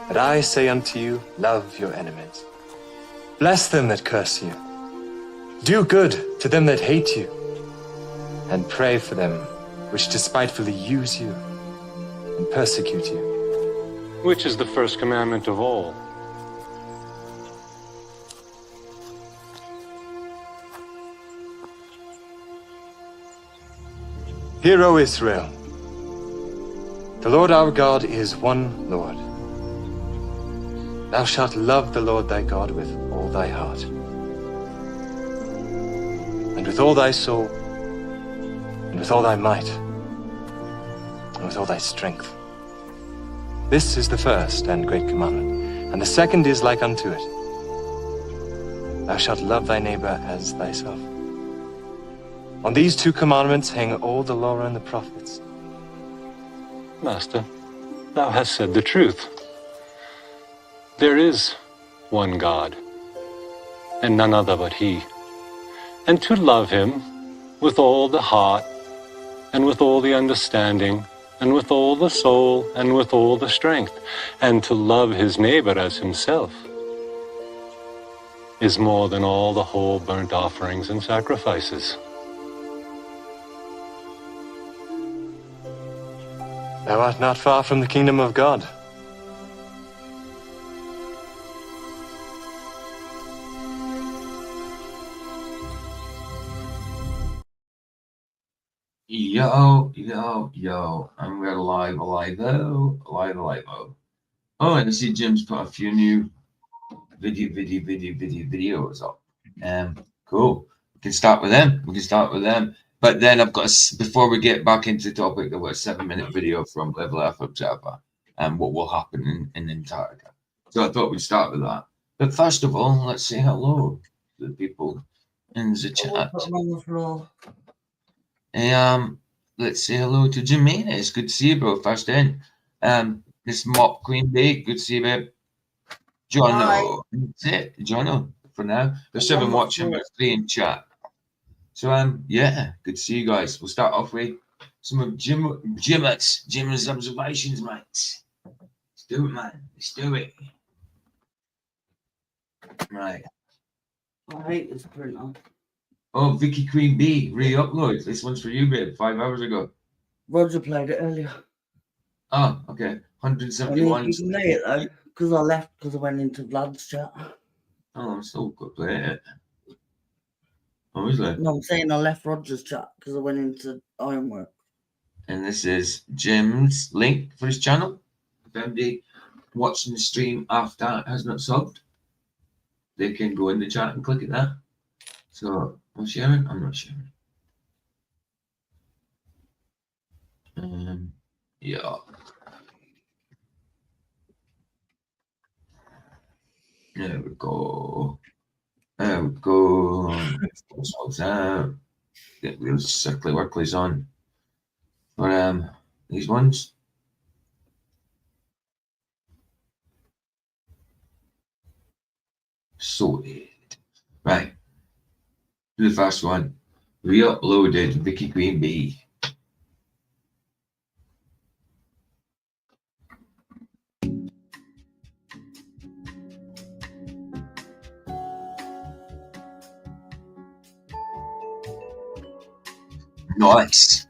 But I say unto you, love your enemies. Bless them that curse you. Do good to them that hate you. And pray for them which despitefully use you and persecute you. Which is the first commandment of all? Hear, O Israel, the Lord our God is one Lord. Thou shalt love the Lord thy God with all thy heart, and with all thy soul, and with all thy might, and with all thy strength. This is the first and great commandment, and the second is like unto it. Thou shalt love thy neighbor as thyself. On these two commandments hang all the law and the prophets. Master, thou hast said the truth. There is one God, and none other but He. And to love Him with all the heart, and with all the understanding, and with all the soul, and with all the strength, and to love his neighbor as himself, is more than all the whole burnt offerings and sacrifices. Thou art not far from the kingdom of God. Yo. And we're alive-o. Oh, and I see Jim's put a few new videos up. Cool. We can start with them. But then I've got, before we get back into the topic, I've got a 7-minute video from Level Earth Observer and what will happen in Antarctica. So I thought we'd start with that. But first of all, let's say hello to the people in the chat. Let's say hello to Jermaine. It's good to see you, bro. First in. This Mop Queen Bee, good to see you, babe. Jono. That's it. Jono for now. There's 7 watching, but 3 in chat. So yeah, good to see you guys. We'll start off with some of Jim's observations, mate. Let's do it, man. Let's do it. Right. I hate this printer. Oh, Vicky Queen B, re-upload. This one's for you, babe. 5 hours ago. Roger played it earlier. Oh, okay. 171. Late though, because I left because I went into Vlad's chat. Oh, I'm still good playing it. Oh, is it? No, I'm saying I left Roger's chat because I went into Ironwork. And this is Jim's link for his channel. If anybody watching the stream after has not subbed, they can go in the chat and click at that. So, I'm sharing. I'm not sharing. Yeah. There we go. What's out? Get real circly worklies on. For these ones. Sorted. Right. Do the first one. Re-uploaded Vicky Queen B. Nice.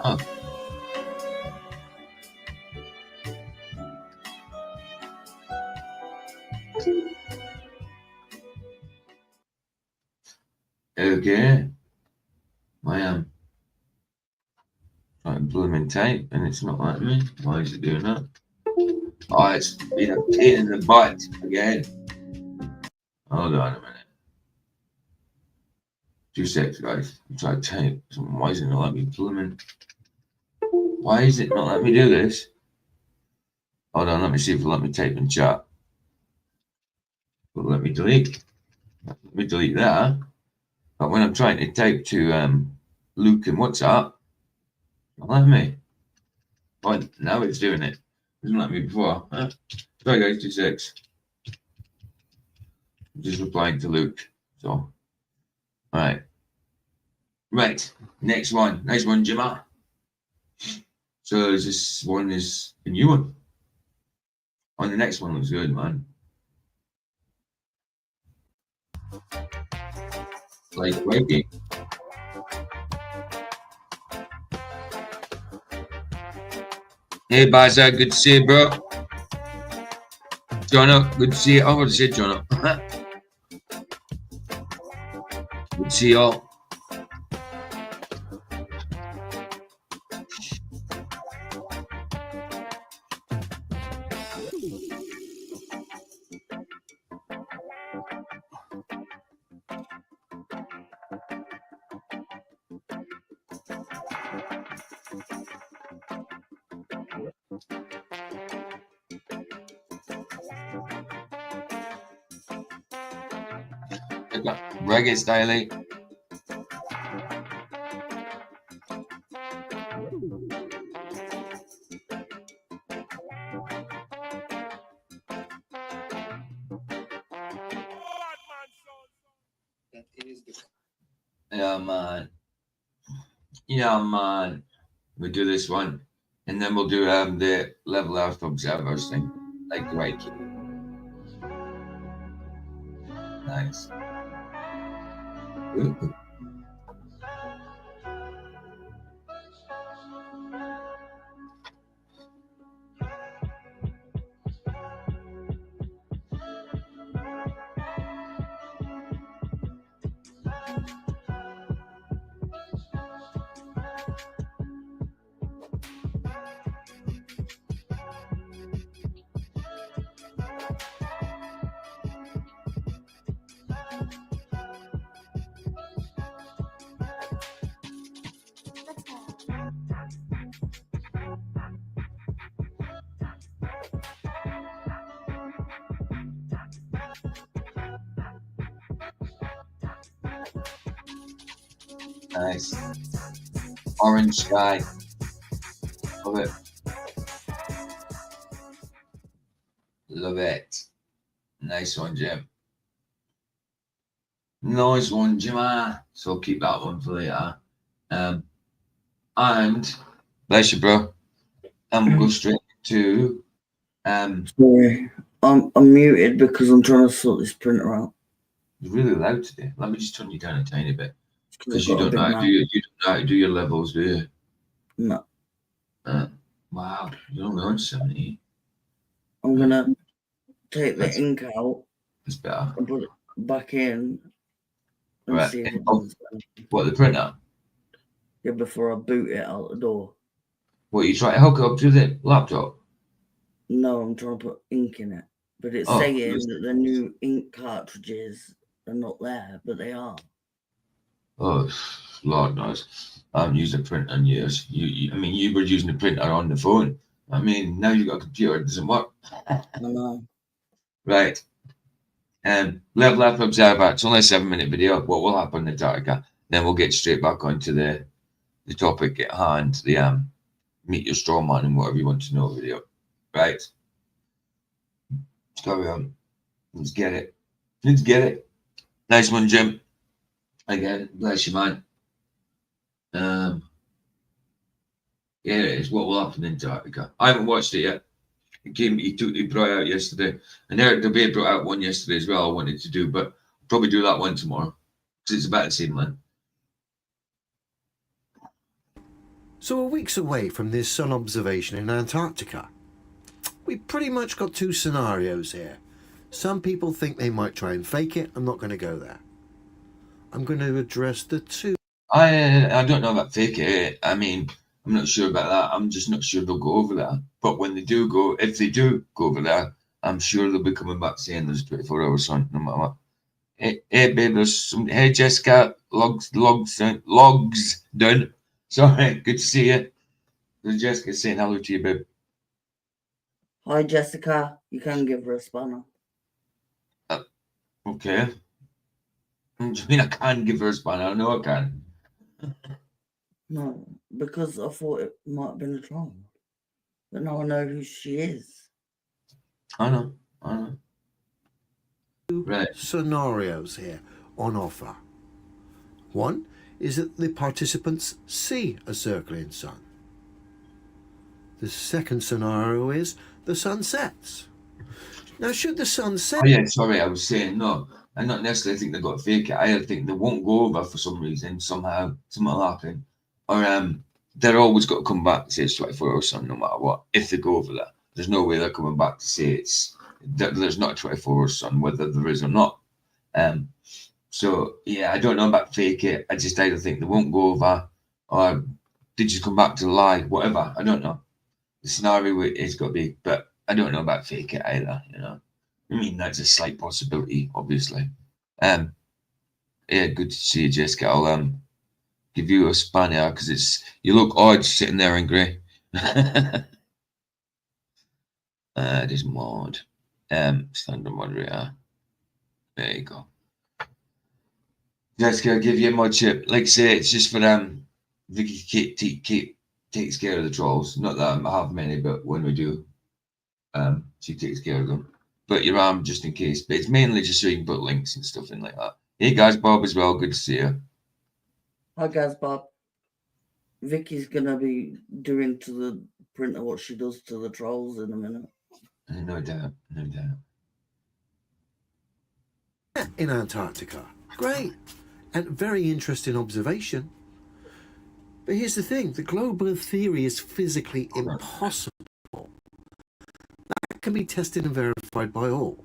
Oh. Okay. I'm blooming tape and it's not letting me. Why is it doing that? Oh, it's been a pain in the butt again. Hold on a minute. 2 seconds, guys. I'm trying to type something. Why isn't it not letting me blooming? Why is it not letting me do this? Hold on, let me see if it'll let me type in chat. Will let me delete. Let me delete that. But when I'm trying to type to Luke and WhatsApp, not let me. Oh, now it's doing it. It didn't let me before. Huh? Sorry guys, 2 seconds. I'm just replying to Luke. So, alright. Right, next one. Nice one, Jimma. So this one is a new one. On the next one looks good, man. Like reggae. Hey Baza, good to see you, bro. Jono, good to see you. Oh, what did I say, Jono? Good to see you all. Reggae style. Yeah, man. Yeah, man. We'll do this one. And then we'll do the level Earth observers thing. Like right. Nice. Ooh. Nice. Orange sky. Love it. Love it. Nice one, Jim. Nice one, Jim. So keep that one for later. And bless you, bro. And we'll go straight to Sorry, I'm muted because I'm trying to sort this printer out. You're really loud today. Let me just turn you down a tiny bit. Because I've you got a don't know big how to mouth. do you don't know how to do your levels, do you? No, Wow, you're only on 70. I'm gonna take the That's- ink out It's better. and put it back in and Right. see if it Oh, does anything. what, the printer? Yeah, before I boot it out the door. What, you try to hook it up to the laptop? No, I'm trying to put ink in it, but it's Oh, saying yes. that the new ink cartridges are not there, but they are. Oh, Lord knows. I haven't used a printer in years. I mean, you were using the printer on the phone. I mean, now you've got a computer, it doesn't work. I know. Right. Level up observer. It's only a 7-minute video. What will happen in Antarctica? Then we'll get straight back onto the topic at hand, the meet your strawman and whatever you want to know video. Right. Carry on. Let's get it. Let's get it. Nice one, Jim. Again, bless you, man. Yeah, it is. What will happen in Antarctica? I haven't watched it yet. He brought it out yesterday. And Eric DeBay brought out one yesterday as well I wanted to do, but I'll probably do that one tomorrow. Because it's about the same length. So we're weeks away from this sun observation in Antarctica. We've pretty much got two scenarios here. Some people think they might try and fake it. I'm not going to go there. I'm going to address the two. I don't know about fake it. I mean, I'm not sure about that. I'm just not sure they'll go over there. But when they do go, if they do go over there, I'm sure they'll be coming back saying there's 24-hour sun, no matter what. Hey, babe, there's some. Hey, Jessica, logs done. Sorry, good to see you. There's Jessica saying hello to you, babe. Hi, Jessica. You can give her a spanner. Okay. I mean, I can give her a spanner. I know I can. No, because I thought it might have been a troll. But now I know who she is. I know. Right. Scenarios here on offer. One is that the participants see a circling sun. The second scenario is the sun sets. Now, should the sun set... Oh, yeah, sorry, I was saying, no, I not necessarily think they've got to fake it. I think they won't go over for some reason, somehow, something will happen. Or they're always got to come back to say it's 24-hour sun no matter what, if they go over there. There's no way they're coming back to say there's not a 24-hour sun, whether there is or not. So, yeah, I don't know about fake it. I just either think they won't go over or they just come back to lie, whatever. I don't know. The scenario it's got to be, but I don't know about fake it either, you know. I mean, that's a slight possibility, obviously. Yeah, good to see you, Jessica. I'll give you a spanner because you look odd sitting there in grey. It is mod. Standard moderator. There you go. Jessica, I'll give you a mod chip. Like I say, it's just for Vicky takes care of the trolls. Not that I have many, but when we do, she takes care of them. But your arm just in case. But it's mainly just so you can put links and stuff in like that. Hey guys, Bob as well. Good to see you. Hi, guys, Bob. Vicky's gonna be doing to the printer what she does to the trolls in a minute. No doubt. in Antarctica. Great. And very interesting observation. But here's the thing, the globe Earth theory is physically impossible. That can be tested and verified by all.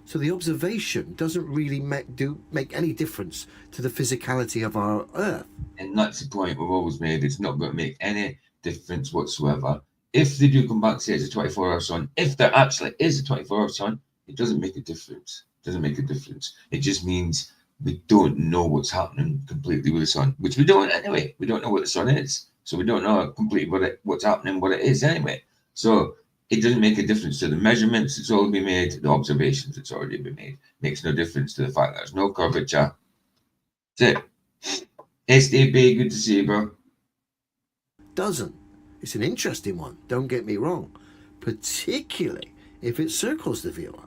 So the observation doesn't really make any difference to the physicality of our Earth. And that's the point we've always made. It's not going to make any difference whatsoever. If they do come back and say it's a 24-hour sun, if there actually is a 24-hour sun, it doesn't make a difference. It doesn't make a difference. It just means we don't know what's happening completely with the sun, which we don't anyway. We don't know what the sun is. So we don't know completely what's happening, what it is anyway. So it doesn't make a difference to the measurements that's already been made, the observations that's already been made. Makes no difference to the fact that there's no curvature. That's it. SDB, good to see you, bro. Doesn't. It's an interesting one, don't get me wrong. Particularly if it circles the viewer.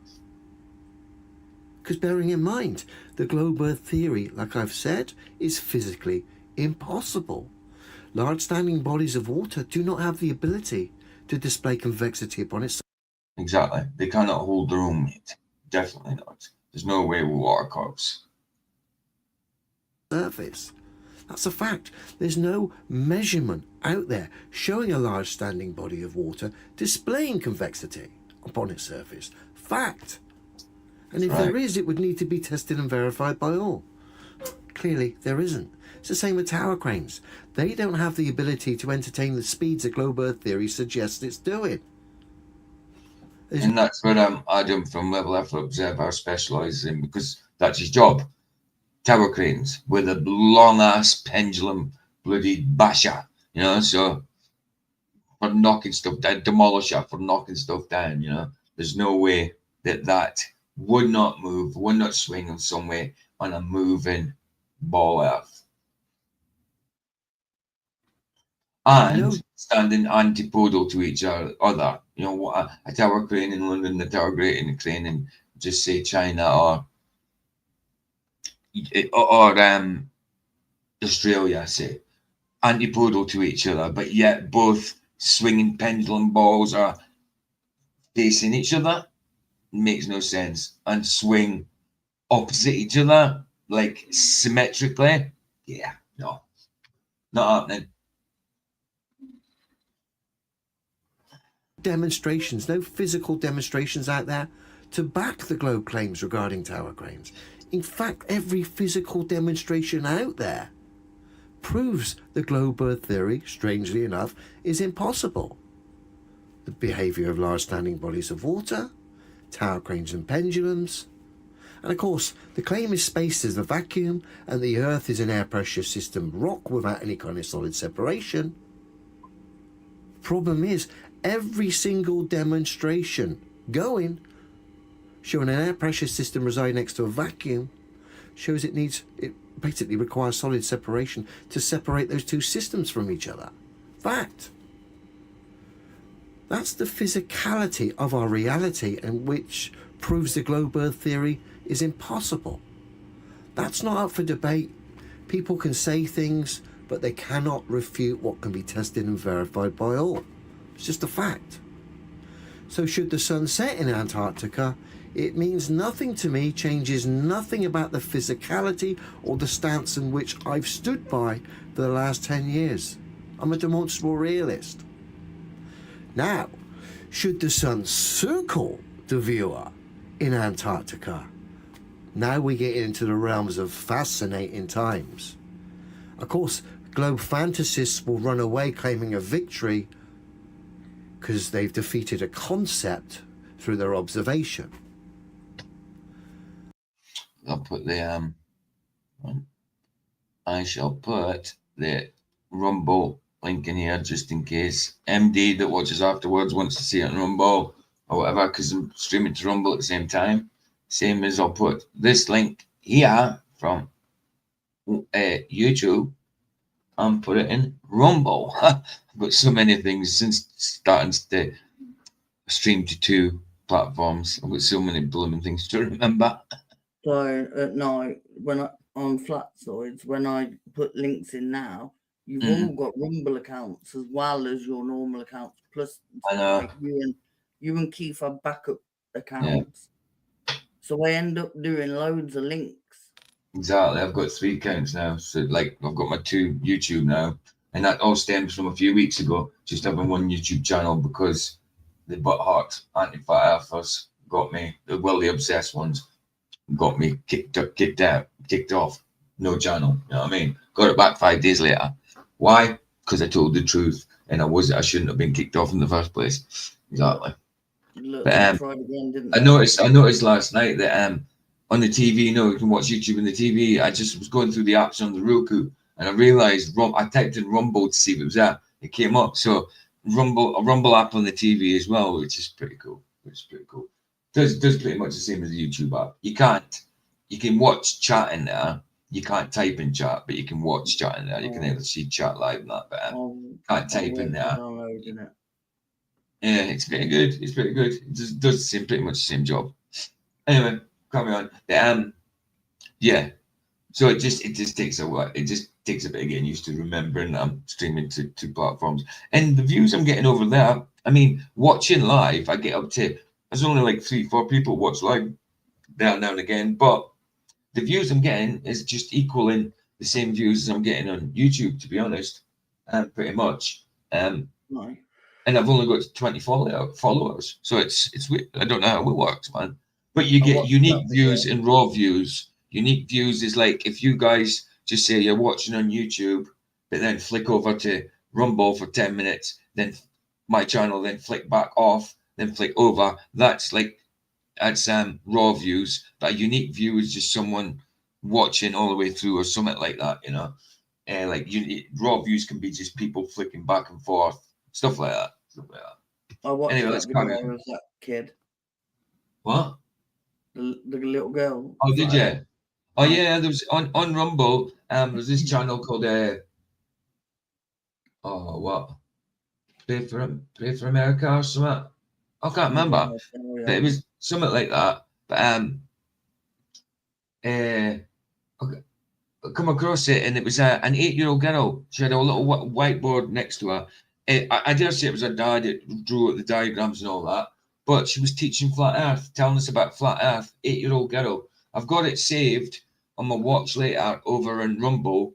Because bearing in mind, the globe Earth theory, like I've said, is physically impossible. Large standing bodies of water do not have the ability to display convexity upon its Exactly. They cannot hold their own weight. Definitely not. There's no way with water curves. surface. That's a fact. There's no measurement out there showing a large standing body of water displaying convexity upon its surface. Fact. And if there is, it would need to be tested and verified by all. Clearly, there isn't. It's the same with tower cranes. They don't have the ability to entertain the speeds that globe Earth theory suggests it's doing. And that's what Adam from Level F Observer specialises in, because that's his job. Tower cranes with a long ass pendulum bloody basher, you know, so for knocking stuff down, demolisher for knocking stuff down, you know. There's no way that would not move, would not swing in some way on a moving ball Earth. And standing antipodal to each other. You know, a tower crane in London, a tower crane in, just say, China or Australia, say, antipodal to each other, but yet both swinging pendulum balls are facing each other. Makes no sense. And swing opposite each other, like symmetrically. Yeah, no, not happening. Demonstrations, no physical demonstrations out there to back the globe claims regarding tower cranes. In fact, every physical demonstration out there proves the globe Earth theory, strangely enough, is impossible. The behaviour of large standing bodies of water, tower cranes and pendulums, and of course the claim is space is a vacuum and the Earth is an air pressure system rock without any kind of solid separation. Problem is, every single demonstration going showing an air pressure system reside next to a vacuum shows it basically requires solid separation to separate those two systems from each other. Fact. That's the physicality of our reality, and which proves the globe Earth theory is impossible. That's not up for debate. People can say things, but they cannot refute what can be tested and verified by all. It's just a fact. So should the sun set in Antarctica, it means nothing to me, changes nothing about the physicality or the stance in which I've stood by for the last 10 years. I'm a demonstrable realist. Now, should the sun circle the viewer in Antarctica, now we get into the realms of fascinating times. Of course, globe fantasists will run away claiming a victory because they've defeated a concept through their observation. I'll put the I shall put the Rumble link in here just in case MD that watches afterwards wants to see it on Rumble or whatever, because I'm streaming to Rumble at the same time. Same as I'll put this link here from YouTube and put it in Rumble. I've got so many things since starting to stream to 2 platforms. I've got so many blooming things to remember. So at night, on flat sides, when I put links in now, you've all got Rumble accounts as well as your normal accounts. Plus, I know. like you and Keith have backup accounts. Yeah. So I end up doing loads of links. Exactly. I've got 3 accounts now. So like I've got my 2 YouTube now. And that all stems from a few weeks ago, just having 1 YouTube channel because the Butthart anti-fat earthers got me, the obsessed ones, got me kicked off. No channel. You know what I mean? Got it back 5 days later. Why? Because I told the truth and I shouldn't have been kicked off in the first place. Exactly. Look, but, tried again, didn't I noticed last night that on the TV, you can watch YouTube on the TV. I just was going through the apps on the Roku and I realized I typed in Rumble to see if it was there. It came up. So a Rumble app on the TV as well, which is pretty cool. Does pretty much the same as the YouTube app. You can watch chat in there. You can't type in chat, but you can watch chat in there. You can able to see chat live and that, but can't type in there. Yeah, it's pretty good. It just does pretty much the same job. Anyway, carry on. Yeah. So it just takes a while. It just takes a bit of getting used to remembering that I'm streaming to 2 platforms. And the views I'm getting over there, I mean, watching live, I get up to, there's only like 3-4 people watch live now and again, but the views I'm getting is just equaling the same views as I'm getting on YouTube, to be honest, pretty much. And I've only got 20 followers, so it's weird. I don't know how it works, man. But you get unique views and raw views. Unique views is like if you guys just say you're watching on YouTube, but then flick over to Rumble for 10 minutes, then my channel, then flick back off, then flick over. That's raw views. But a unique view is just someone watching all the way through or something like that, you know. Raw views can be just people flicking back and forth, stuff like that. I watched that video of that kid. What? The little girl. Oh, did you? Oh yeah, there was on Rumble. There's this channel called Pray for America or something. I can't remember. But it was something like that. But I come across it and it was an 8-year-old girl. She had a little whiteboard next to her. I dare say it was her dad that drew the diagrams and all that. But she was teaching flat Earth, telling us about flat Earth. 8-year-old girl. I've got it saved on my watch later over on Rumble,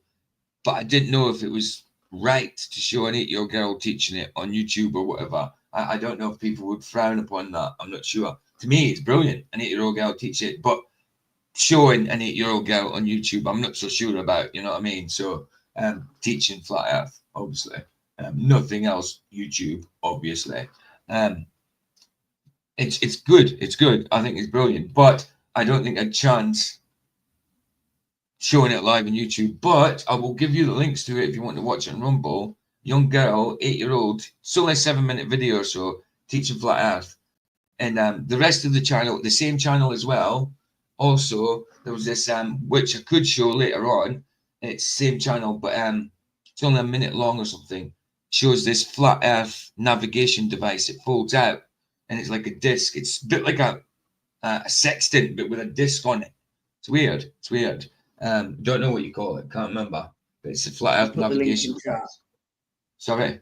but I didn't know if it was right to show an 8-year-old girl teaching it on YouTube or whatever. I don't know if people would frown upon that. I'm not sure. To me, it's brilliant. An 8-year-old girl teach it, but showing an 8-year-old girl on YouTube, I'm not so sure about. You know what I mean? So teaching flat Earth, obviously. Nothing else, YouTube, obviously. It's good. It's good. I think it's brilliant, but I don't think a chance showing it live on YouTube. But I will give you the links to it if you want to watch it on Rumble. Young girl, 8-year-old, it's only a 7-minute video or so, teaching flat Earth. And the rest of the channel, the same channel as well. Also, there was this which I could show later on. It's same channel, but it's only a minute long or something. Shows this flat Earth navigation device. It folds out, and it's like a disc. It's a bit like a sextant, but with a disc on it. It's weird. It's weird. Don't know what you call it. Can't remember. But it's a flat Earth navigation device. Sorry.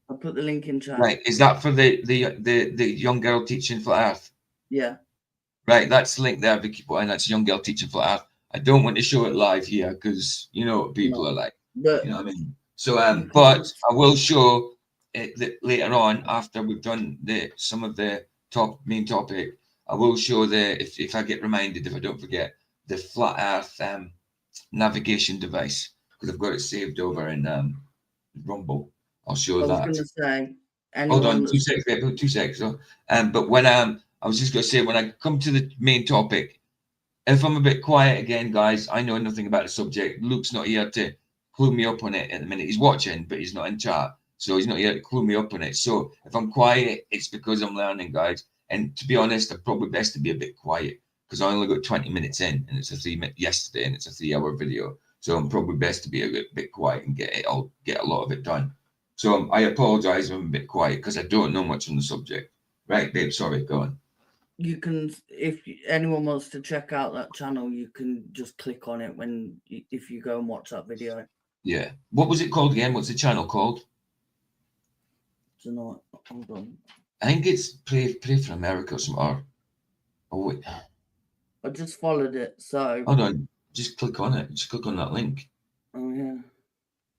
I'll put the link in chat. Right. Is that for the young girl teaching flat Earth? Yeah. Right. That's the link there, Vicky. And that's a young girl teaching flat Earth. I don't want to show it live here because you know what people are like. But, you know what I mean? So, but I will show it later on after we've done some of the main topic. I will show if I get reminded, if I don't forget, the flat Earth navigation device because I've got it saved over in Rumble. I'll show that. I was going to say. Hold on, 2 seconds. 2 seconds. So, but when I was just going to say when I come to the main topic, if I'm a bit quiet again, guys, I know nothing about the subject. Luke's not here to clue me up on it at the minute. He's watching, but he's not in chat, so he's not here to clue me up on it. So if I'm quiet, it's because I'm learning, guys. And to be honest, I'm probably best to be a bit quiet because I only got 20 minutes in, and it's a 3-minute yesterday, and it's a 3-hour video. So I'm probably best to be a bit quiet and get a lot of it done. So I apologize if I'm a bit quiet because I don't know much on the subject. Right, babe, sorry, go on. You can, if anyone wants to check out that channel, you can just click on it if you go and watch that video. Yeah. What was it called again? What's the channel called? Tonight. Hold on. I think it's Pray for America or something. Oh, wait. I just followed it, so. Hold on. Just click on it. Just click on that link. Oh, yeah.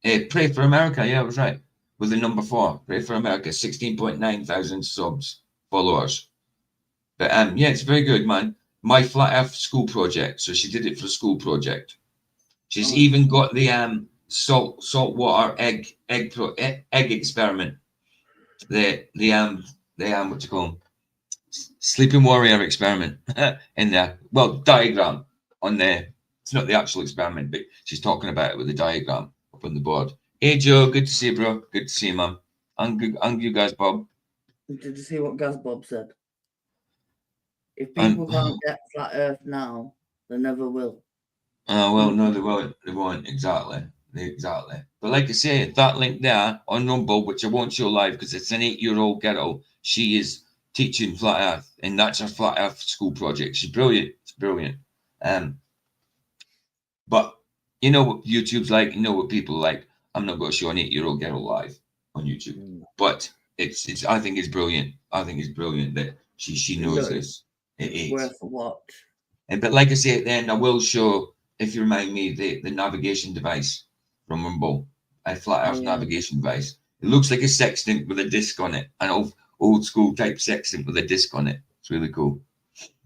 Hey, Pray for America. Yeah, I was right. With the number 4. Pray for America. 16.9 thousand followers. But yeah, it's very good, man. My Flat Earth school project. So she did it for a school project. She's even got the saltwater egg experiment. The what you call them? Sleeping warrior experiment in there. Well, diagram on there. It's not the actual experiment, but she's talking about it with the diagram up on the board. Hey Joe, good to see you, bro. Good to see you, man. And you guys, Bob. Did you see what Gaz Bob said? If people can't get flat Earth now, they never will. Well, no, they won't. They won't. Exactly. But like I say, that link there on Rumble, which I won't show live because it's an 8-year-old girl. She is teaching flat Earth, and that's her flat Earth school project. She's brilliant. It's brilliant. But you know what YouTube's like. You know what people like. I'm not going to show an 8-year-old girl live on YouTube, but it's. I think it's brilliant. I think it's brilliant that she knows this. It is worth a watch. But like I say at the end, I will show, if you remind me, the navigation device from Rumble, a flat Earth navigation device. It looks like a sextant with a disc on it, an old school type sextant with a disc on it. It's really cool.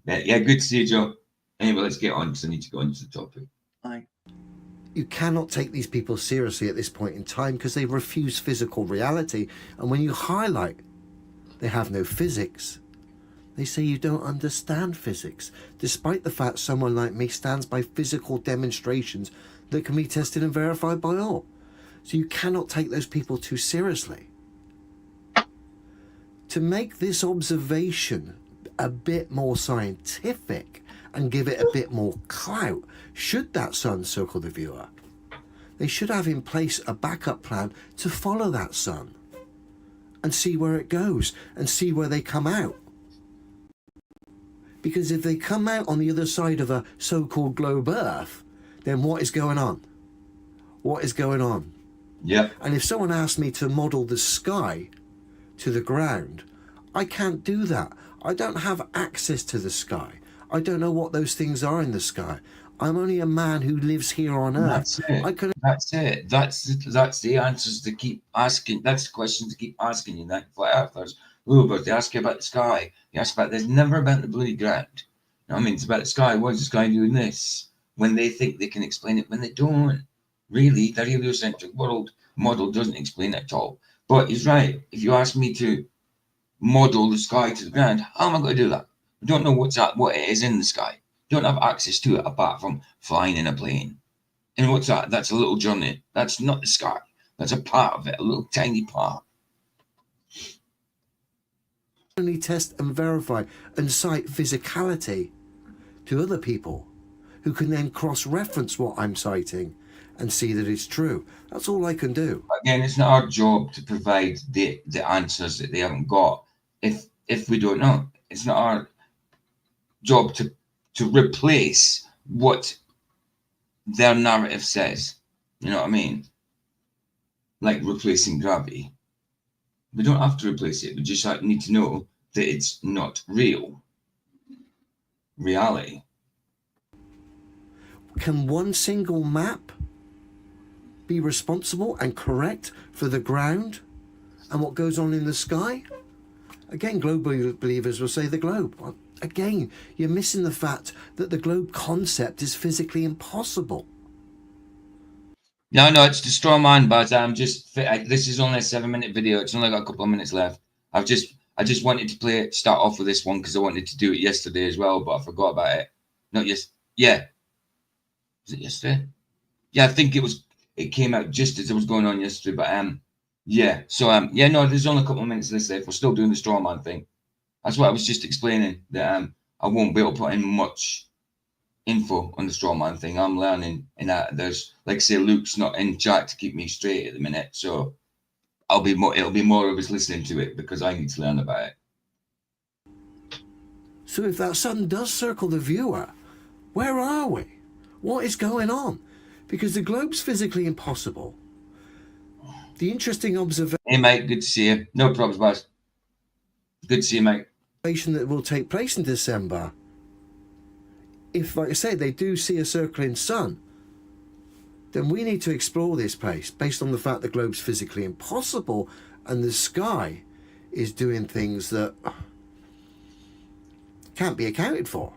Yeah, good to see you, Joe. Anyway, let's get on because I need to go into the topic. Aye. You cannot take these people seriously at this point in time because they refuse physical reality. And when you highlight they have no physics, they say you don't understand physics, despite the fact someone like me stands by physical demonstrations that can be tested and verified by all. So you cannot take those people too seriously. To make this observation a bit more scientific and give it a bit more clout, should that sun circle the viewer, they should have in place a backup plan to follow that sun and see where it goes and see where they come out. Because if they come out on the other side of a so-called globe Earth, then what is going on? What is going on? Yeah. And if someone asked me to model the sky to the ground, I can't do that. I don't have access to the sky. I don't know what those things are in the sky. I'm only a man who lives here on Earth. That's it. That's the answers to keep asking. That's the questions to keep asking you. That flat earthers. But they ask you about the sky. They ask about. There's never about the bloody ground. You know what I mean? It's about the sky. Why is the sky doing this? When they think they can explain it, when they don't. Really, the heliocentric world model doesn't explain it at all. But he's right. If you ask me to model the sky to the ground, how am I going to do that? I don't know what it is in the sky. Don't have access to it apart from flying in a plane. And what's that? That's a little journey. That's not the sky. That's a part of it, a little tiny part. Only test and verify and cite physicality to other people who can then cross-reference what I'm citing and see that it's true. That's all I can do. Again, it's not our job to provide the answers that they haven't got. If we don't know, it's not our job to replace what their narrative says. You know what I mean? Like replacing gravity. We don't have to replace it. We just need to know that it's not real. Reality. Can one single map be responsible and correct for the ground and what goes on in the sky? Again, globe believers will say the globe. Well, again, you're missing the fact that the globe concept is physically impossible. No, it's the straw man, but this is only a 7-minute video. It's only got a couple of minutes left. I just wanted to start off with this one because I wanted to do it yesterday as well, but I forgot about it. Yeah. Was it yesterday? Yeah, I think it came out just as it was going on yesterday, but yeah. So there's only a couple of minutes left. We're still doing the straw man thing. That's what I was just explaining, that I won't be able to put in much info on the straw man thing. I'm learning, and there's, like, say, Luke's not in chat to keep me straight at the minute, so it'll be more of us listening to it because I need to learn about it. So if that sun does circle the viewer, where are we? What is going on? Because the globe's physically impossible. The interesting observation... Hey, mate, good to see you. No problems, boss. Good to see you, mate. ...that will take place in December, if, like I say, they do see a circling sun, then we need to explore this place based on the fact the globe's physically impossible and the sky is doing things that can't be accounted for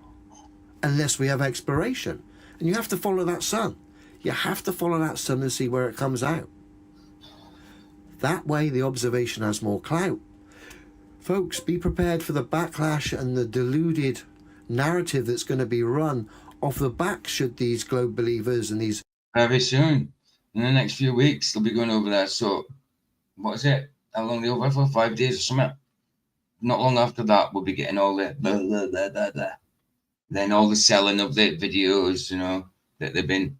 unless we have exploration. And you have to follow that sun. You have to follow that sun and see where it comes out. That way the observation has more clout. Folks, be prepared for the backlash and the deluded narrative that's going to be run off the back should these globe believers and these... Very soon, in the next few weeks, they'll be going over there. So, what is it? How long are they over for? 5 days or something? Not long after that, we'll be getting all the blah, blah, blah, blah, blah. Then all the selling of the videos, that they've been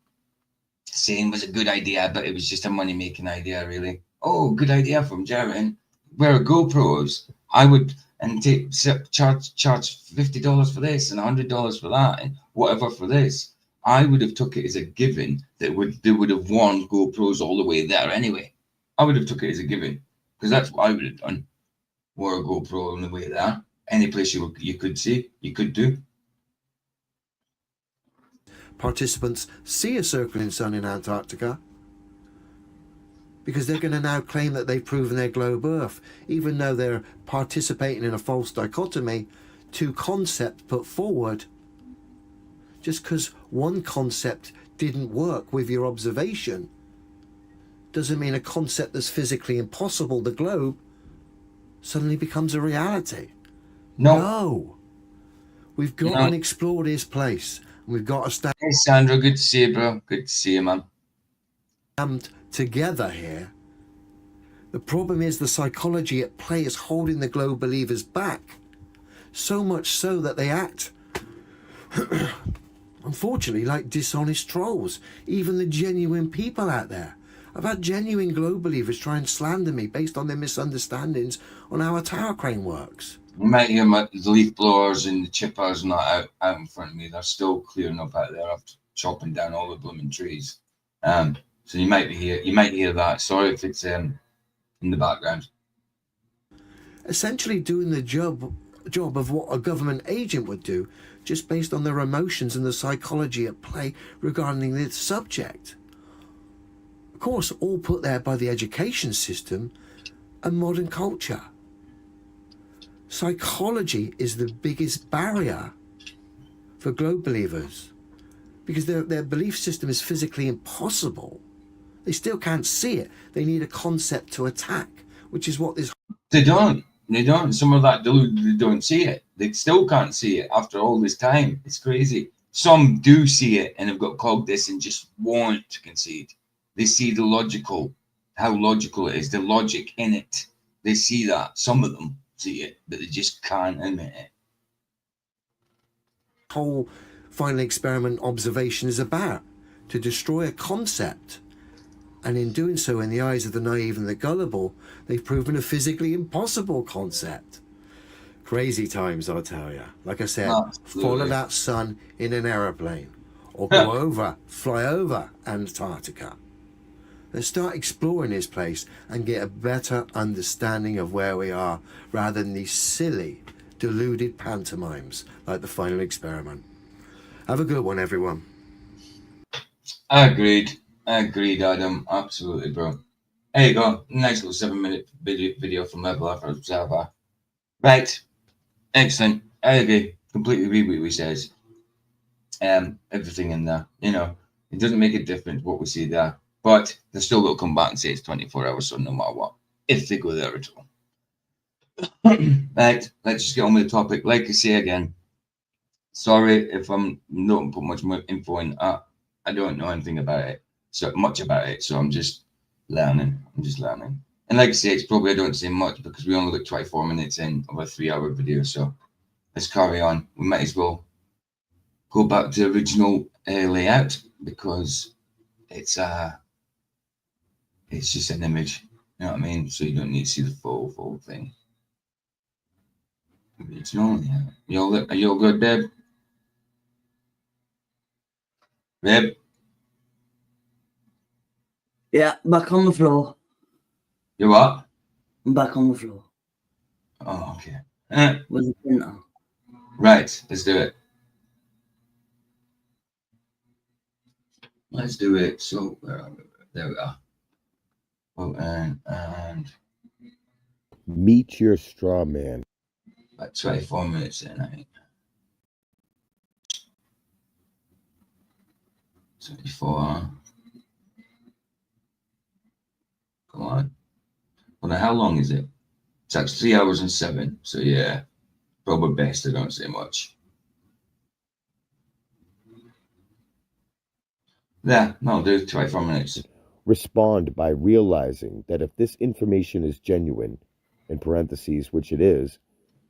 saying was a good idea, but it was just a money-making idea, really. Oh, good idea from Jaren. Wear GoPros. I would charge $50 for this and $100 for that and whatever for this. I would have took it as a given that they would have worn GoPros all the way there anyway. I would have took it as a given because that's what I would have done. Wore a GoPro on the way there. Any place you could see, you could do. Participants see a circling sun in Antarctica because they're going to now claim that they've proven their globe Earth, even though they're participating in a false dichotomy, two concepts put forward. Just because one concept didn't work with your observation doesn't mean a concept that's physically impossible, the globe, suddenly becomes a reality. No. We've got and explore this place. And we've got to stand... Hey, Sandra, good to see you, bro. Good to see you, man. Together here. The problem is the psychology at play is holding the globe believers back. So much so that they act... unfortunately, like dishonest trolls. Even the genuine people out there. I've had genuine globe believers try and slander me based on their misunderstandings on how a tower crane works. You might hear the leaf blowers and the chippers and that out in front of me. They're still clearing up out there after chopping down all the blooming trees. So you might hear that. Sorry if it's in the background. Essentially doing the job of what a government agent would do, just based on their emotions and the psychology at play regarding this subject. Of course, all put there by the education system and modern culture. Psychology is the biggest barrier for globe believers because their belief system is physically impossible. They still can't see it. They need a concept to attack, which is what this They don't. They don't. Some of that deluded, they don't see it. They still can't see it after all this time. It's crazy. Some do see it and have got clogged this and just won't concede. They see the logical, how logical it is, the logic in it. They see that. Some of them see it, but they just can't admit it. whole final experiment observation is about, to destroy a concept. And in doing so, in the eyes of the naive and the gullible, they've proven a physically impossible concept. Crazy times, I'll tell you. Like I said, Absolutely. follow that sun in an aeroplane, or go fly over Antarctica. Let's start exploring this place and get a better understanding of where we are, rather than these silly, deluded pantomimes like the final experiment. Have a good one, everyone. Agreed, Adam. Absolutely, bro. There you go. Nice little 7-minute video from Level Alpha Observer. Right. Excellent. I agree. Completely agree with what he says. Everything in there. You know, it doesn't make a difference what we see there. But they're still going to come back and say it's 24 hours, so no matter what. If they go there at all. Right. Let's just get on with the topic. Like I say again, sorry if I'm not put much more info in. I don't know anything about it, so much about it. So I'm just learning. And like I say, it's probably I don't say much because we only got 24 minutes in of a 3-hour video. So let's carry on. We might as well go back to the original layout because it's just an image. You know what I mean? So you don't need to see the full thing. Original, yeah. Are you all good, babe? Babe? Yeah, back on the floor. You what? I'm back on the floor. Oh, okay. With the printer. Right, let's do it. Let's do it. So, there we are. Oh, and Meet Your Strawman. about 24 minutes in, I think. 24. Come on. Well, now, how long is it? It's like 3 hours and 7. So, yeah, probably best I don't say much. Yeah, no, do 24 minutes. Respond by realizing that if this information is genuine, in parentheses, which it is,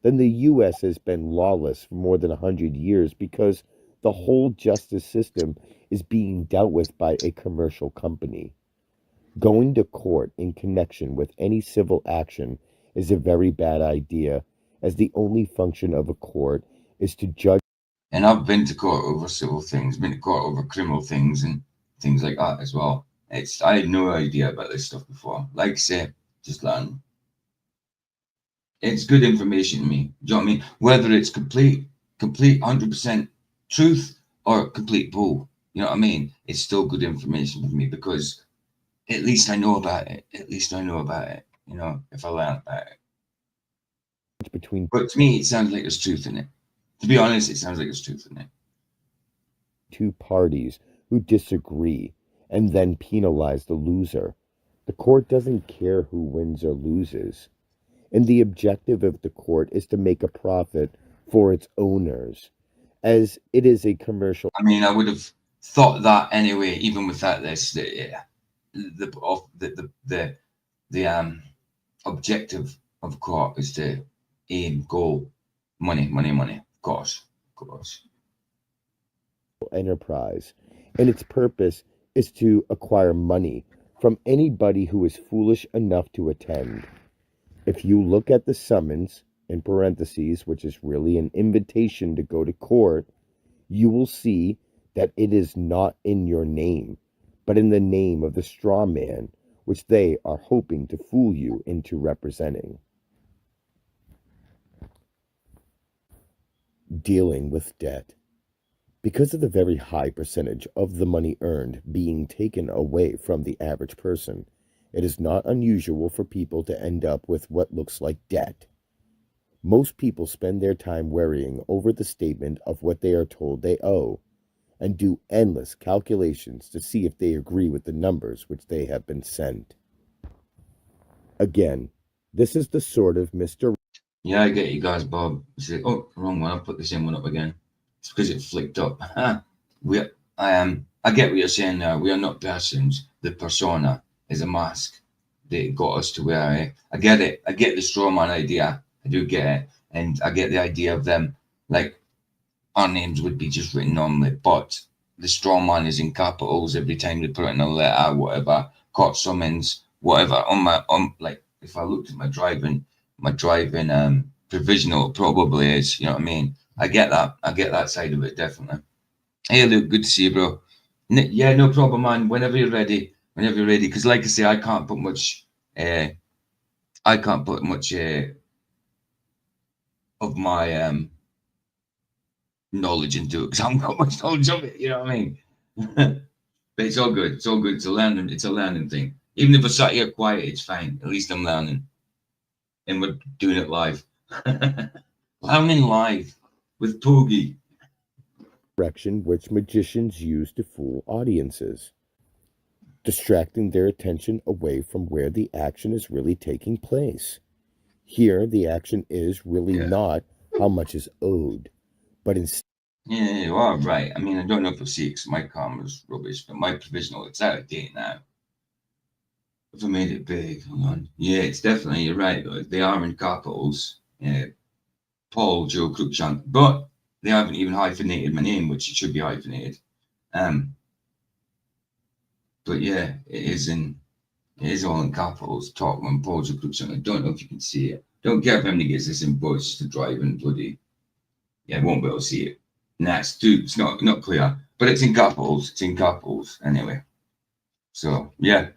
then the U.S. has been lawless for more than 100 years because the whole justice system is being dealt with by a commercial company. Going to court in connection with any civil action is a very bad idea, as the only function of a court is to judge. And I've been to court over civil things, been to court over criminal things and things like that as well. I had no idea about this stuff before. Like I say, just learn. It's good information to me. Do you know what I mean? Whether it's complete 100% truth or complete bull, you know what I mean? It's still good information for me because at least I know about it. You know, if I learn about it. Between But to me, it sounds like there's truth in it. To be honest, it sounds like there's truth in it. two parties who disagree and then penalize the loser. The court doesn't care who wins or loses. And the objective of the court is to make a profit for its owners, as it is a commercial. I mean, I would have thought that anyway, even without this. The objective of court is to aim, goal, money. Of course. Enterprise, and its purpose is to acquire money from anybody who is foolish enough to attend. If you look at the summons, in parentheses, which is really an invitation to go to court, you will see that it is not in your name, but in the name of the straw man, which they are hoping to fool you into representing. Dealing with debt. Because of the very high percentage of the money earned being taken away from the average person, it is not unusual for people to end up with what looks like debt. Most people spend their time worrying over the statement of what they are told they owe, and do endless calculations to see if they agree with the numbers which they have been sent. Again, this is the sort of Mr. Yeah, I get you guys, Bob. You say, oh, wrong one. I'll put the same one up again. It's because it flicked up. I get what you're saying there. We are not persons. The persona is a mask that got us to where I get it. I get the strawman idea. I do get it. And I get the idea of them, like, our names would be just written normally, but the strawman is in capitals every time they put in a letter, whatever, court summons, whatever. Like, if I looked at my driving provisional, it probably is, you know what I mean? I get that side of it, definitely. Hey, Luke, good to see you, bro. Yeah, no problem, man. Whenever you're ready, because like I say, I can't put much of my knowledge into it because I haven't got much knowledge of it, you know what I mean? But it's all good. It's all good. It's a learning thing. Even if I sat here quiet, it's fine. At least I'm learning. And we're doing it live. Learning live with Poogie. Direction which magicians use to fool audiences, distracting their attention away from where the action is really taking place. Here, the action is really not how much is owed, but instead. Yeah, well, right. I mean, I don't know if you'll see it because my camera's rubbish, but my provisional, it's out of date now. If I made it big, hold on. Yeah, it's definitely, you're right, though. They are in capitals. Paul Joe Cruikshank, but they haven't even hyphenated my name, which it should be hyphenated. But yeah, it is all in capitals. Talkman, Paul Joe Cruikshank. I don't know if you can see it. Don't care if anybody gets this in voice to drive and bloody. Yeah, I won't be able to see it. Nah, it's not clear, but it's in capitals. It's in capitals anyway. So yeah,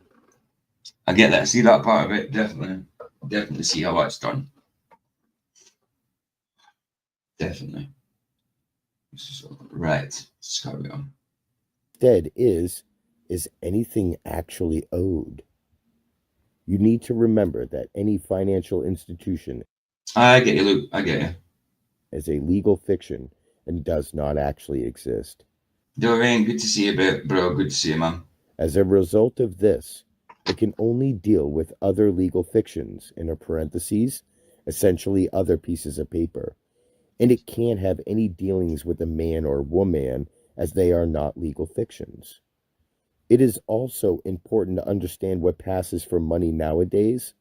I get that. I see that part of it. Definitely see how that's done. Definitely. So, right. Let's carry on. Instead is anything actually owed? You need to remember that any financial institution. I get you, Luke. I get you. Is a legal fiction and does not actually exist. Doreen, good to see you, bro. Good to see you, man. As a result of this, it can only deal with other legal fictions, in parentheses, essentially other pieces of paper, and it can't have any dealings with a man or woman as they are not legal fictions. It is also important to understand what passes for money nowadays.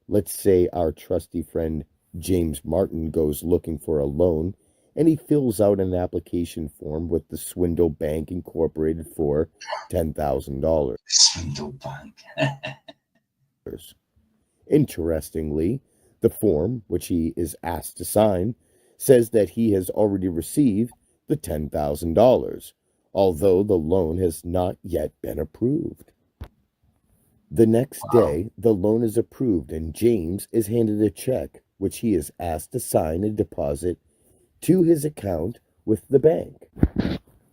Let's say our trusty friend James Martin goes looking for a loan, and he fills out an application form with the Swindle Bank Incorporated for $10,000. Swindle Bank. Interestingly, the form, which he is asked to sign, says that he has already received the $10,000, although the loan has not yet been approved. The next day, the loan is approved and James is handed a check, which he is asked to sign and deposit to his account with the bank.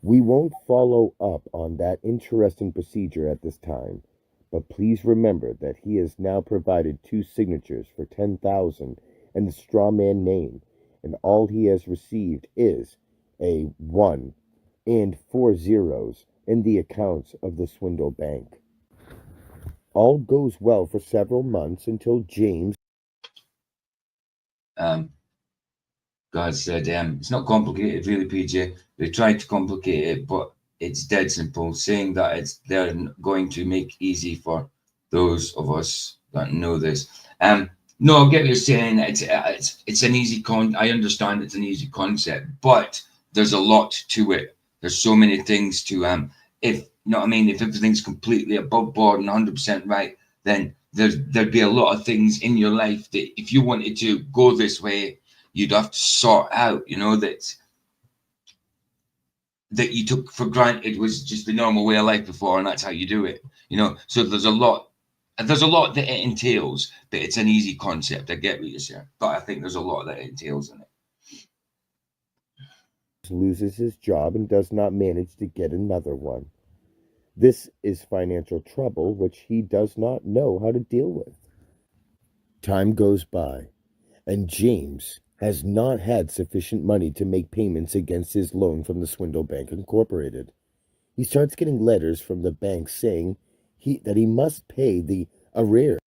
We won't follow up on that interesting procedure at this time, but please remember that he has now provided 2 signatures for $10,000 and the strawman name, and all he has received is a 1 and 4 zeros in the accounts of the Swindle Bank. All goes well for several months until James. God said, it's not complicated, really, PJ. They tried to complicate it, but it's dead simple. Saying that they're going to make easy for those of us that know this. No, I get what you're saying. It's an easy I understand it's an easy concept, but there's a lot to it. There's so many things to if you know what I mean. If everything's completely above board and 100% right, then there'd be a lot of things in your life that if you wanted to go this way, you'd have to sort out, you know, that you took for granted was just the normal way of life before, and that's how you do it, you know. So there's a lot that it entails, but it's an easy concept. I get what you're saying, but I think there's a lot that it entails in it. Loses his job and does not manage to get another one. This is financial trouble which he does not know how to deal with. Time goes by, and James has not had sufficient money to make payments against his loan from the Swindle Bank Incorporated. he starts getting letters from the bank saying that he must pay the arrears.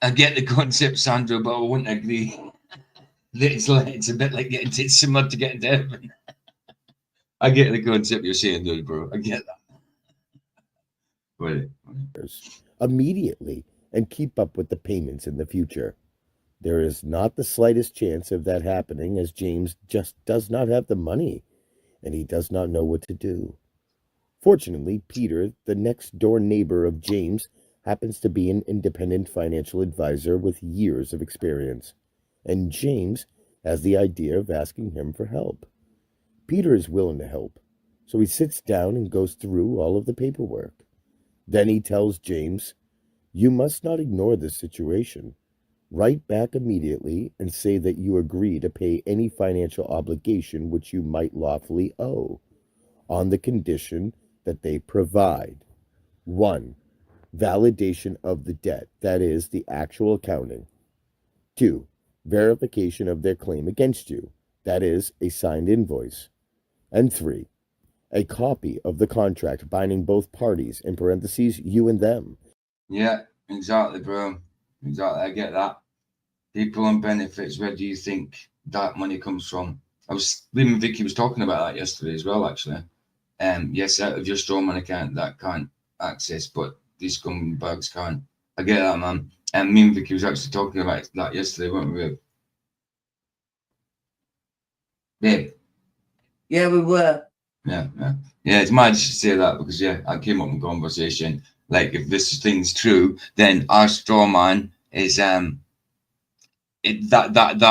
I get the concept, Sandra, but I wouldn't agree. It's a bit like it's similar to getting to heaven. I get the concept you're saying, though, bro. I get that. Immediately and keep up with the payments in the future. There is not the slightest chance of that happening, as James just does not have the money and he does not know what to do. Fortunately, Peter, the next door neighbor of James, happens to be an independent financial advisor with years of experience, and James has the idea of asking him for help. Peter is willing to help, so he sits down and goes through all of the paperwork. Then he tells James, "You must not ignore this situation. Write back immediately and say that you agree to pay any financial obligation which you might lawfully owe, on the condition that they provide 1. Validation of the debt, that is, the actual accounting. 2. Verification of their claim against you, that is, a signed invoice. And 3. A copy of the contract binding both parties, in parentheses, you and them." Yeah, exactly, bro. Exactly, I get that. People on benefits, where do you think that money comes from? Liam and Vicky was talking about that yesterday as well, actually. Yes, out of your Strawman account that can't access, but these scumbags can. I get that, man. And me and Vicky was actually talking about that yesterday, weren't we? Babe. Yeah, we were. Yeah. It's mad you should say that, because I came up in conversation. Like, if this thing's true, then our Strawman is that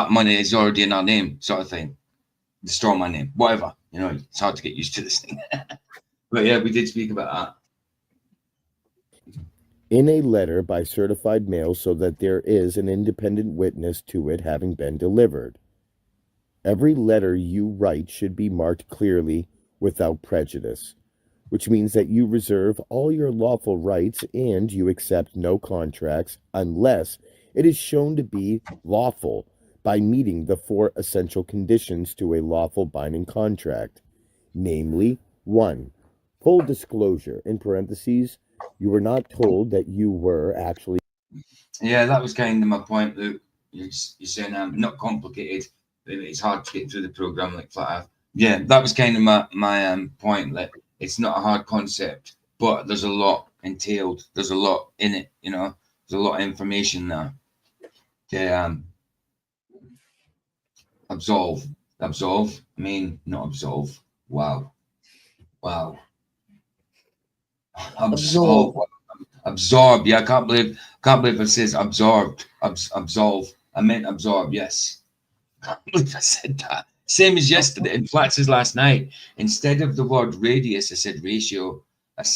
money is already in our name, sort of thing. The Strawman name, whatever. It's hard to get used to this thing. But yeah, we did speak about that. In a letter by certified mail, so that there is an independent witness to it having been delivered. Every letter you write should be marked clearly without prejudice, which means that you reserve all your lawful rights and you accept no contracts unless it is shown to be lawful by meeting the 4 essential conditions to a lawful binding contract, namely, 1. Full disclosure, in parentheses, you were not told that you were actually... Yeah, that was kind of my point, Luke. You're saying not complicated. It's hard to get through the program like Flat Earth. Yeah, that was kind of my point. Like, it's not a hard concept, but there's a lot entailed. There's a lot in it, There's a lot of information there. To absolve. I mean, not absolve. Wow. Absorb. Yeah, I can't believe it says absorbed. Absolve. I meant absorb. Yes. I can't believe I said that. Same as yesterday. In fact, as last night, instead of the word radius, I said ratio.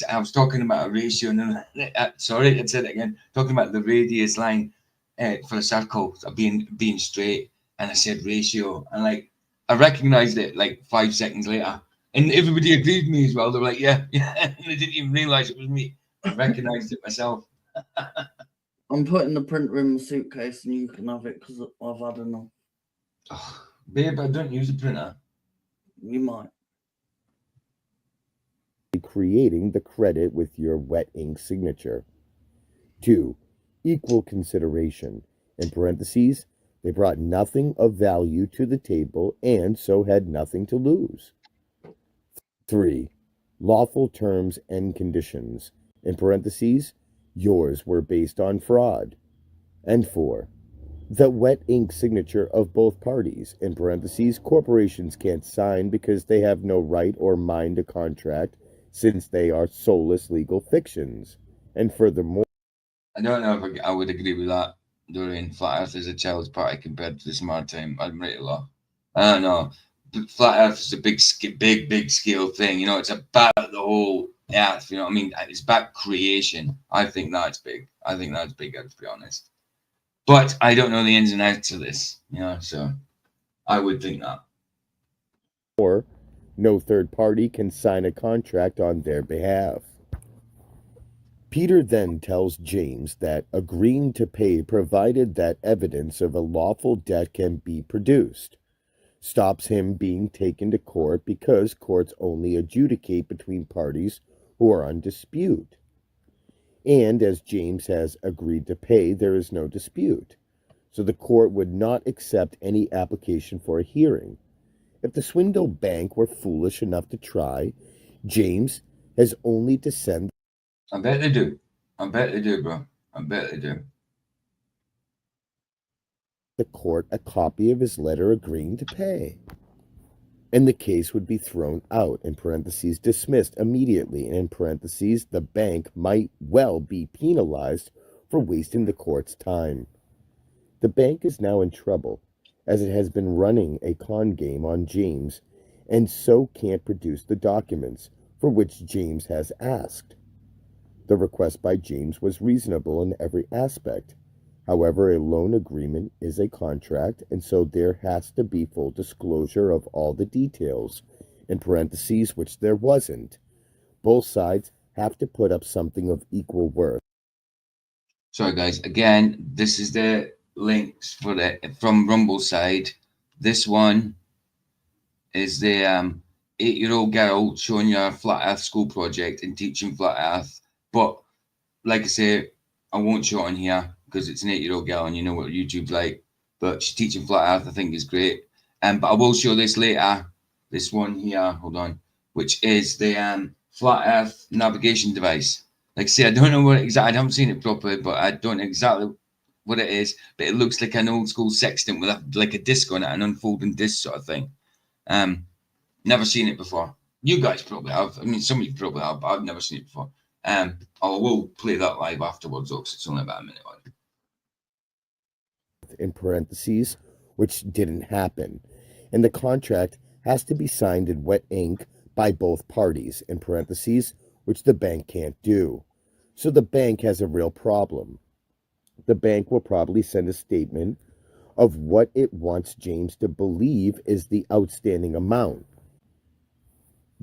I was talking about a ratio. And sorry, I said it again. Talking about the radius line for a circle being straight, and I said ratio, and like I recognized it like 5 seconds later, and everybody agreed with me as well. They were like, yeah, and they didn't even realize it was me. I recognized it myself. I'm putting the printer in my suitcase and you can have it because I've had enough. Oh, babe, I don't use a printer. You might. Creating the credit with your wet ink signature. 2. Equal consideration, in parentheses, they brought nothing of value to the table and so had nothing to lose. 3. Lawful terms and conditions, in parentheses, yours were based on fraud. And 4. The wet ink signature of both parties, in parentheses, corporations can't sign because they have no right or mind to contract since they are soulless legal fictions. And furthermore, I don't know if I would agree with that. Dorian, Flat Earth is a child's party compared to the smart time. I'm ready to laugh. I don't know. Flat Earth is a big scale thing. It's about the whole Earth. You know what I mean? It's about creation. I think that's big. To be honest. But I don't know the ins and outs of this. So I would think that. Or no third party can sign a contract on their behalf. Peter then tells James that agreeing to pay provided that evidence of a lawful debt can be produced stops him being taken to court because courts only adjudicate between parties who are on dispute. And as James has agreed to pay, there is no dispute. So the court would not accept any application for a hearing. If the Swindle Bank were foolish enough to try, James has only to send. I bet they do. I bet they do, bro. I bet they do. The court a copy of his letter agreeing to pay. And the case would be thrown out, in parentheses, dismissed immediately, and in parentheses, the bank might well be penalized for wasting the court's time. The bank is now in trouble, as it has been running a con game on James, and so can't produce the documents for which James has asked. The request by James was reasonable in every aspect. However, a loan agreement is a contract, and so there has to be full disclosure of all the details, in parentheses, which there wasn't. Both sides have to put up something of equal worth. Sorry, guys. Again, this is the links for the from Rumble side. This one is the 8-year-old girl showing you a flat Earth school project and teaching flat Earth. But like I say, I won't show it on here because it's an 8-year-old girl and you know what YouTube's like. But she's teaching flat Earth, I think is great. But I will show this later. This one here, hold on, which is the flat Earth navigation device. Like I say, I don't know what exactly, I haven't seen it properly, but I don't know exactly what it is. But it looks like an old school sextant with like a disc on it, an unfolding disc sort of thing. Never seen it before. You guys probably have. I mean, some of you probably have, but I've never seen it before. I will play that live afterwards, though, because it's only about a minute long. In parentheses, which didn't happen. And the contract has to be signed in wet ink by both parties, in parentheses, which the bank can't do. So the bank has a real problem. The bank will probably send a statement of what it wants James to believe is the outstanding amount.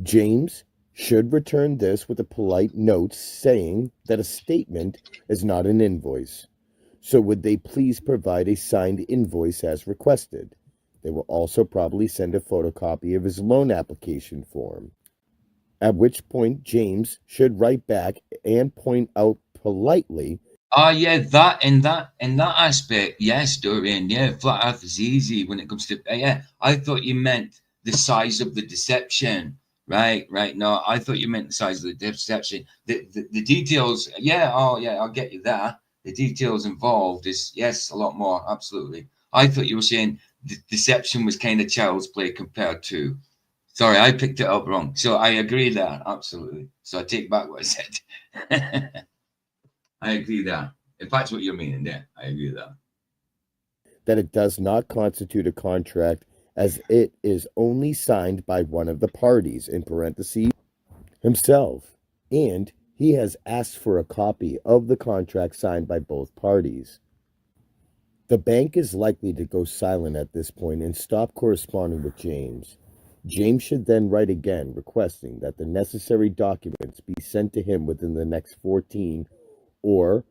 James should return this with a polite note saying that a statement is not an invoice. So would they please provide a signed invoice as requested? They will also probably send a photocopy of his loan application form. At which point James should write back and point out politely. Yeah, that in that aspect, yes, Dorian. Yeah, flat Earth is easy when it comes to yeah. I thought you meant the size of the deception. Right. No, I thought you meant the size of the deception. The details, yeah, I'll get you that. The details involved is, yes, a lot more, absolutely. I thought you were saying the deception was kind of child's play compared to, sorry, I picked it up wrong. So I agree there, absolutely. So I take back what I said. I agree there. If that's what you're meaning there, I agree with that. That it does not constitute a contract as it is only signed by one of the parties, in parentheses, himself, and he has asked for a copy of the contract signed by both parties. The bank is likely to go silent at this point and stop corresponding with James. James should then write again requesting that the necessary documents be sent to him within the next 14 or...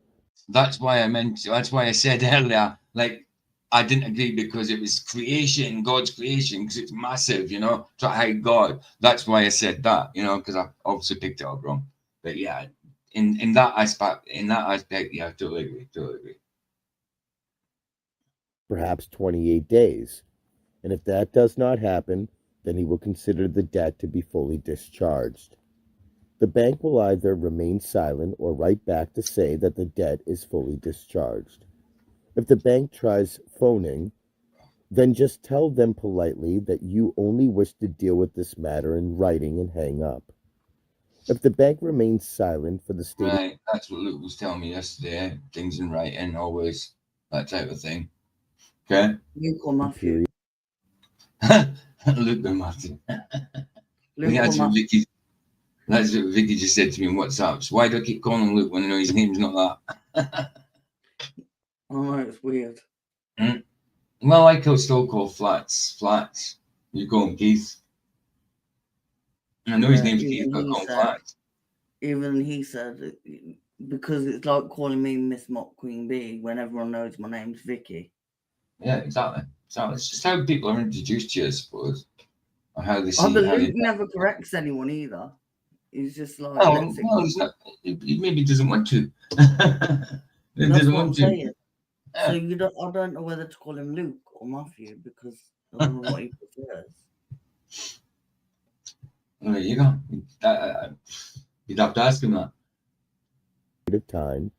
That's why I said earlier, like, I didn't agree because it was creation, God's creation, because it's massive, you know, try to hide God. That's why I said that, you know, because I obviously picked it up wrong. But yeah, in that aspect, yeah, I totally agree. Perhaps 28 days. And if that does not happen, then he will consider the debt to be fully discharged. The bank will either remain silent or write back to say that the debt is fully discharged. If the bank tries phoning, then just tell them politely that you only wish to deal with this matter in writing and hang up. If the bank remains silent for the state... Right, that's what Luke was telling me yesterday. Things in writing, always, that type of thing. Okay? Luke or Matthew. Luke and Matthew. Luke That's or what Matthew. Vicky just said to me in WhatsApp. So why do I keep calling him Luke when I know his name's not that? Oh, no, it's weird. Well, I could still call Flats. You call him Keith. I know his name's Keith, but I call him Flats. Even he said, because it's like calling me Miss Mock Queen Bee when everyone knows my name's Vicky. Yeah, exactly. So it's just how people are introduced to you, I suppose. Or how they see But how Luke never corrects anyone either. He's just like, Oh, let's well, he's not. He maybe doesn't want to. He That's doesn't what I'm want to. saying. So Yeah. I don't know whether to call him Luke or Matthew because I don't know what he prefers. Well, there you go. You'd have to ask him that. Of time,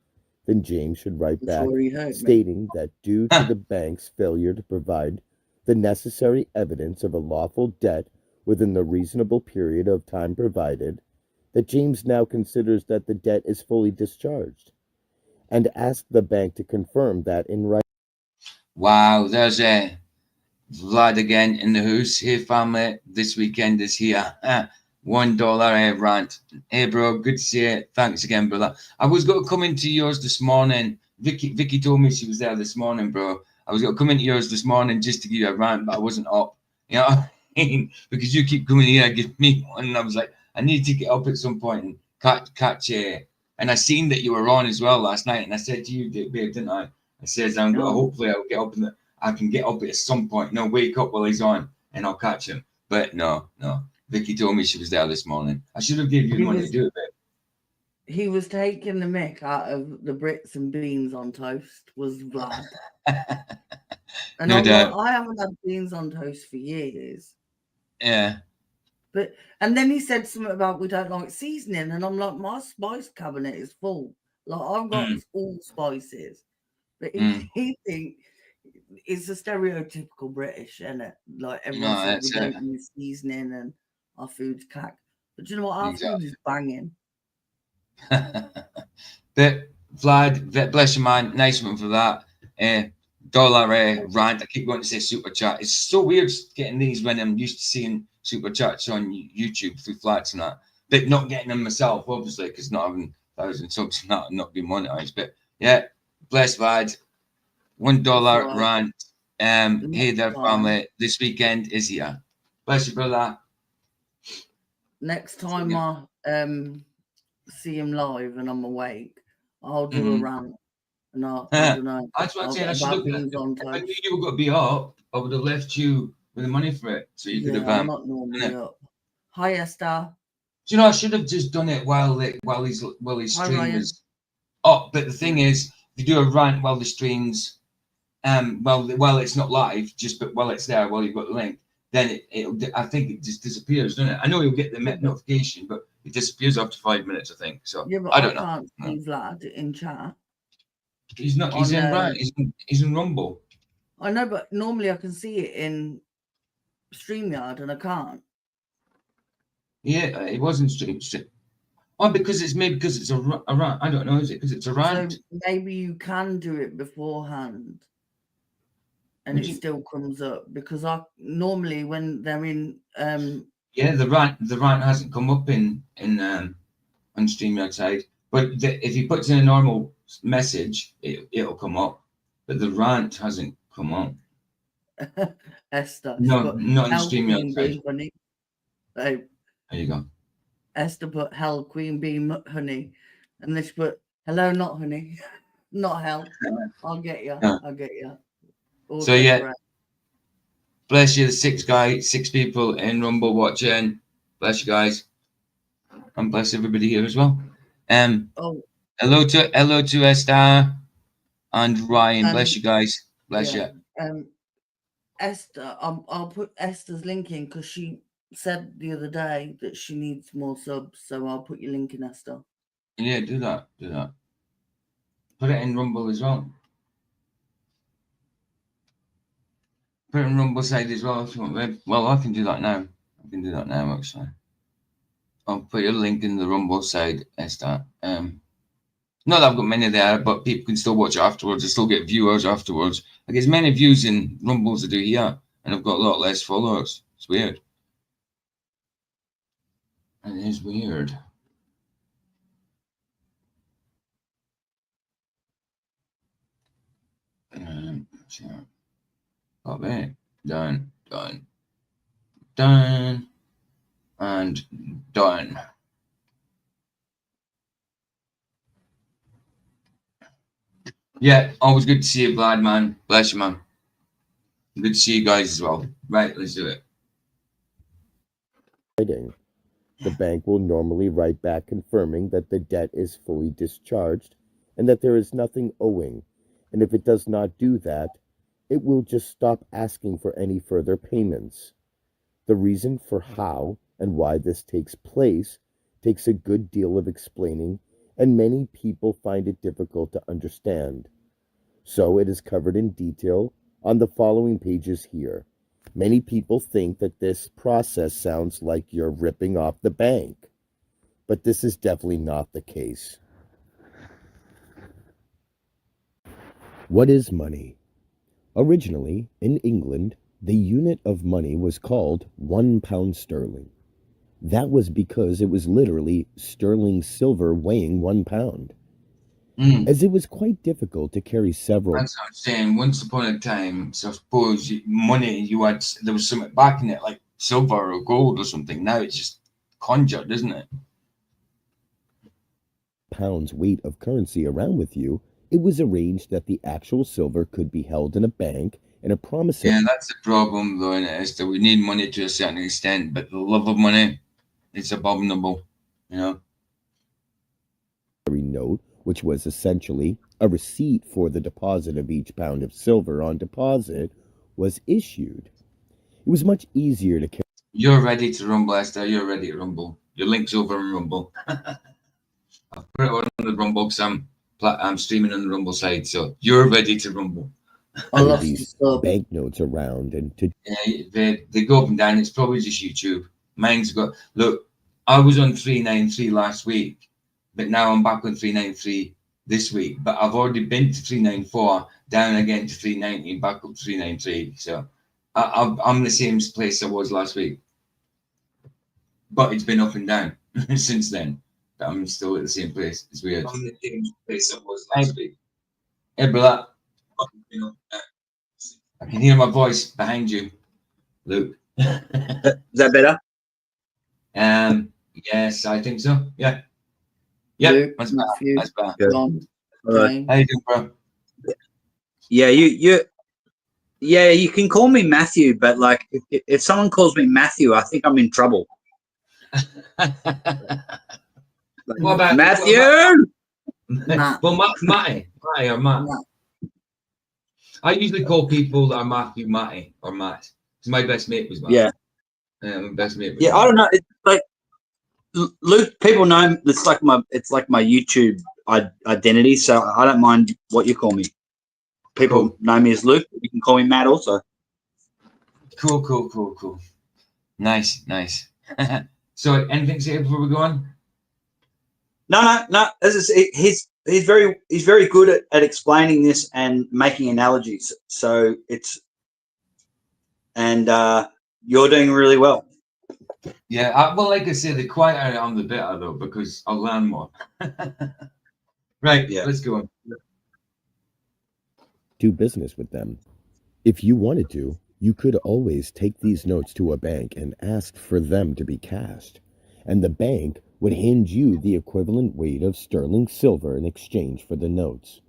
then James should write I'm back sure he heard me. stating that due to the bank's failure to provide the necessary evidence of a lawful debt within the reasonable period of time provided, that James now considers that the debt is fully discharged, and ask the bank to confirm that in writing. Wow, there's Vlad again in the house. Hey, family, this weekend is here. $1 rant. Hey, bro, good to see you. Thanks again, brother. I was going to come into yours this morning. Vicky told me she was there this morning, bro. I was going to come into yours this morning just to give you a rant, but I wasn't up. You know what I mean? Because you keep coming here, give me one, and I was like, I need to get up at some point and catch. And I seen that you were on as well last night, and I said to you, babe, didn't I? I says, hopefully I'll get up I can get up at some point. No, wake up while he's on, and I'll catch him. But no. Vicky told me she was there this morning. I should have given you the money to do it, babe. He was taking the mick out of the Brits and beans on toast, was Vlad. And No I'm doubt. like, I haven't had beans on toast for years. Yeah. And then he said something about we don't like seasoning, and I'm like, my spice cabinet is full. Like I've got all spices, but he think it's a stereotypical British, isn't it? Like everyone says we don't use seasoning and our food's cack. But do you know what? Our food is banging. But Vlad, bless you, man. Nice one for that. Dollar rant. I keep going to say super chat. It's so weird getting these when I'm used to seeing super chats on YouTube through flats and that, but not getting them myself, obviously, because not having 1,000 subs and that, not being monetized. But yeah, bless Vlad. $1 rant. Hey there, family. This weekend is here. Bless you, brother. Next time I see him live and I'm awake, I'll do a rant. And I don't know. That's what I'm saying. I should have. If I knew you were going to be up, I would have left you with the money for it, so you could have. I'm not normally up. Hi, Esther. Do you know I should have just done it while his stream was up? But the thing is, if you do a rant while the stream's while it's not live, but while it's there, while you've got the link, then I think it just disappears, doesn't it? I know you'll get the notification, but it disappears after 5 minutes, I think. So yeah, but I don't know. Can't see Vlad in chat. He's not. He's in right. He's in Rumble. I know, but normally I can see it in StreamYard, and I can't. Yeah, it wasn't stream. Oh, because it's a rant. I don't know. Is it because it's a rant? So maybe you can do it beforehand, and it still comes up. Because I normally when they're in yeah, the rant hasn't come up in on StreamYard side. But if he puts in a normal message, it'll come up. But the rant hasn't come up. Esther. No, not in StreamYard side. Honey. There you go. Esther put hell, queen bee, honey. And then she put hello, not honey. Not hell. I'll get you. I'll get you. So yeah. Bless you, the 6 people in Rumble watching. Bless you guys. And bless everybody here as well. Hello to Esther and Ryan. Bless you guys. Bless you. Esther, I'll put Esther's link in because she said the other day that she needs more subs, so I'll put your link in, Esther. Yeah, do that. Put it in Rumble as well. Put it in Rumble side as well if you want. Well, I can do that now. Actually. I'll put your link in the Rumble side, Esther. Not that I've got many there, but people can still watch it afterwards. I still get viewers afterwards. I get as many views in Rumble as I do here, and I've got a lot less followers. It's weird. It is weird. Sure. Copy. Done. And done. Yeah, always good to see you, Vlad, man. Bless you, man. Good to see you guys as well. Right, let's do it. The bank will normally write back confirming that the debt is fully discharged and that there is nothing owing. And if it does not do that, it will just stop asking for any further payments. The reason for how and why this takes place takes a good deal of explaining, and many people find it difficult to understand. So it is covered in detail on the following pages here. Many people think that this process sounds like you're ripping off the bank, but this is definitely not the case. What is money? Originally, in England, the unit of money was called £1 sterling. That was because it was literally sterling silver weighing £1. As it was quite difficult to carry several. That's what I'm saying. Once upon a time, so I suppose money, there was something back in it, like silver or gold or something. Now it's just conjured, isn't it? Pounds weight of currency around with you, it was arranged that the actual silver could be held in a bank and a promissory. Yeah, that's the problem, though, in it, is that we need money to a certain extent, but the love of money, it's abominable, you know. Note, which was essentially a receipt for the deposit of each pound of silver on deposit, was issued. It was much easier to carry. You're ready to rumble, Esther. You're ready to rumble. Your link's over on Rumble. I've put it on the Rumble because I'm streaming on the Rumble side, so you're ready to rumble. I lost these the banknotes around and to. Yeah, they go up and down. It's probably just YouTube. Mine's got. Look, I was on 393 last week, but now I'm back on 393 this week. But I've already been to 394, down again to 390, back up to 393. So I'm in the same place I was last week. But it's been up and down since then. But I'm still at the same place. It's weird. I'm in the same place I was last week. Hey, brother. I can hear my voice behind you, Luke. Is that better? Yes, I think so. Yeah. Yeah, Luke, that's better. Matthew, That's better. John, Alright. Jane. How you doing, bro? Yeah, you can call me Matthew, but like if someone calls me Matthew, I think I'm in trouble. What about Matthew? Matt. Well, Matty or Matt. Matt. I usually call people that are Matthew Matty or Matt. Because my best mate was Matt. Yeah. My best mate was Yeah, Matt. I don't know. It's like Luke. People know it's like my YouTube identity, so I don't mind what you call me. People Cool. know me as Luke. You can call me Matt also. Cool. Nice. So, anything to say before we go on? No. He's very good at explaining this and making analogies. So you're doing really well. Yeah, well, like I say, the quieter I'm, the better, though, because I'll learn more. Right, Yeah. Let's go on. Do business with them. If you wanted to, you could always take these notes to a bank and ask for them to be cashed, and the bank would hand you the equivalent weight of sterling silver in exchange for the notes.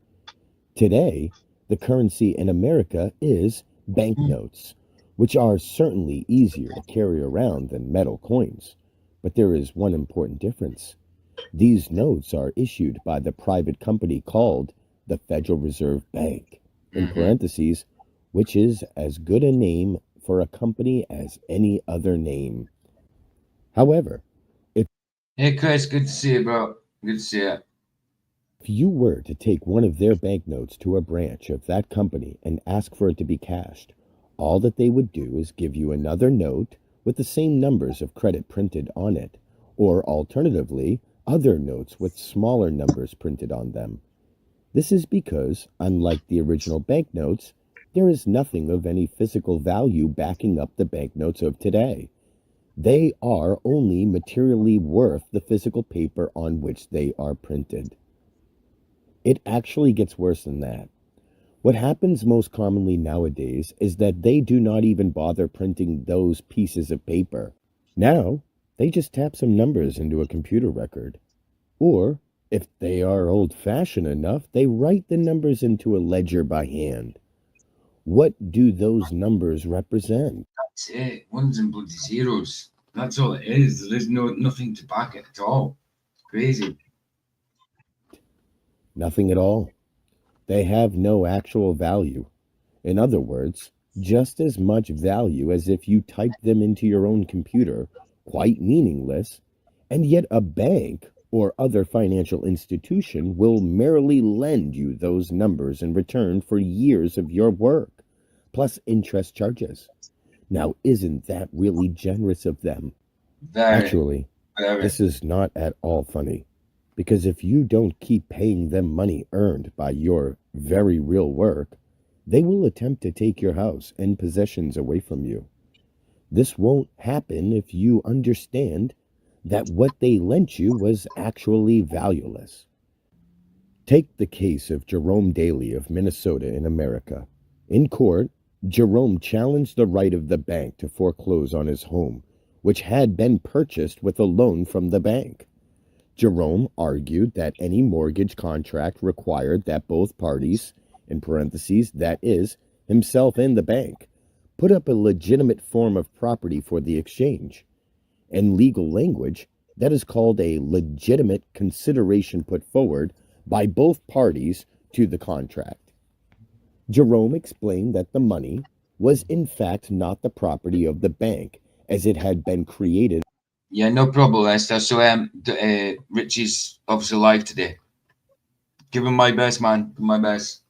Today, the currency in America is banknotes, which are certainly easier to carry around than metal coins. But there is one important difference. These notes are issued by the private company called the Federal Reserve Bank, in parentheses, which is as good a name for a company as any other name. However, Hey, Chris, good to see you, bro. Good to see you. if you were to take one of their banknotes to a branch of that company and ask for it to be cashed, all that they would do is give you another note with the same numbers of credit printed on it, or alternatively, other notes with smaller numbers printed on them. This is because, unlike the original banknotes, there is nothing of any physical value backing up the banknotes of today. They are only materially worth the physical paper on which they are printed. It actually gets worse than that. What happens most commonly nowadays is that they do not even bother printing those pieces of paper. Now, they just tap some numbers into a computer record. Or, if they are old-fashioned enough, they write the numbers into a ledger by hand. What do those numbers represent? That's it. Ones and bloody zeros. That's all it is. There's nothing to back it at all. Crazy. Nothing at all. They have no actual value. In other words, just as much value as if you typed them into your own computer, quite meaningless, and yet a bank or other financial institution will merely lend you those numbers in return for years of your work, plus interest charges. Now, isn't that really generous of them? Very, Actually, very. this is not at all funny, because if you don't keep paying them money earned by your very real work, they will attempt to take your house and possessions away from you. This won't happen if you understand that what they lent you was actually valueless. Take the case of Jerome Daly of Minnesota in America. In court, Jerome challenged the right of the bank to foreclose on his home, which had been purchased with a loan from the bank. Jerome argued that any mortgage contract required that both parties, in parentheses, that is, himself and the bank, put up a legitimate form of property for the exchange. In legal language, that is called a legitimate consideration put forward by both parties to the contract. Jerome explained that the money was in fact not the property of the bank, as it had been created. Yeah, no problem, Esther. So, Richie's obviously live today. Give him my best, man. My best.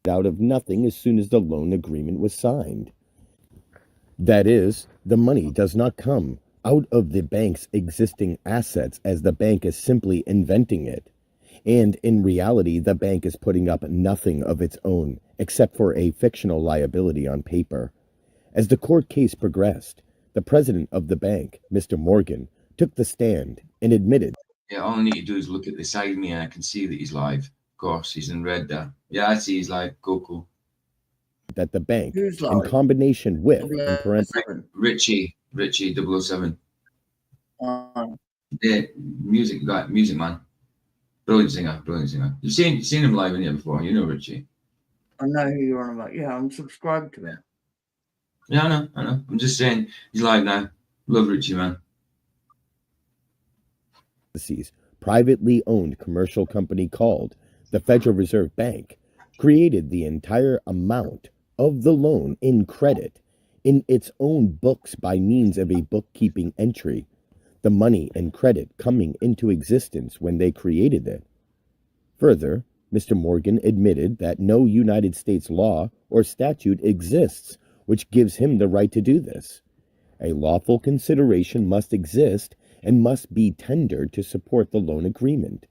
Out of nothing as soon as the loan agreement was signed. That is, the money does not come out of the bank's existing assets as the bank is simply inventing it. And in reality, the bank is putting up nothing of its own except for a fictional liability on paper. As the court case progressed, the president of the bank, Mr. Morgan, took the stand and admitted. Yeah, all I need to do is look at the side of me and I can see that he's live. Of course, he's in red there. Yeah, I see he's live. Cool. That the bank, Who's in live? combination with, in parentheses, Richie 007. Oh, Yeah, music man. Brilliant singer. You've seen him live in here before. You know Richie. I know who you're on about. Yeah, I'm subscribed to it. Yeah, I know. I'm just saying he's live now. Love Richie, man. privately owned commercial company called the Federal Reserve Bank created the entire amount of the loan in credit in its own books by means of a bookkeeping entry, the money and credit coming into existence when they created it. Further, Mr. Morgan admitted that no United States law or statute exists which gives him the right to do this. A lawful consideration must exist and must be tendered to support the loan agreement.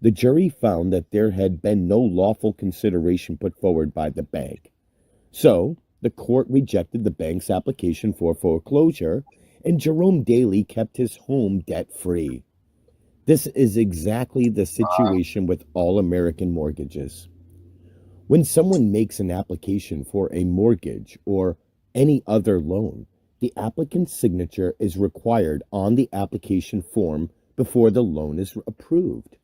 The jury found that there had been no lawful consideration put forward by the bank. So, the court rejected the bank's application for foreclosure, and Jerome Daly kept his home debt-free. This is exactly the situation with all American mortgages. When someone makes an application for a mortgage or any other loan, the applicant's signature is required on the application form before the loan is approved.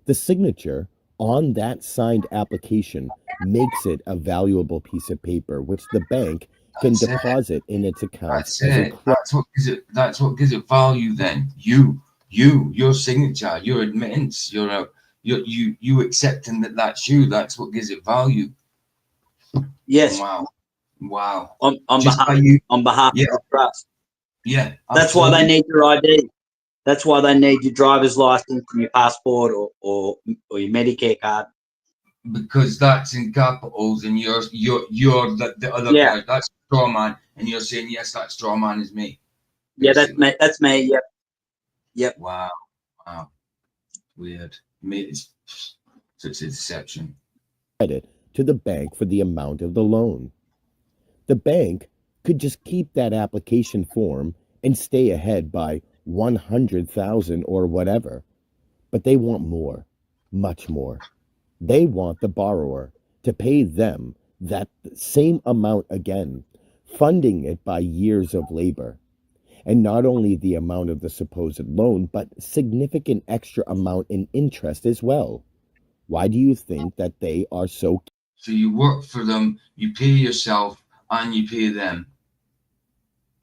The signature on that signed application makes it a valuable piece of paper which the bank can deposit in its accounts as a credit. That's what gives it value then. Your signature, your admittance, you accepting that that's you. That's what gives it value. Yes. Wow. On Just behalf, by you. on behalf Yeah. of the trust. Yeah. That's why they absolutely. need your ID. That's why they need your driver's license and your passport or your Medicare card. Because that's in capitals and you're the other Yeah. guy. That's Strawman. And you're saying, yes, that Strawman is me. Yeah, that's basically. me. That's me. Yep. Yep. Wow. Weird. It's such a deception. Credit to the bank for the amount of the loan. The bank could just keep that application form and stay ahead by 100,000 or whatever. But they want more, much more. They want the borrower to pay them that same amount again, funding it by years of labor. And not only the amount of the supposed loan, but significant extra amount in interest as well. Why do you think that they are so? So you work for them, you pay yourself, and you pay them.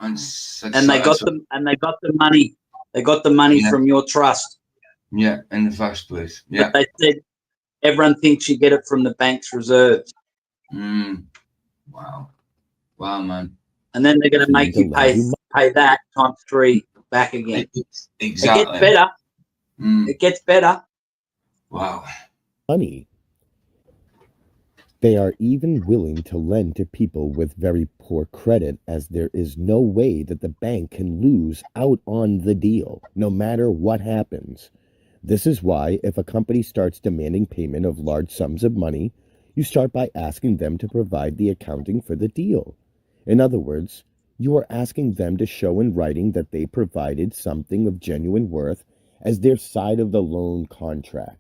And they got the money. They got the money from your trust. Yeah, in the first place. Yeah. But they said everyone thinks you get it from the bank's reserves. Wow. Wow, man. And then they're going to make you pay that times 3 back again. Exactly. It gets better. It gets better. Wow. Money. They are even willing to lend to people with very poor credit, as there is no way that the bank can lose out on the deal, no matter what happens. This is why if a company starts demanding payment of large sums of money, you start by asking them to provide the accounting for the deal. In other words, you are asking them to show in writing that they provided something of genuine worth as their side of the loan contract.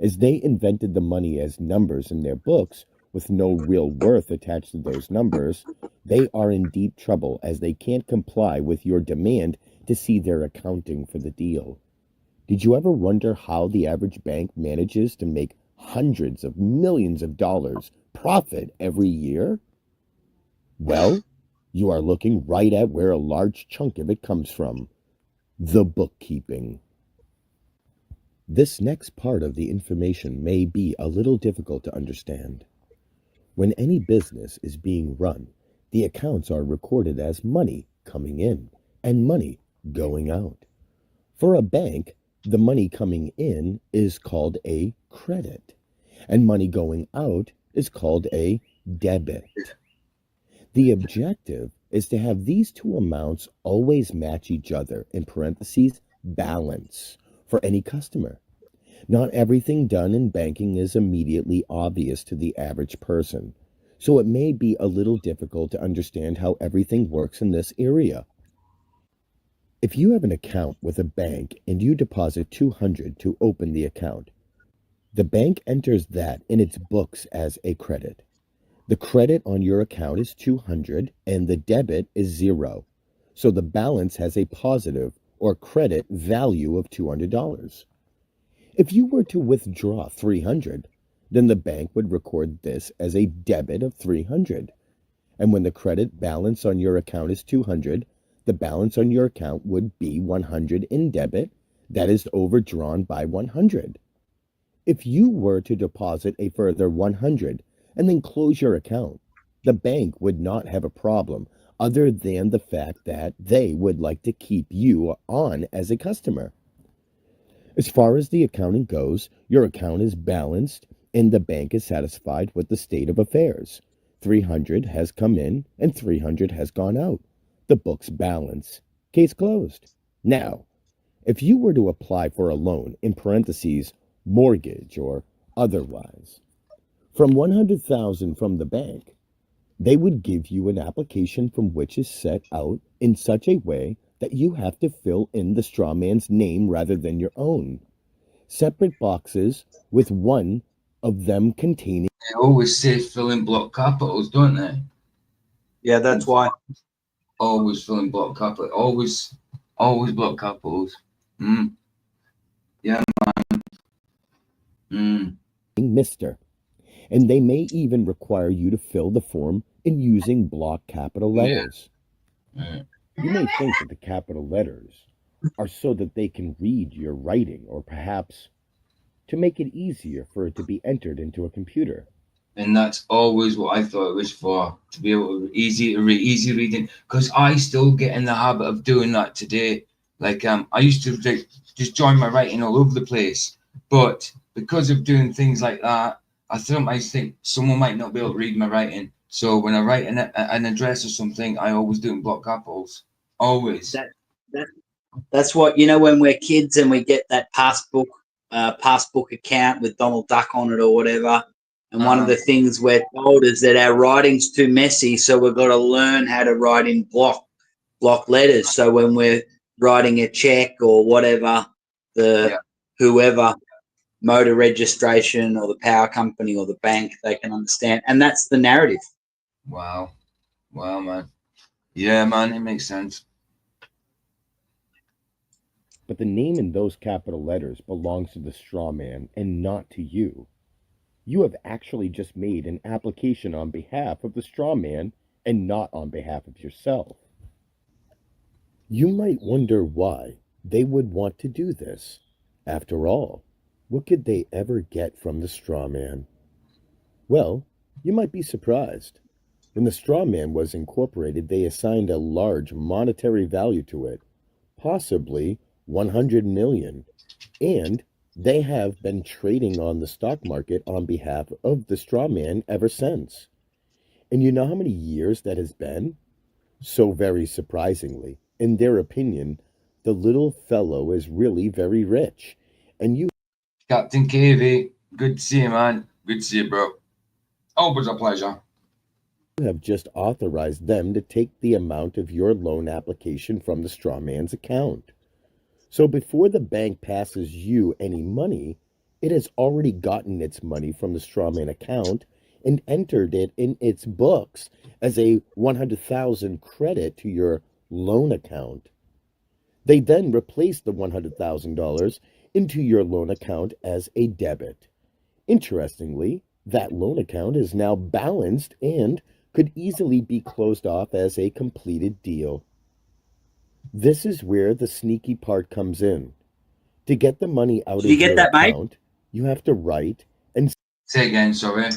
As they invented the money as numbers in their books, with no real worth attached to those numbers, they are in deep trouble as they can't comply with your demand to see their accounting for the deal. Did you ever wonder how the average bank manages to make hundreds of millions of dollars profit every year? Well, you are looking right at where a large chunk of it comes from: the bookkeeping. This next part of the information may be a little difficult to understand. When any business is being run, the accounts are recorded as money coming in and money going out. For a bank, the money coming in is called a credit, and money going out is called a debit. The objective is to have these two amounts always match each other, in parentheses, balance, for any customer. Not everything done in banking is immediately obvious to the average person, so it may be a little difficult to understand how everything works in this area. If you have an account with a bank and you deposit $200 to open the account, the bank enters that in its books as a credit. The credit on your account is $200 and the debit is 0. So the balance has a positive or credit value of $200. If you were to withdraw $300, then the bank would record this as a debit of $300. And when the credit balance on your account is $200, the balance on your account would be $100 in debit. That is overdrawn by $100. If you were to deposit a further $100 and then close your account, the bank would not have a problem other than the fact that they would like to keep you on as a customer. As far as the accounting goes, your account is balanced and the bank is satisfied with the state of affairs. $300 has come in and $300 has gone out. The books balance. Case closed. Now, if you were to apply for a loan, in parentheses, mortgage or otherwise, from $100,000 from the bank, they would give you an application from which is set out in such a way that you have to fill in the straw man's name rather than your own. Separate boxes with one of them containing. They always say fill in block capitals, don't they? Yeah, that's why. Always fill in block capital. Always block capitals. Yeah, man. Mr. And they may even require you to fill the form in using block capital letters. Yeah. You may think that the capital letters are so that they can read your writing, or perhaps to make it easier for it to be entered into a computer. And that's always what I thought it was for, to be able to easy reading. Because I still get in the habit of doing that today. Like I used to just join my writing all over the place, but because of doing things like that, I sometimes think someone might not be able to read my writing. So when I write an address or something, I always do in block capitals. Always. That's what, when we're kids and we get that passbook account with Donald Duck on it or whatever. And one of the things we're told is that our writing's too messy, so we've got to learn how to write in block letters. So when we're writing a check or whatever, whoever, motor registration or the power company or the bank, they can understand. And that's the narrative. Wow, man. Yeah, man, it makes sense. But the name in those capital letters belongs to the straw man and not to you. You have actually just made an application on behalf of the straw man and not on behalf of yourself. You might wonder why they would want to do this. After all, what could they ever get from the straw man? Well, you might be surprised. When the straw man was incorporated, they assigned a large monetary value to it, possibly 100 million, and they have been trading on the stock market on behalf of the straw man ever since. And you know how many years that has been? So very surprisingly, in their opinion, the little fellow is really very rich. And you Captain KV, good to see you, man. Good to see you, bro. Always a pleasure. have just authorized them to take the amount of your loan application from the straw man's account. So before the bank passes you any money, it has already gotten its money from the straw man account and entered it in its books as a 100,000 credit to your loan account. They then replace the $100,000 into your loan account as a debit. Interestingly, that loan account is now balanced and could easily be closed off as a completed deal. This is where the sneaky part comes in. To get the money out Did you of get your that, mate? account, you have to write and Say again, sorry.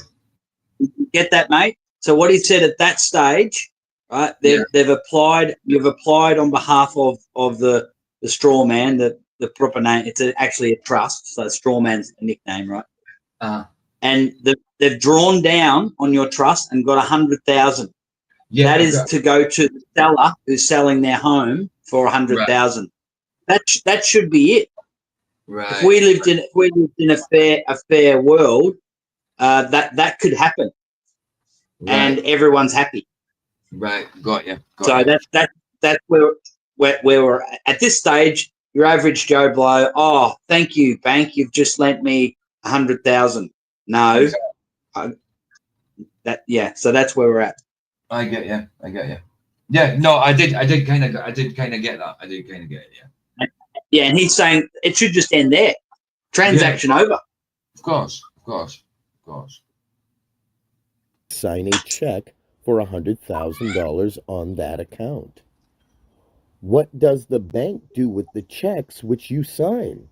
Get that, mate? So what he said at that stage, right? They've applied. You've applied on behalf of the straw man. The proper name. It's actually a trust. So straw man's a nickname, right? And they've drawn down on your trust and got 100,000. Yeah, That is to go to the seller who's selling their home for 100,000. That should be it. right. If we lived in a fair world, that could happen, and everyone's happy. Right, got you. So that's where we're at this stage. Your average Joe Blow. Oh, thank you, bank. You've just lent me 100,000. No, So that's where we're at. I get you. Yeah, no, I did kind of get that. I did kind of get it. Yeah. Yeah, and he's saying it should just end there. Transaction over. Of course. sign a check for $100,000 on that account. What does the bank do with the checks which you sign?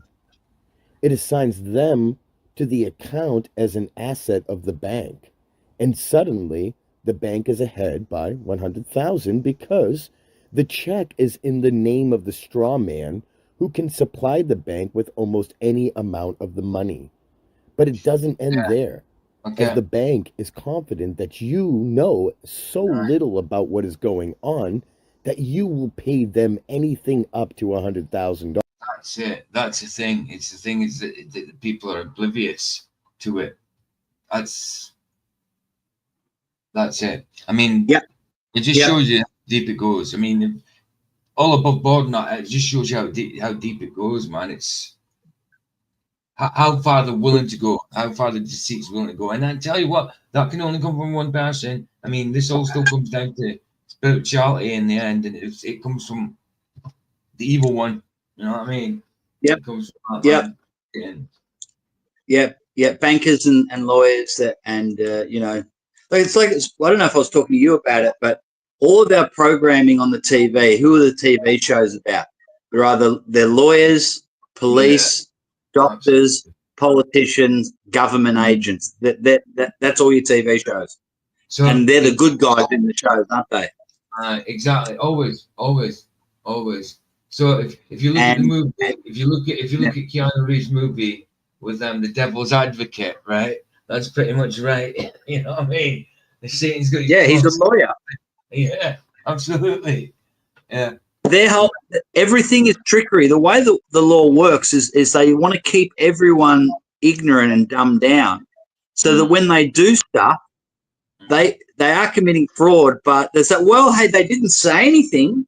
It assigns them to the account as an asset of the bank, and suddenly the bank is ahead by 100,000 because the check is in the name of the straw man who can supply the bank with almost any amount of the money. But it doesn't end there. As the bank is confident that you know so little about what is going on that you will pay them anything up to $100,000. That's it. That's the thing. It's the thing is that people are oblivious to it. That's it. I mean, it just shows you how deep it goes. I mean, all above board, not it just shows you how deep it goes, man. It's how far they're willing to go, how far the deceit's willing to go. And I tell you what, that can only come from one person. I mean, this all still comes down to spirituality in the end, and it comes from the evil one. You know what I mean? Yep. It comes from that man. Yeah. Bankers and lawyers and it's like I don't know if I was talking to you about it, but all of our programming on the TV, who are the TV shows about? They're lawyers, police, doctors, politicians, government agents. That's all your TV shows. So, and they're the good guys in the shows, aren't they? Exactly. Always. So if you look at the movie, if you look at Keanu Reeves' movie with the Devil's Advocate, right? That's pretty much right. You know what I mean? The Satan's got he's a lawyer. Yeah, absolutely. Yeah. Everything is trickery. The way the law works is they want to keep everyone ignorant and dumbed down, so that when they do stuff, they are committing fraud. But they say, well, hey, they didn't say anything.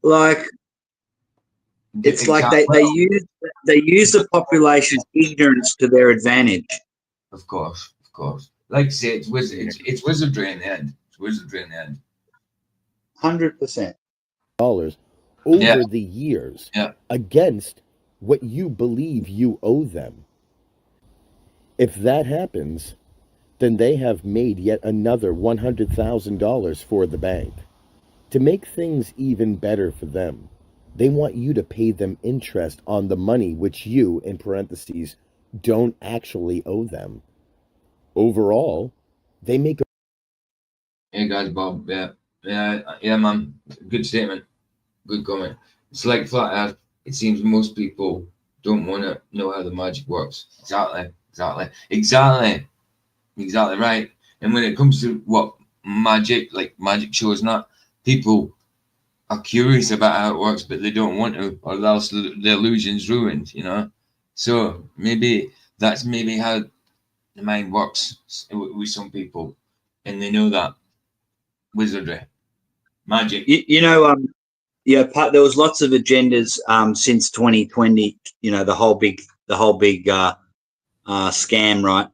Like it's like they use the population's ignorance to their advantage. Of course. Like I say, it's wizardry in the end. 100%. Over the years against what you believe you owe them. If that happens, then they have made yet another $100,000 for the bank. To make things even better for them, they want you to pay them interest on the money which you, in parentheses, don't actually owe them. Overall, they make a Hey guys, Bob. Yeah, man. Good statement. Good comment. It's like flat Earth. It seems most people don't want to know how the magic works. Exactly right. And when it comes to what magic, like magic shows, not people are curious about how it works, but they don't want to, or else the illusion's ruined. So maybe that's maybe how the mind works with some people, and they know that wizardry, magic. There was lots of agendas since 2020. The whole big scam, right?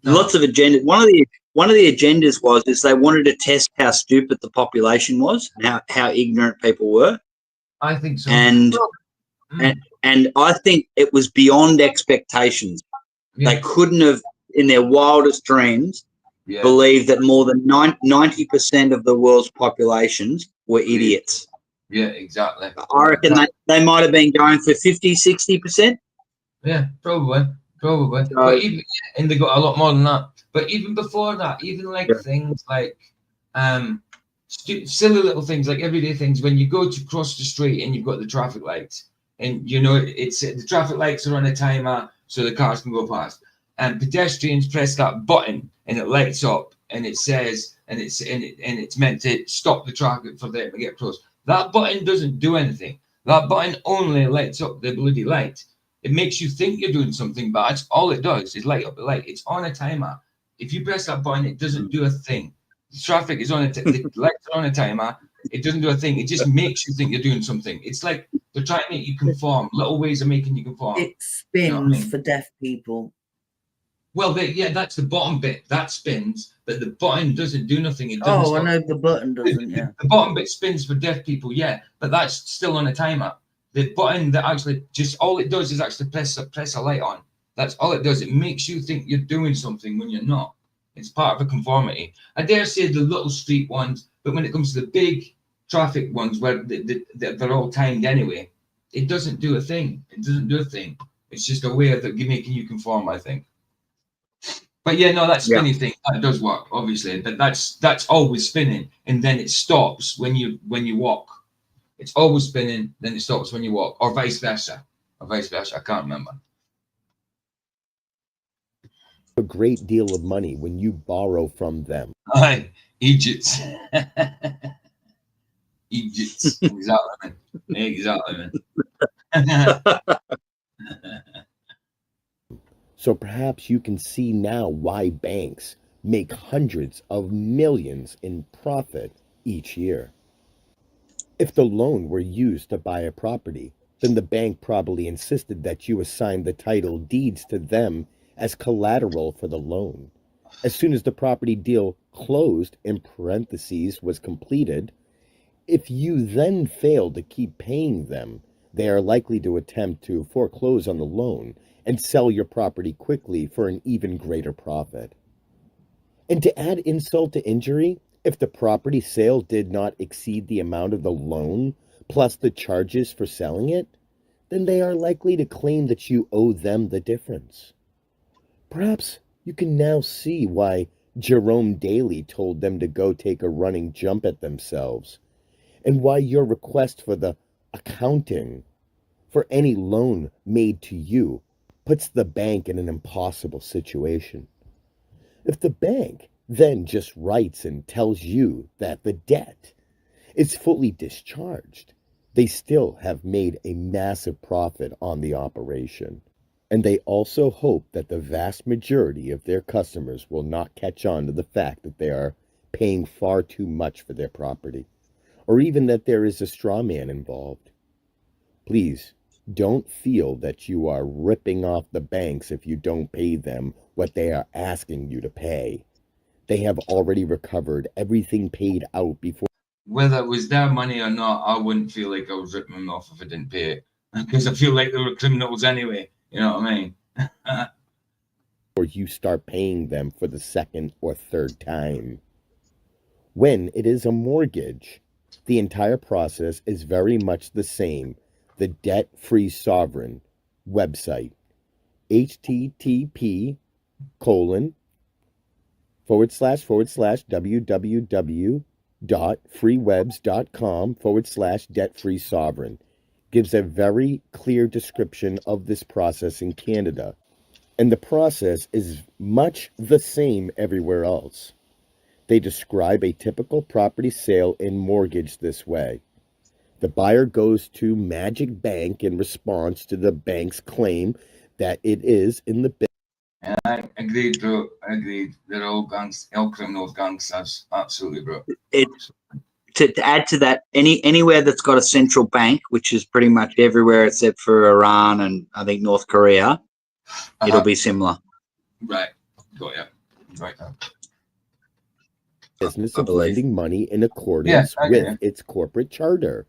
Lots of agendas. One of the agendas is they wanted to test how stupid the population was and how ignorant people were. I think so. And I think it was beyond expectations. Yeah. They couldn't have, in their wildest dreams, believed that more than 90% of the world's populations were idiots. Yeah, exactly. I reckon they might have been going for 50, 60%. Yeah, probably. But even, and they got a lot more than that. But even before that, even like things like silly little things, like everyday things, when you go to cross the street and you've got the traffic lights, and it's the traffic lights are on a timer so the cars can go past, and pedestrians press that button and it lights up and it says and it's meant to stop the traffic for them to get close. That button doesn't do anything. That button only lights up the bloody light. It makes you think you're doing something, but all it does is light up the light. It's on a timer. If you press that button, it doesn't do a thing. The traffic is on the lights are on a timer. It doesn't do a thing. It just makes you think you're doing something. It's like they're trying to make you conform. Little ways of making you conform. It spins for deaf people. Well, that's the bottom bit. That spins, but the button doesn't do nothing. It doesn't. I know the button doesn't, yeah. The bottom bit spins for deaf people, yeah, but that's still on a timer. The button that actually all it does is actually press a light on. That's all it does. It makes you think you're doing something when you're not. It's part of a conformity. I dare say the little street ones, but when it comes to the big traffic ones where they're all timed anyway, it doesn't do a thing. It's just a way of making you conform, I think. But yeah, no, that spinning thing, that does work, obviously. But that's always spinning, and then it stops when you walk. It's always spinning, then it stops when you walk, or vice versa. I can't remember. a great deal of money when you borrow from them. Aye, Egypt. Egypt. Exactly, man. So perhaps you can see now why banks make hundreds of millions in profit each year. If the loan were used to buy a property, then the bank probably insisted that you assign the title deeds to them as collateral for the loan. As soon as the property deal closed, in parentheses, was completed, if you then fail to keep paying them, they are likely to attempt to foreclose on the loan and sell your property quickly for an even greater profit. And to add insult to injury, if the property sale did not exceed the amount of the loan plus the charges for selling it, then they are likely to claim that you owe them the difference. Perhaps you can now see why Jerome Daly told them to go take a running jump at themselves, and why your request for the accounting for any loan made to you puts the bank in an impossible situation. If the bank then just writes and tells you that the debt is fully discharged, they still have made a massive profit on the operation. And they also hope that the vast majority of their customers will not catch on to the fact that they are paying far too much for their property, or even that there is a straw man involved. Please, don't feel that you are ripping off the banks if you don't pay them what they are asking you to pay. They have already recovered everything paid out before. Whether it was their money or not, I wouldn't feel like I was ripping them off if I didn't pay it. Because I feel like they were criminals anyway. You know what I mean? Or you start paying them for the second or third time. When it is a mortgage, The entire process is very much the same. The Debt Free Sovereign website, http://www.freewebs.com/debt-free-sovereign, gives a very clear description of this process in Canada. And the process is much the same everywhere else. They describe a typical property sale and mortgage this way. The buyer goes to Magic Bank in response to the bank's claim that it is in the And I agreed, bro. I agreed. They're all gangs, all criminal gangsters. Absolutely, bro. To add to that, anywhere that's got a central bank, which is pretty much everywhere except for Iran and I think North Korea, it'll be similar. Right. Got you. Right. business I of believe. lending money in accordance Yeah, with okay. its corporate charter.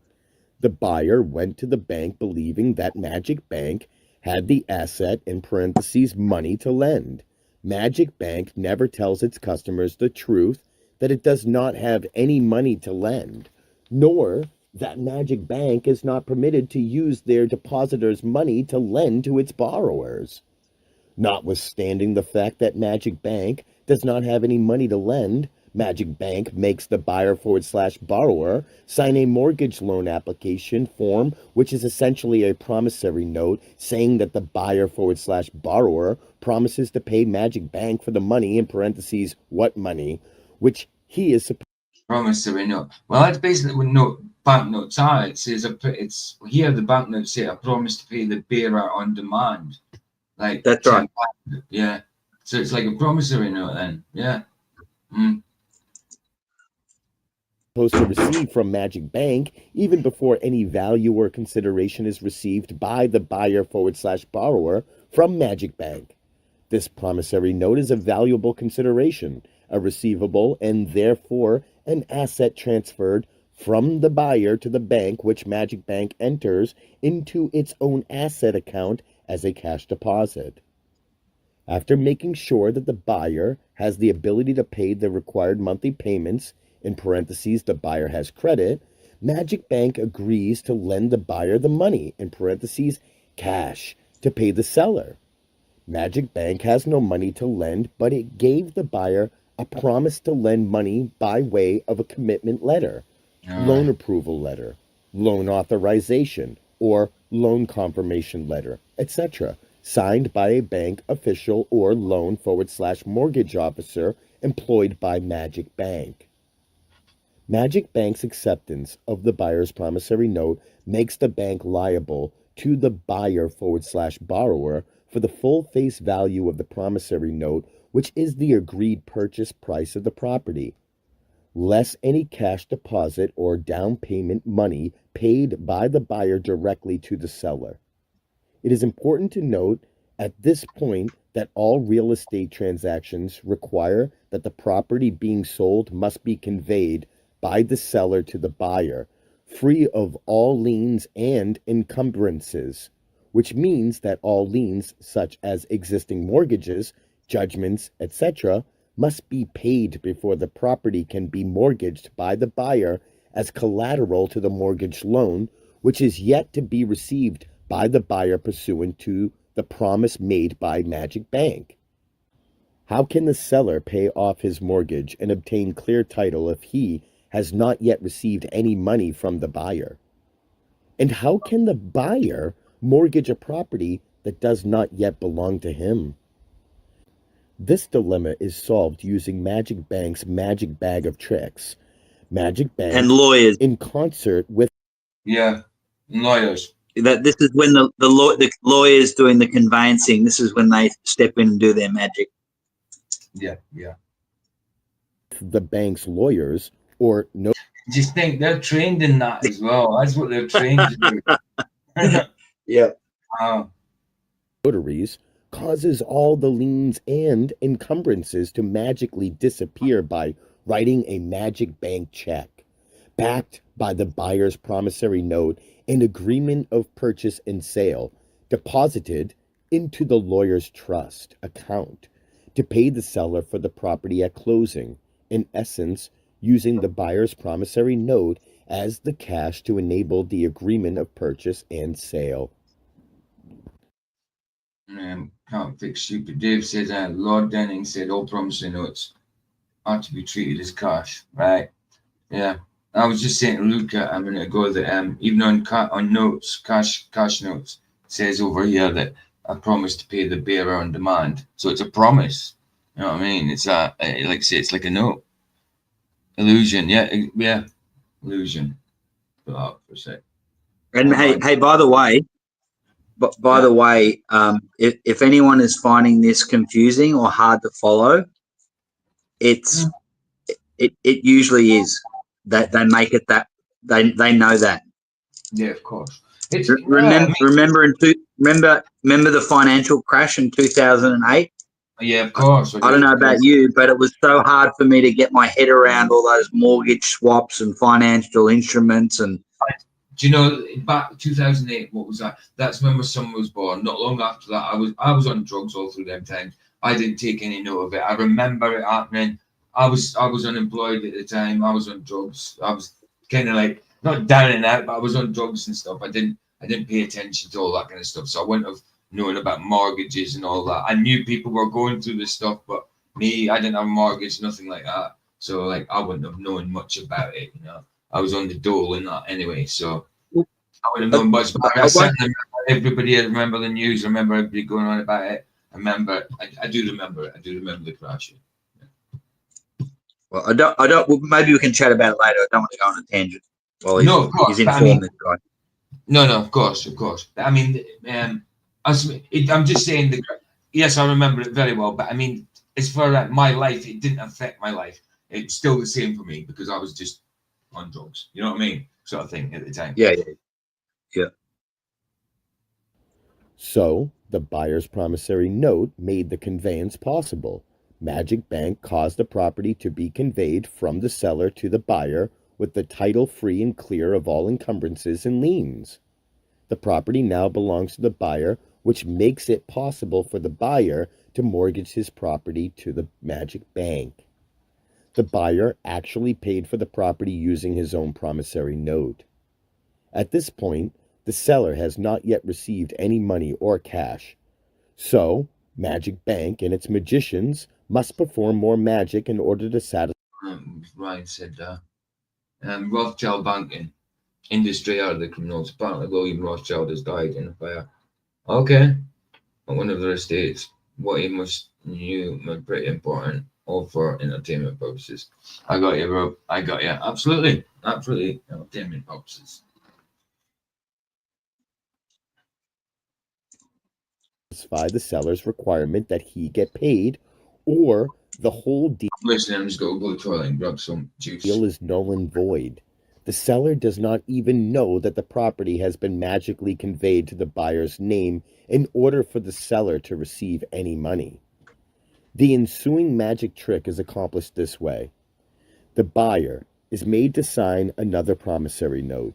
The buyer went to the bank believing that Magic Bank had the asset in parentheses money to lend. Magic Bank never tells its customers the truth that it does not have any money to lend, nor that Magic Bank is not permitted to use their depositors' money to lend to its borrowers. Notwithstanding the fact that Magic Bank does not have any money to lend, Magic Bank makes the buyer/borrower sign a mortgage loan application form, which is essentially a promissory note saying that the buyer/borrower promises to pay Magic Bank for the money, in parentheses, what money, which he is supposed Promissory note. Well, that's basically what banknotes are. It says it's here. The banknotes say, "I promise to pay the bearer on demand." Like That's right. Yeah. So it's like a promissory note then. Yeah. to receive from Magic Bank even before any value or consideration is received by the buyer/borrower from Magic Bank. This promissory note is a valuable consideration, a receivable, and therefore an asset transferred from the buyer to the bank, which Magic Bank enters into its own asset account as a cash deposit. After making sure that the buyer has the ability to pay the required monthly payments, in parentheses, the buyer has credit, Magic Bank agrees to lend the buyer the money, in parentheses, cash, to pay the seller. Magic Bank has no money to lend, but it gave the buyer a promise to lend money by way of a commitment letter, loan approval letter, loan authorization, or loan confirmation letter, etc., signed by a bank official or loan/mortgage officer employed by Magic Bank. Magic Bank's acceptance of the buyer's promissory note makes the bank liable to the buyer/borrower for the full face value of the promissory note, which is the agreed purchase price of the property, less any cash deposit or down payment money paid by the buyer directly to the seller. It is important to note at this point that all real estate transactions require that the property being sold must be conveyed by the seller to the buyer, free of all liens and encumbrances, which means that all liens, such as existing mortgages, judgments, etc., must be paid before the property can be mortgaged by the buyer as collateral to the mortgage loan, which is yet to be received by the buyer pursuant to the promise made by Magic Bank. How can the seller pay off his mortgage and obtain clear title if he has not yet received any money from the buyer? And how can the buyer mortgage a property that does not yet belong to him? This dilemma is solved using Magic Bank's magic bag of tricks. Magic Bank And lawyers. in concert with Lawyers. That this is when the lawyers doing the conveyancing. This is when they step in and do their magic. Yeah. the bank's lawyers or no Just think they're trained in that as well. That's what they're trained to do. Yeah. notaries causes all the liens and encumbrances to magically disappear by writing a Magic Bank check, backed by the buyer's promissory note and agreement of purchase and sale, deposited into the lawyer's trust account to pay the seller for the property at closing, in essence, using the buyer's promissory note as the cash to enable the agreement of purchase and sale. Can't fix stupid. Dave said, Lord Denning said all promissory notes are to be treated as cash, right? Yeah. I was just saying to Luca a minute ago that even on notes, cash notes, it says over here that I promise to pay the bearer on demand. So it's a promise. You know what I mean? It's like I say, it's like a note. Illusion, yeah, illusion. Put that up for a sec. And hey, by the way, if anyone is finding this confusing or hard to follow, it usually is that they make it that they know that. Yeah, of course. Remember the financial crash in 2008? Yeah, of course. I don't know about you, but it was so hard for me to get my head around all those mortgage swaps and financial instruments. And do you know, back 2008, what was that? That's when my son was born. Not long after that, I was on drugs all through them times. I didn't take any note of it. I remember it happening. I was unemployed at the time. I was on drugs. I was kind of like not down and out, but I was on drugs and stuff. I didn't pay attention to all that kind of stuff. So I wouldn't have known about mortgages and all that. I knew people were going through this stuff, but me, I didn't have a mortgage, nothing like that. So like I wouldn't have known much about it, you know. I was on the dole in that anyway, so I wouldn't have known much about it. I certainly everybody remember the news, remember everybody going on about it. I do remember it. I do remember the crash. Yeah. Well, I don't. Well, maybe we can chat about it later. I don't want to go on a tangent. Well, he's informed this guy. No, of course. I mean, I'm just saying yes, I remember it very well. But I mean, as for my life, it didn't affect my life. It's still the same for me because I was just on drugs. You know what I mean? Sort of thing at the time. Yeah. So, the buyer's promissory note made the conveyance possible. Magic Bank caused the property to be conveyed from the seller to the buyer with the title free and clear of all encumbrances and liens. The property now belongs to the buyer, which makes it possible for the buyer to mortgage his property to the Magic Bank. The buyer actually paid for the property using his own promissory note. At this point, the seller has not yet received any money or cash. So, Magic Bank and its magicians must perform more magic in order to satisfy. Ryan said Rothschild banking industry are the criminals. Apparently, William Rothschild has died in a fire. Okay. At one of their estates. What he must knew was pretty important, all for entertainment purposes. I got you, bro. I got you. Absolutely. Entertainment purposes. The seller's requirement that he get paid, or the whole deal. Listen, I'm just going to go to the toilet and grab some juice. Deal is null and void. The seller does not even know that the property has been magically conveyed to the buyer's name in order for the seller to receive any money. The ensuing magic trick is accomplished this way. The buyer is made to sign another promissory note.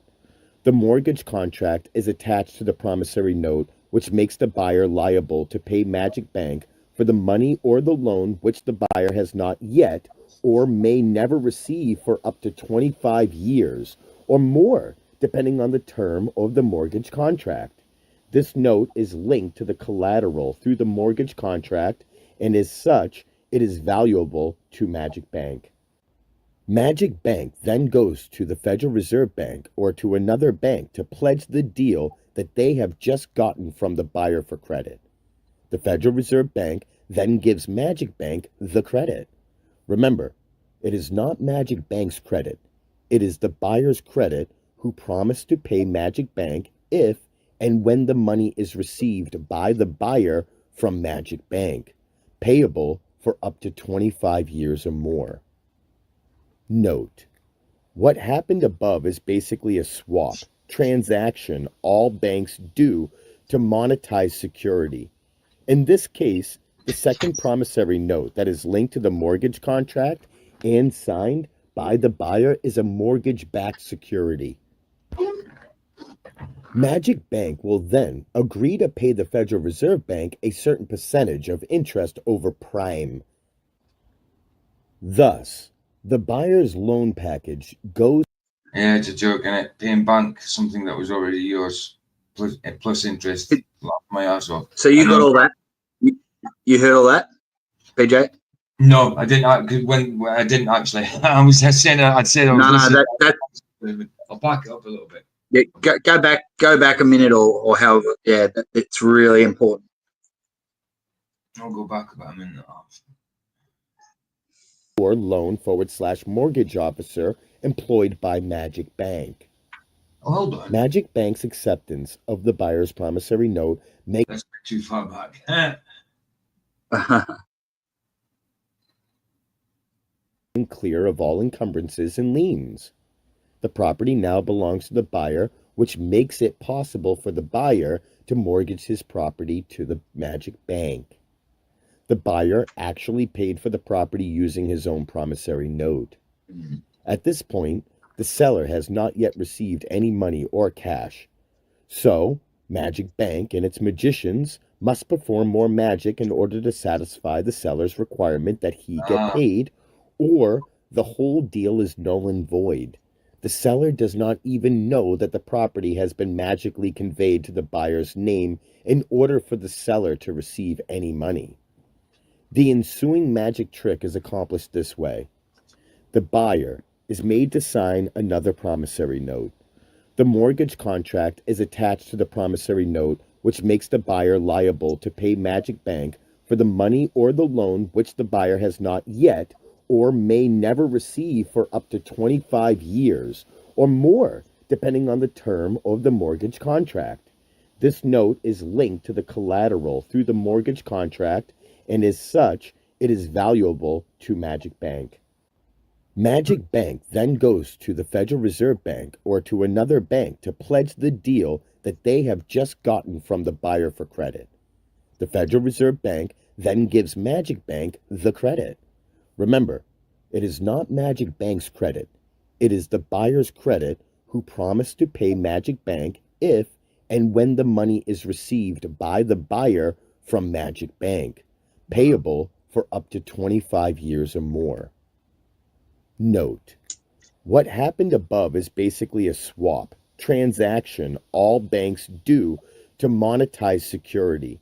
The mortgage contract is attached to the promissory note, which makes the buyer liable to pay Magic Bank for the money or the loan which the buyer has not yet or may never receive for up to 25 years or more, depending on the term of the mortgage contract. This note is linked to the collateral through the mortgage contract, and as such, it is valuable to Magic Bank. Magic Bank then goes to the Federal Reserve Bank or to another bank to pledge the deal that they have just gotten from the buyer for credit. The Federal Reserve Bank then gives Magic Bank the credit. Remember, it is not Magic Bank's credit. It is the buyer's credit who promised to pay Magic Bank if and when the money is received by the buyer from Magic Bank, payable for up to 25 years or more. Note, what happened above is basically a swap transaction all banks do to monetize security. In this case, the second promissory note that is linked to the mortgage contract and signed by the buyer is a mortgage-backed security. Magic Bank will then agree to pay the Federal Reserve Bank a certain percentage of interest over prime. Thus, the buyer's loan package goes. Yeah, it's a joke, innit? Paying bank something that was already yours, plus interest. Laugh my ass off. So you got all that? You heard all that, PJ? No, I didn't. When I didn't actually, I was saying I'd said I was listening. I'll back it up a little bit. Yeah, go back a minute or however. Yeah, it's really important. I'll go back about a minute and a half. Or loan/mortgage officer employed by Magic Bank. Oh, hold on. Magic Bank's acceptance of the buyer's promissory note makes That's too far back. clear of all encumbrances and liens. The property now belongs to the buyer, which makes it possible for the buyer to mortgage his property to the Magic Bank. The buyer actually paid for the property using his own promissory note. At this point, the seller has not yet received any money or cash. So, Magic Bank and its magicians must perform more magic in order to satisfy the seller's requirement that he get paid, or the whole deal is null and void. The seller does not even know that the property has been magically conveyed to the buyer's name in order for the seller to receive any money. The ensuing magic trick is accomplished this way. The buyer is made to sign another promissory note. The mortgage contract is attached to the promissory note, which makes the buyer liable to pay Magic Bank for the money or the loan which the buyer has not yet or may never receive for up to 25 years or more, depending on the term of the mortgage contract. This note is linked to the collateral through the mortgage contract, and as such, it is valuable to Magic Bank. Magic Bank then goes to the Federal Reserve Bank or to another bank to pledge the deal that they have just gotten from the buyer for credit. The Federal Reserve Bank then gives Magic Bank the credit. Remember, it is not Magic Bank's credit. It is the buyer's credit who promised to pay Magic Bank if and when the money is received by the buyer from Magic Bank, payable for up to 25 years or more. Note, what happened above is basically a swap transaction all banks do to monetize security.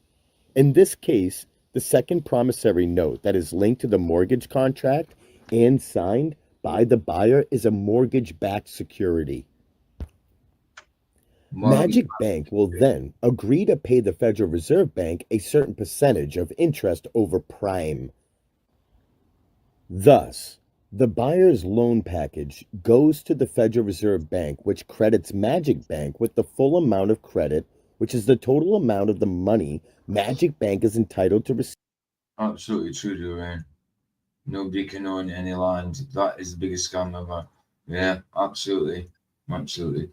In this case, the second promissory note that is linked to the mortgage contract and signed by the buyer is a mortgage-backed security. Magic Bank will then agree to pay the Federal Reserve Bank a certain percentage of interest over prime. Thus, the buyer's loan package goes to the Federal Reserve Bank, which credits Magic Bank with the full amount of credit, which is the total amount of the money Magic Bank is entitled to receive. Absolutely true, Duran. Nobody can own any land. That is the biggest scam ever. Yeah, absolutely. Absolutely.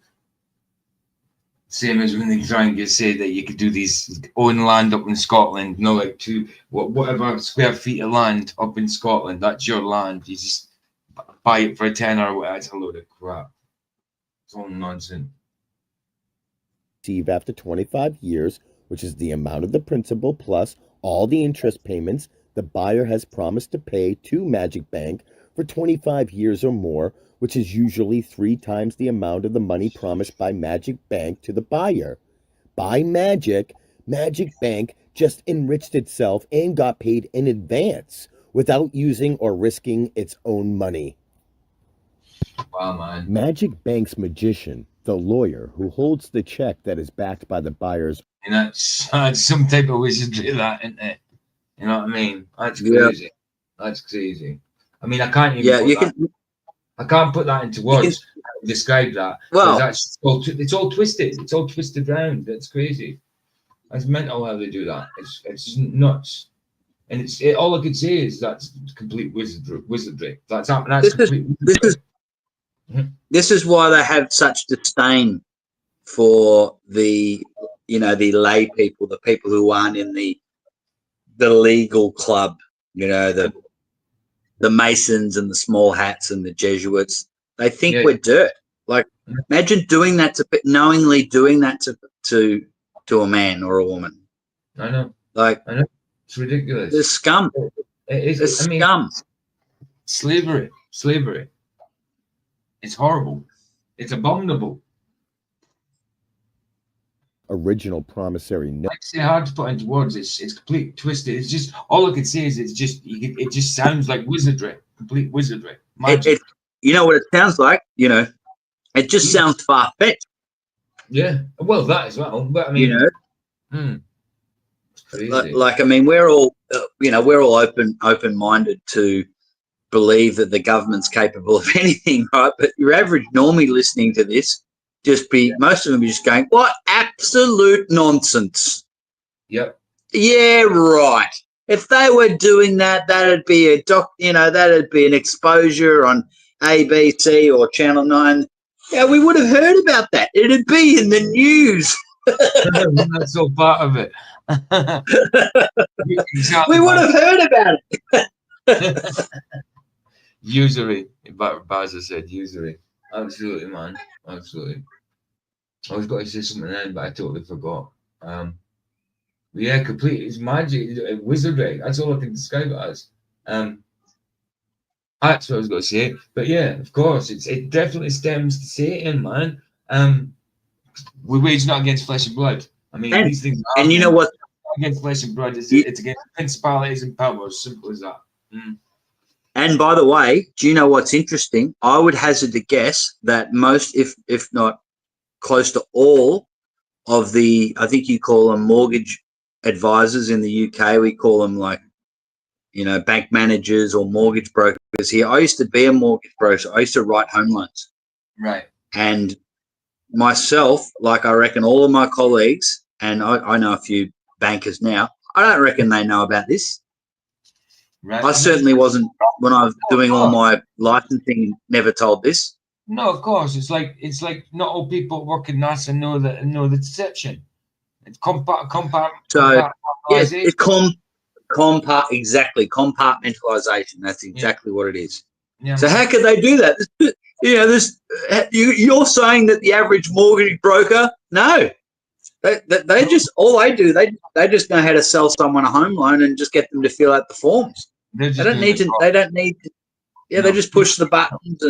Same as when they try and get say that you could do these own land up in Scotland, like whatever square feet of land up in Scotland, that's your land. You just buy it for a tenner or whatever. It's a load of crap. It's all nonsense. Receive after 25 years, which is the amount of the principal plus all the interest payments the buyer has promised to pay to Magic Bank for 25 years or more, which is usually 3 times the amount of the money promised by Magic Bank to the buyer. By magic, Magic Bank just enriched itself and got paid in advance without using or risking its own money. Wow, man. Magic Bank's magician, the lawyer who holds the check that is backed by the buyer's... And that's some type of wizardry, that, isn't it? You know what I mean? That's crazy. Yeah. That's crazy. I mean, I can't even I can't put that into words. Describe that. Well, that's it's all twisted. It's all twisted round. That's crazy. That's mental how they do that. It's nuts. And all I could say is that's complete wizardry. That's complete wizardry. This is why they have such disdain for the lay people, the people who aren't in the legal club, the Masons and the small hats and the Jesuits. They think we're dirt. Like, imagine doing that knowingly doing that to a man or a woman. I know. Like, I know. It's ridiculous. There's scum. There's scum. Slavery. It's horrible. It's abominable. Original promissory note. Like I say, hard to put into words. It's complete twisted. It's just all I can say is it just sounds like wizardry, complete wizardry, magic. You know what it sounds like? You know, it just sounds far fetched. Yeah, well, that as well. But I mean, you know, it's crazy. like I mean, we're all we're all open minded to believe that the government's capable of anything, right? But your average normie listening to this, most of them are just going, "What absolute nonsense!" Yep. Yeah, right. If they were doing that, that'd be that'd be an exposure on ABC or Channel 9. Yeah, we would have heard about that. It'd be in the news. That's all part of it. Exactly, we would have heard about it. Usury, but Baza said usury. Absolutely, man. Absolutely. I was going to say something then, but I totally forgot. Yeah, complete. It's magic, wizardry. That's all I can describe it as. That's what I was going to say. But yeah, of course, it definitely stems to Satan, man. We wage not against flesh and blood. I mean, these things. And you know what? Against flesh and blood, it's against principalities and powers. Simple as that. And by the way, do you know what's interesting? I would hazard to guess that most, if not close to all, of the, I think you call them mortgage advisors in the UK. We call them bank managers or mortgage brokers here. I used to be a mortgage broker. I used to write home loans. Right. And myself, like I reckon all of my colleagues, and I know a few bankers now, I don't reckon they know about this. Right. I certainly wasn't when I was doing all my licensing, never told this. No, of course. It's like not all people work in NASA know the deception. It's yes, it's exactly compartmentalization. That's exactly what it is. Yeah. So how could they do that? You're saying that the average mortgage broker? No, they just they just know how to sell someone a home loan and just get them to fill out the forms. They don't need to. Yeah, they just push the buttons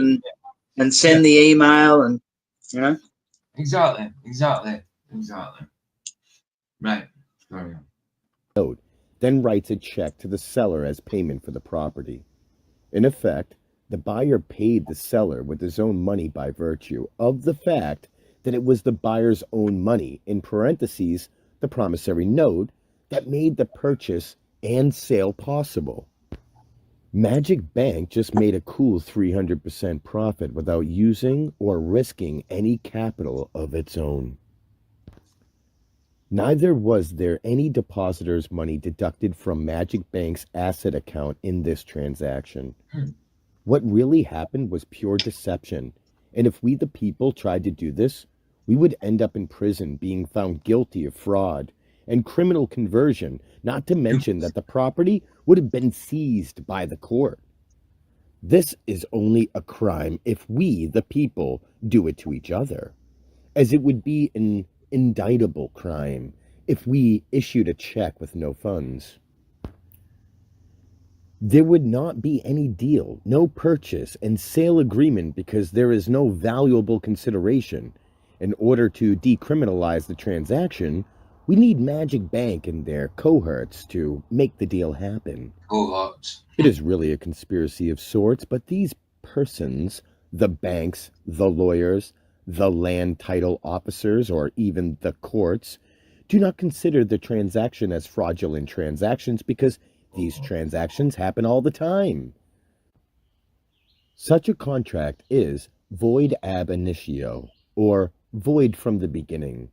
and send the email and Exactly. Right. Sorry. Then writes a check to the seller as payment for the property. In effect, the buyer paid the seller with his own money by virtue of the fact that it was the buyer's own money, in parentheses, the promissory note, that made the purchase and sale possible. Magic Bank just made a cool 300% profit without using or risking any capital of its own. Neither was there any depositor's money deducted from Magic Bank's asset account in this transaction. What really happened was pure deception, and if we the people tried to do this, we would end up in prison being found guilty of fraud and criminal conversion, not to mention that the property would have been seized by the court. This is only a crime if we, the people, do it to each other, as it would be an indictable crime if we issued a check with no funds. There would not be any deal, no purchase and sale agreement because there is no valuable consideration. In order to decriminalize the transaction, we need Magic Bank and their cohorts to make the deal happen. Cohorts. It is really a conspiracy of sorts, but these persons, the banks, the lawyers, the land title officers, or even the courts, do not consider the transaction as fraudulent transactions because these transactions happen all the time. Such a contract is void ab initio, or void from the beginning,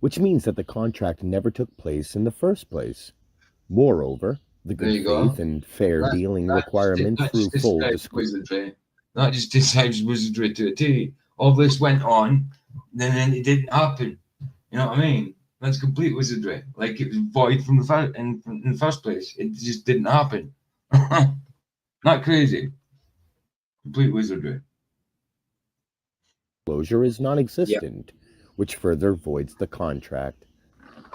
which means that the contract never took place in the first place. Moreover, the good faith and fair dealing requirements through full disclosure. That just describes wizardry to a T. All this went on, and then it didn't happen. You know what I mean? That's complete wizardry. Like it was void from in the first place. It just didn't happen. Not crazy. Complete wizardry. Disclosure is non-existent, which further voids the contract.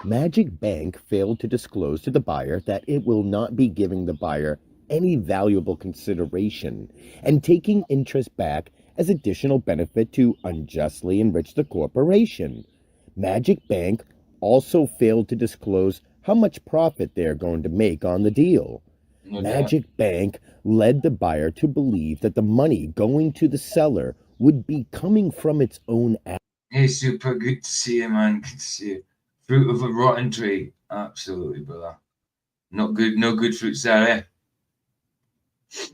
Magic Bank failed to disclose to the buyer that it will not be giving the buyer any valuable consideration and taking interest back as additional benefit to unjustly enrich the corporation. Magic Bank also failed to disclose how much profit they are going to make on the deal. No doubt. Magic Bank led the buyer to believe that the money going to the seller would be coming from its own assets. Hey, super. Good to see you, man. Good to see you. Fruit of a rotten tree. Absolutely, brother. Not good. No good fruits there, eh?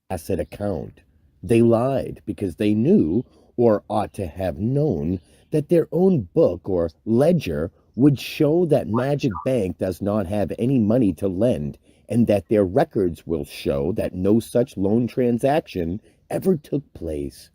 Asset account. They lied because they knew, or ought to have known, that their own book or ledger would show that Magic Bank does not have any money to lend, and that their records will show that no such loan transaction ever took place.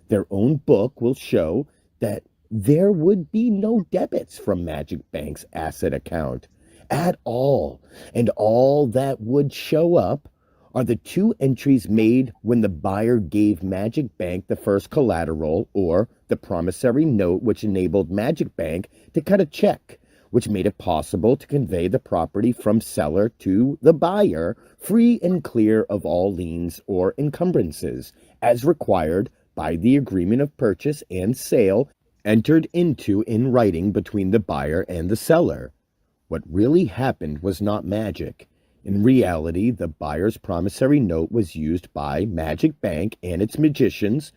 Their own book will show that there would be no debits from Magic Bank's asset account at all, and all that would show up are the two entries made when the buyer gave Magic Bank the first collateral, or the promissory note which enabled Magic Bank to cut a check, which made it possible to convey the property from seller to the buyer, free and clear of all liens or encumbrances, as required by the agreement of purchase and sale entered into in writing between the buyer and the seller. What really happened was not magic. In reality, the buyer's promissory note was used by Magic Bank and its magicians,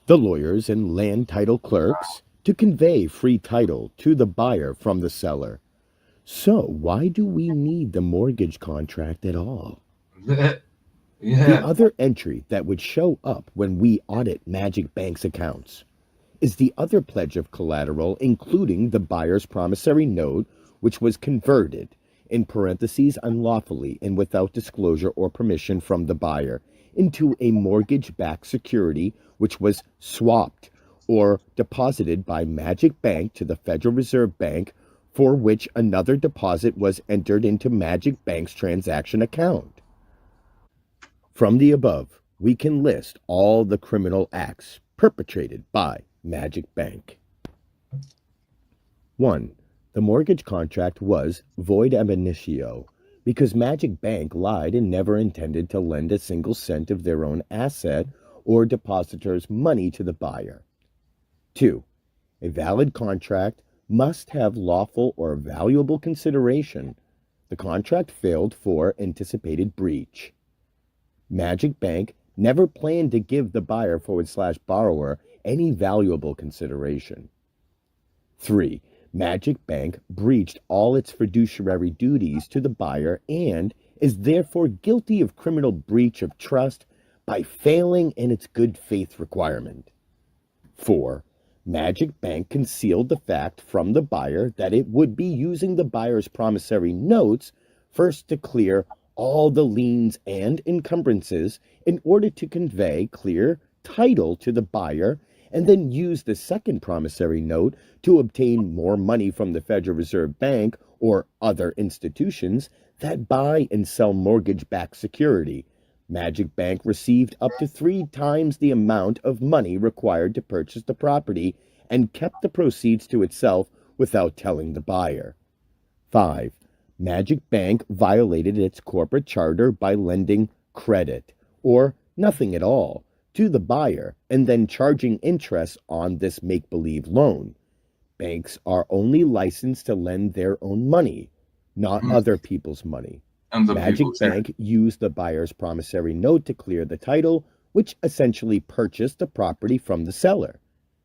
the lawyers and land title clerks, to convey free title to the buyer from the seller. So why do we need the mortgage contract at all? The other entry that would show up when we audit Magic Bank's accounts is the other pledge of collateral, including the buyer's promissory note, which was converted, in parentheses unlawfully and without disclosure or permission from the buyer, into a mortgage-backed security, which was swapped or deposited by Magic Bank to the Federal Reserve Bank, for which another deposit was entered into Magic Bank's transaction account. From the above, we can list all the criminal acts perpetrated by Magic Bank. 1. The mortgage contract was void ab initio because Magic Bank lied and never intended to lend a single cent of their own asset or depositor's money to the buyer. 2. A valid contract must have lawful or valuable consideration. The contract failed for anticipated breach. Magic Bank never planned to give the buyer/borrower any valuable consideration. 3. Magic Bank breached all its fiduciary duties to the buyer and is therefore guilty of criminal breach of trust by failing in its good faith requirement. 4. Magic Bank concealed the fact from the buyer that it would be using the buyer's promissory notes first to clear all the liens and encumbrances in order to convey clear title to the buyer, and then use the second promissory note to obtain more money from the Federal Reserve Bank or other institutions that buy and sell mortgage-backed security. Magic Bank received up to 3 times the amount of money required to purchase the property and kept the proceeds to itself without telling the buyer. 5. Magic Bank violated its corporate charter by lending credit, or nothing at all, to the buyer and then charging interest on this make-believe loan. Banks are only licensed to lend their own money, not other people's money. Magic Bank used the buyer's promissory note to clear the title, which essentially purchased the property from the seller.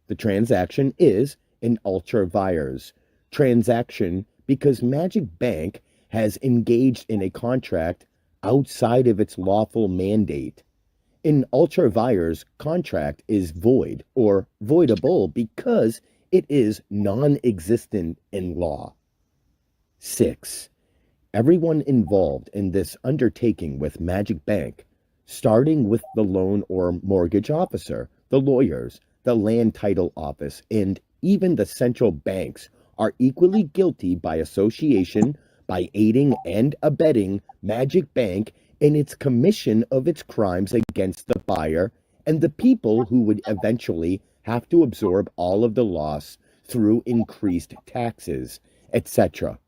The transaction is an ultra vires transaction because Magic Bank has engaged in a contract outside of its lawful mandate. An ultra vires contract is void or voidable because it is non-existent in law. 6. Everyone involved in this undertaking with Magic Bank, starting with the loan or mortgage officer, the lawyers, the land title office, and even the central banks, are equally guilty by association by aiding and abetting Magic Bank in its commission of its crimes against the buyer and the people who would eventually have to absorb all of the loss through increased taxes, etc.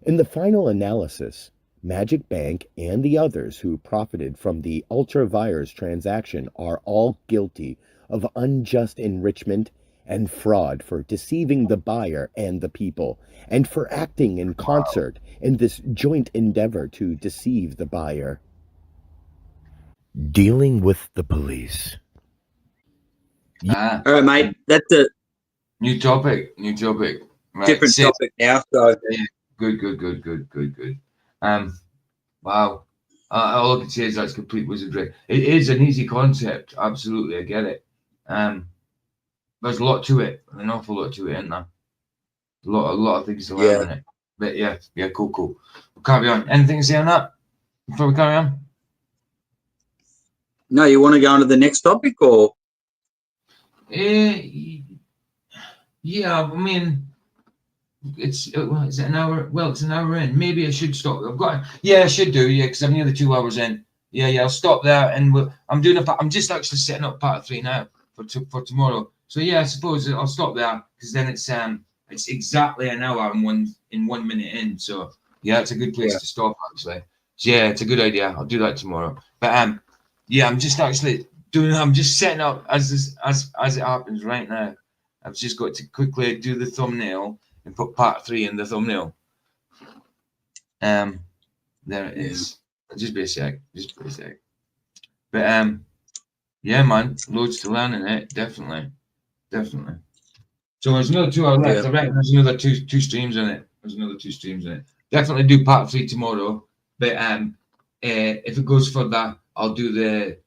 In the final analysis, Magic Bank and the others who profited from the ultra-vires transaction are all guilty of unjust enrichment and fraud for deceiving the buyer and the people, and for acting in concert in this joint endeavor to deceive the buyer. Dealing with the police. Ah, All right, mate. That's a new topic. Right. different topic now. So Yeah, good. Wow. All I can say is that's complete wizardry. It is an easy concept. Absolutely, I get it. There's a lot to it, an awful lot to it, isn't there? A lot of things to learn in it. But yeah, cool. We'll carry on. Anything to say on that before we carry on? no, you want to go on to the next topic, or Yeah, I mean, is it an hour? Well, it's an hour in. Maybe I should stop. I should do, because I'm nearly 2 hours in. Yeah, I'll stop there, and I'm just actually setting up part 3 now for tomorrow. So yeah, I suppose I'll stop there, because then it's exactly an hour and 1 minute in. So yeah, it's a good place to stop actually. So yeah, it's a good idea. I'll do that tomorrow. But yeah, I'm just setting up as it happens right now. I've just got to quickly do the thumbnail and put part 3 in the thumbnail. There it is. Just be a sec. But yeah, man, loads to learn in it. Definitely. So there's another 2 hours left. I reckon there's another two streams in it. Definitely do part 3 tomorrow. But if it goes further, I'll do the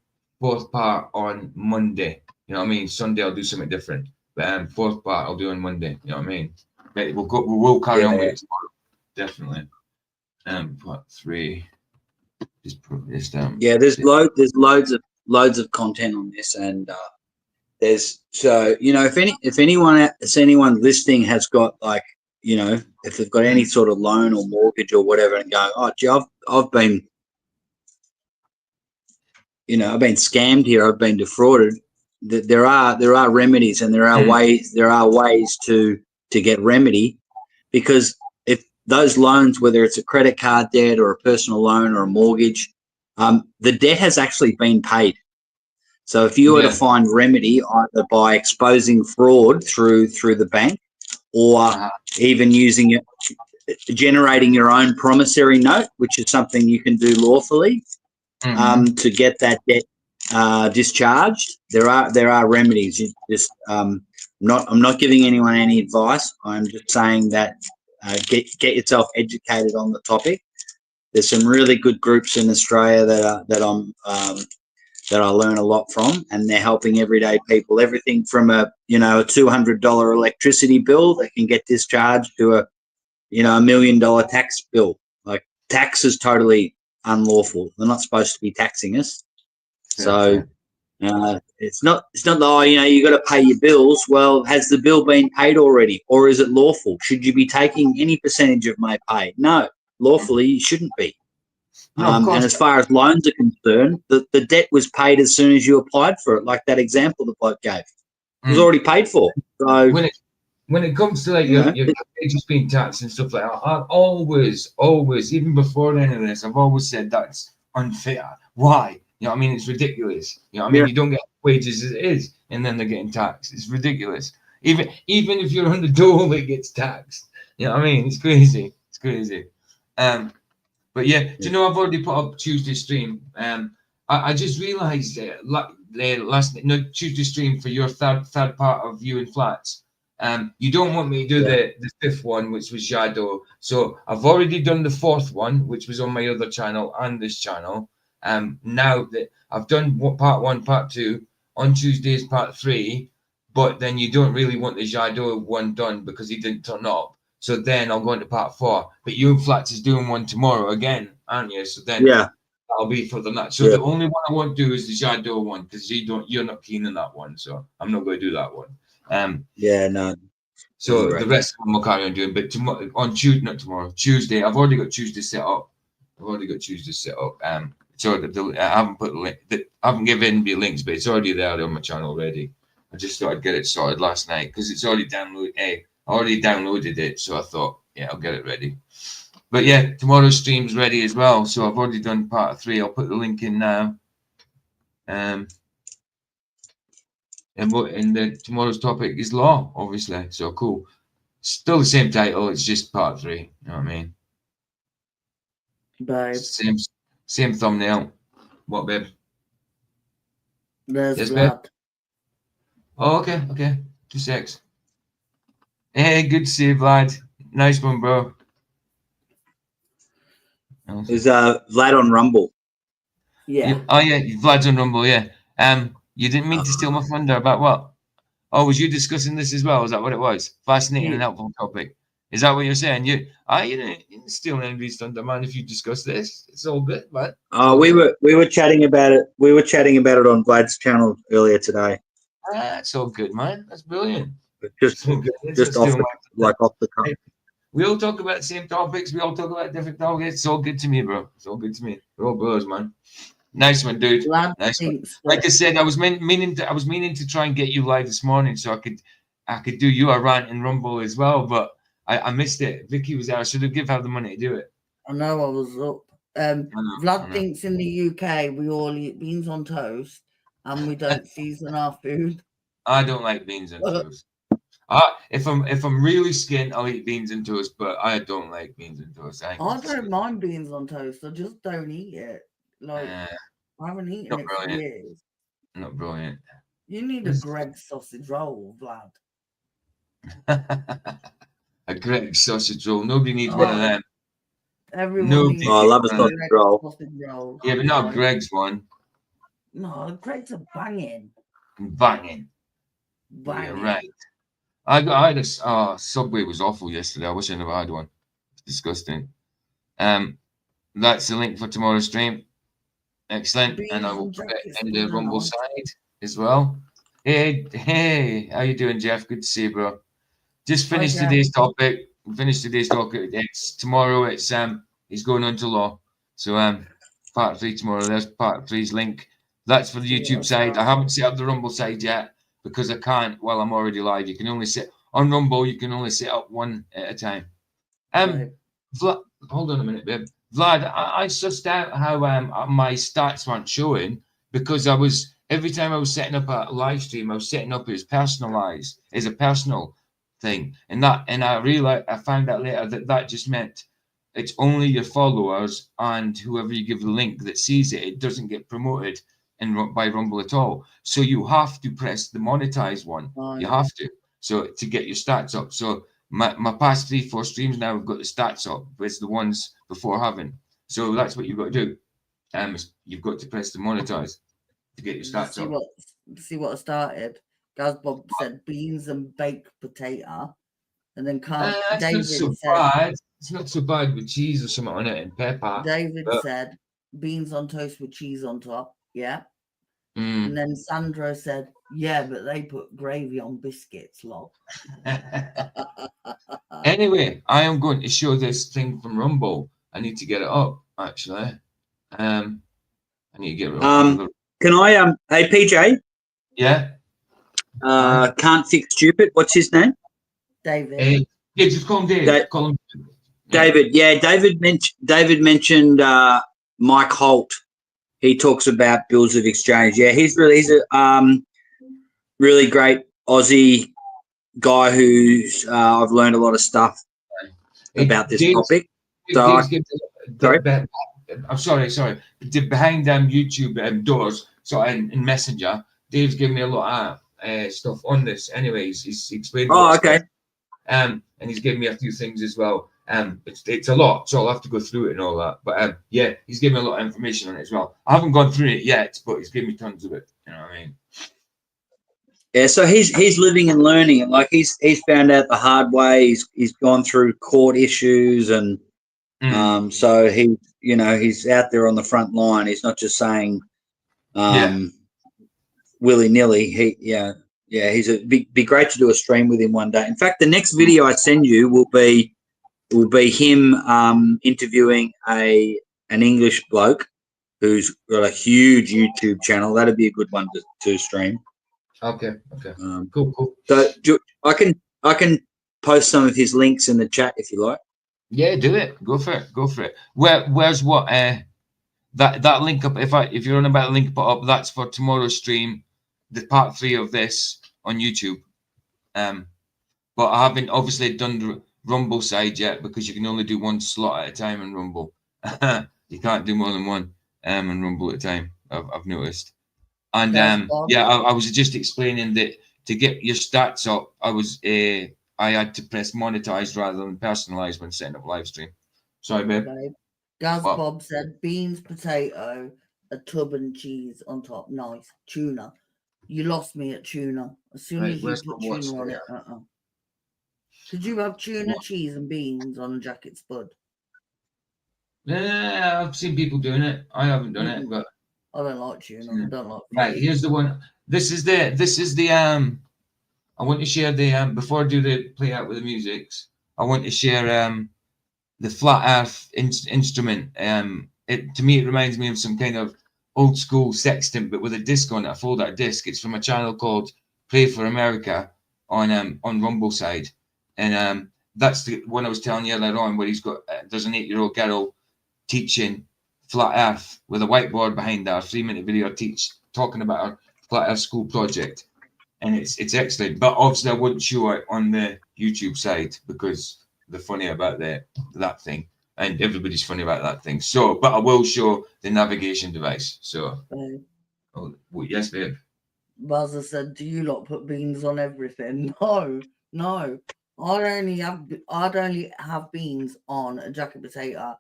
4th part on Monday. You know what I mean? Sunday I'll do something different. But 4th part I'll do on Monday. You know what I mean? But we'll carry on with it tomorrow. Definitely. Part 3. Just put this down. yeah, there's loads of content on this, and there's if anyone listening has got, like, if they've got any sort of loan or mortgage or whatever, and go, oh gee, I've been scammed here, I've been defrauded. There are remedies, and there are ways to get remedy, because if those loans, whether it's a credit card debt or a personal loan or a mortgage, the debt has actually been paid. So if you were to find remedy either by exposing fraud through the bank, or even generating your own promissory note, which is something you can do lawfully, to get that debt discharged, there are remedies. You just I'm not giving anyone any advice. I'm just saying that get yourself educated on the topic. There's some really good groups in Australia that I learn a lot from, and they're helping everyday people. Everything from a $200 electricity bill that can get discharged to a $1 million tax bill. Like, tax is totally unlawful. They're not supposed to be taxing us. So it's not you got to pay your bills. Well, has the bill been paid already, or is it lawful? Should you be taking any percentage of my pay? No, lawfully you shouldn't be. And as far as loans are concerned, the debt was paid as soon as you applied for it, like that example the bloke gave. It was already paid for. So when it comes to, like, your wages being taxed and stuff like that, I've always, even before any of this, I've always said that's unfair. Why? You know what I mean? It's ridiculous. You know what I mean? You don't get wages as it is, and then they're getting taxed. It's ridiculous. Even if you're on the dole, it gets taxed. You know what I mean? It's crazy. But yeah, do you know, I've already put up Tuesday stream. I just realised last night, no, Tuesday stream for your third part of viewing flats. You don't want me to do the 5th one, which was Jado. So I've already done the 4th one, which was on my other channel and this channel. Now that I've done part 1, part 2, on Tuesday's part 3, but then you don't really want the Jado one done because he didn't turn up. So then I'll go into part 4. But you Flats is doing one tomorrow again, aren't you? So then that'll be for the night. So the only one I won't do is the Jado one, because you're not keen on that one. So I'm not going to do that one. No. So the rest of them will carry on doing. But Tuesday, I've already got Tuesday set up. So I haven't put the link. I haven't given the links, but it's already there on my channel already. I just thought I'd get it sorted last night because it's already downloaded. I already downloaded it, so I thought, I'll get it ready. But yeah, tomorrow's stream's ready as well. So I've already done part 3. I'll put the link in now. And tomorrow's topic is law, obviously. So cool. Still the same title. It's just part 3. You know what I mean? Babe. Same thumbnail. What, babe? There's Yes, Vlad. babe. Oh, okay. 2 secs. Hey, good to see you, Vlad. Nice one, bro. There's Vlad on Rumble. Yeah. Oh yeah, Vlad's on Rumble. Yeah. You didn't mean to steal my thunder about what? Oh, was you discussing this as well? Is that what it was? Fascinating and helpful topic. Is that what you're saying? You didn't steal anybody's thunder, man. If you discuss this, it's all good, man. Oh, we were chatting about it. We were chatting about it on Vlad's channel earlier today. That's all good, man. That's brilliant. Just all good. just off the cuff. We all talk about the same topics. We all talk about different topics. It's all good to me, bro. It's all good to me. We're all brothers, man. Nice one, dude. Nice one. Like I said, I was meaning to try and get you live this morning so I could do you a rant in Rumble as well, but I missed it. Vicky was there. I should have given her the money to do it. I know I was up. Vlad thinks in the UK we all eat beans on toast and we don't season our food. I don't like beans on toast. If I'm really skint, I'll eat beans and toast, but I don't like beans and toast. I don't mind beans on toast. I just don't eat it. Like I haven't eaten it for years. Not brilliant. You need a Greg's sausage roll, Vlad. A Greg's sausage roll. Nobody needs one of them. Everyone needs I love a sausage roll. Yeah, but not Greg's one. No, Greg's are banging. Banging. Yeah, right. I had a Subway was awful yesterday. I wish I never had one. It's disgusting. That's the link for tomorrow's stream. Excellent. And I will put it in the Rumble side as well. Hey, how you doing, Jeff? Good to see you, bro. Just finished today's topic. It's tomorrow. It's he's going on to law. So part 3 tomorrow. There's part 3's link. That's for the YouTube side. I haven't set up the Rumble side yet because I can't while I'm already live. You can only set on Rumble. You can only set up one at a time. Vlad, hold on a minute, babe. Vlad, I sussed out how my stats weren't showing because every time I was setting up a live stream, I was setting up as personalized, as a personal thing, and I realized, I found out later that just meant it's only your followers and whoever you give the link that sees it. It doesn't get promoted by Rumble at all. So you have to press the monetize one. You have to, so to get your stats up. So my past 3-4 streams now have got the stats up. It's the ones before having. So that's what you've got to do. You've got to press the monetize to get your stats up. See what I started. Gaz Bob said beans and baked potato, and then David said it's not so bad with cheese or something on it and pepper. David said beans on toast with cheese on top. Yeah. And then Sandra said, yeah, but they put gravy on biscuits, lol. Anyway, I am going to show this thing from Rumble. I need to get it up, actually. I need to get it up. Can I, hey, PJ? Yeah? Can't Fix Stupid. What's his name? David. Yeah, just call him David. Call him. David, yeah. David mentioned Mike Holt. He talks about bills of exchange. Yeah, he's a really great Aussie guy who's I've learned a lot of stuff about this topic. So I'm sorry. Behind YouTube doors, so in Messenger, Dave's giving me a lot of stuff on this. Anyways, he's explained. Oh, okay. And he's giving me a few things as well. It's a lot, so I'll have to go through it and all that. But yeah, he's giving me a lot of information on it as well. I haven't gone through it yet, but he's giving me tons of it. You know what I mean? Yeah, so he's living and learning. Like he's found out the hard way. He's gone through court issues, and so he's out there on the front line. He's not just saying willy nilly. He's be great to do a stream with him one day. In fact, the next video I send you will be him interviewing an English bloke who's got a huge YouTube channel. That'd be a good one to stream. Okay. Cool. So I can post some of his links in the chat if you like. Yeah, do it. Go for it. Go for it. Where's what? That link up. If you're on about the link put up, that's for tomorrow's stream, the part 3 of this on YouTube. But I haven't obviously done the Rumble side yet because you can only do one slot at a time in Rumble. You can't do more than one in Rumble at a time. I've noticed. And yeah, I was just explaining that to get your stats up, I had to press monetize rather than personalize when setting up live stream. Sorry, babe. Okay. Gaz What? Bob said beans, potato, a tub and cheese on top. Nice. Tuna. You lost me at tuna. As soon Right, as you where's put my watch tuna on there? it, Could you have tuna, What? cheese, and beans on a jacket spud? Yeah, I've seen people doing it. I haven't done it, but I don't like tuna. I don't like fish. right. Here's the one. This is the I want to share the before I do the play out with the musics. I want to share the flat Earth instrument. To me it reminds me of some kind of old school sextant, but with a disc on it. I fold out a disc. It's from a channel called Pray for America on Rumble side, and that's the one I was telling you earlier on, where he's got there's an 8-year-old girl teaching flat Earth with a whiteboard behind her, 3-minute video talking about her flat Earth school project, and it's excellent. But obviously, I wouldn't show it on the YouTube side because they're funny about that thing, and everybody's funny about that thing. So, but I will show the navigation device. So, well, yes, babe. Buzzer said, "Do you lot put beans on everything?" No. I'd only have beans on a jacket potato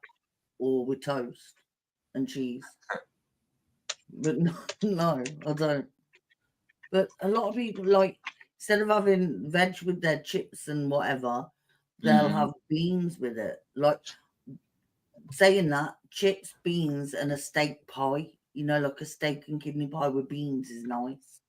or with toast and cheese. But no, I don't. But a lot of people, like, instead of having veg with their chips and whatever, they'll have beans with it. Like, saying that, chips, beans, and a steak pie, like a steak and kidney pie with beans is nice.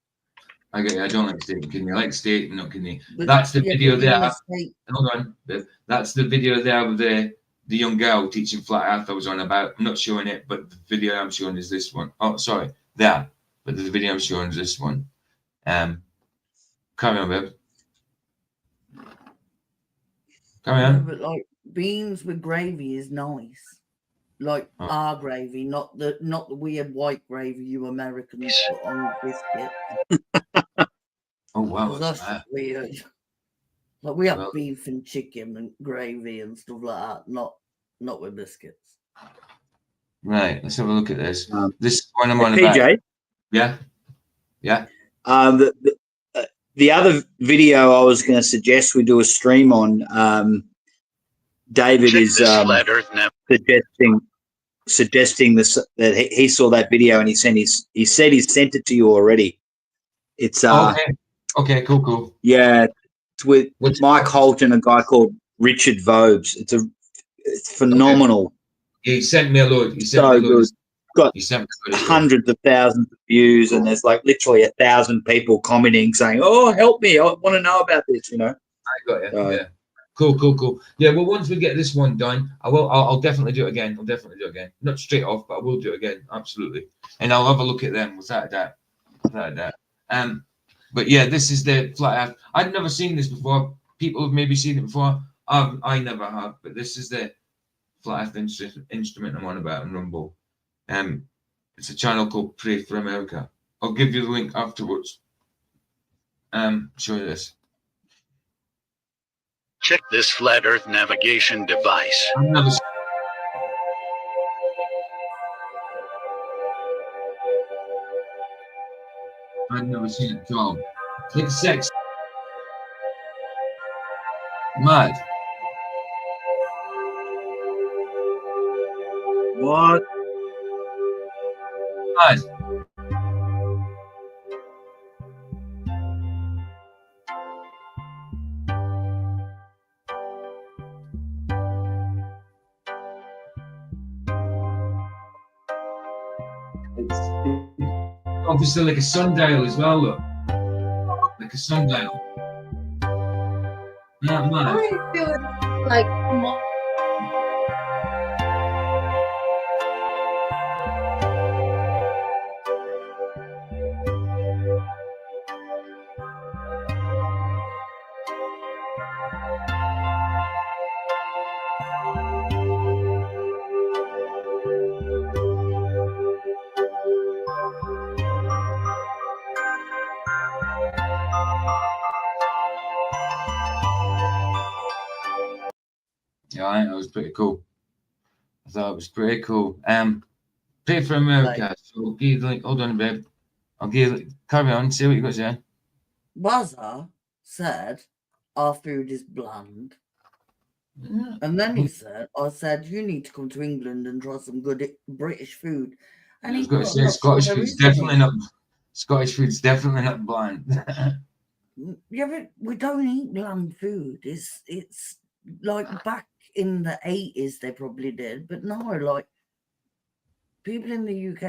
I don't like steak and kidney. I like steak, not kidney. But, That's the video there. Steak. Hold on, babe. That's the video there with the young girl teaching flat Earth I was on about. I'm not showing it, but the video I'm showing is this one. Oh, sorry, there. But the video I'm showing is this one. Carry on, babe. Carry on. But like beans with gravy is nice. Like our gravy, not the weird white gravy you Americans put on biscuits. Oh wow, that's weird. Like we have beef and chicken and gravy and stuff like that, not with biscuits. Right, let's have a look at this. This is one I'm on PJ? about. Yeah. The other video I was going to suggest we do a stream on, David is suggesting this, that he saw that video and he said he sent it to you already. It's okay, cool. Yeah, it's with Mike Holt and a guy called Richard Vobes. It's phenomenal. Okay. He sent me a load. He sent so me a load. Good. Got hundreds of thousands of views, and there's like literally 1,000 people commenting saying, "Oh, help me! I want to know about this." I got you. Yeah. Cool. Yeah. Well, once we get this one done, I'll definitely do it again. Not straight off, but I will do it again. Absolutely. And I'll have a look at them without a doubt. But yeah, this is the flat Earth. I've never seen this before. People have maybe seen it before. I never have. But this is the flat Earth instrument I'm on about in Rumble. It's a channel called Pray for America. I'll give you the link afterwards. Show you this. Check this flat Earth navigation device. I've never seen it at all. Click 6. Mad. What? Mad. It's obviously like a sundial as well, look. Like a sundial. Not mad. I feel like Right, that was pretty cool. I thought it was pretty cool. Pray for America. So I'll give like, hold on a bit. I'll give carry on. See what you got to say. Buzzer said our food is bland. And then he said, I said, you need to come to England and try some good British food. And I was he going to say Scottish food's definitely not. Scottish food's definitely not bland. Yeah, but we don't eat bland food. It's like back in the 80s they probably did, but no, like people in the UK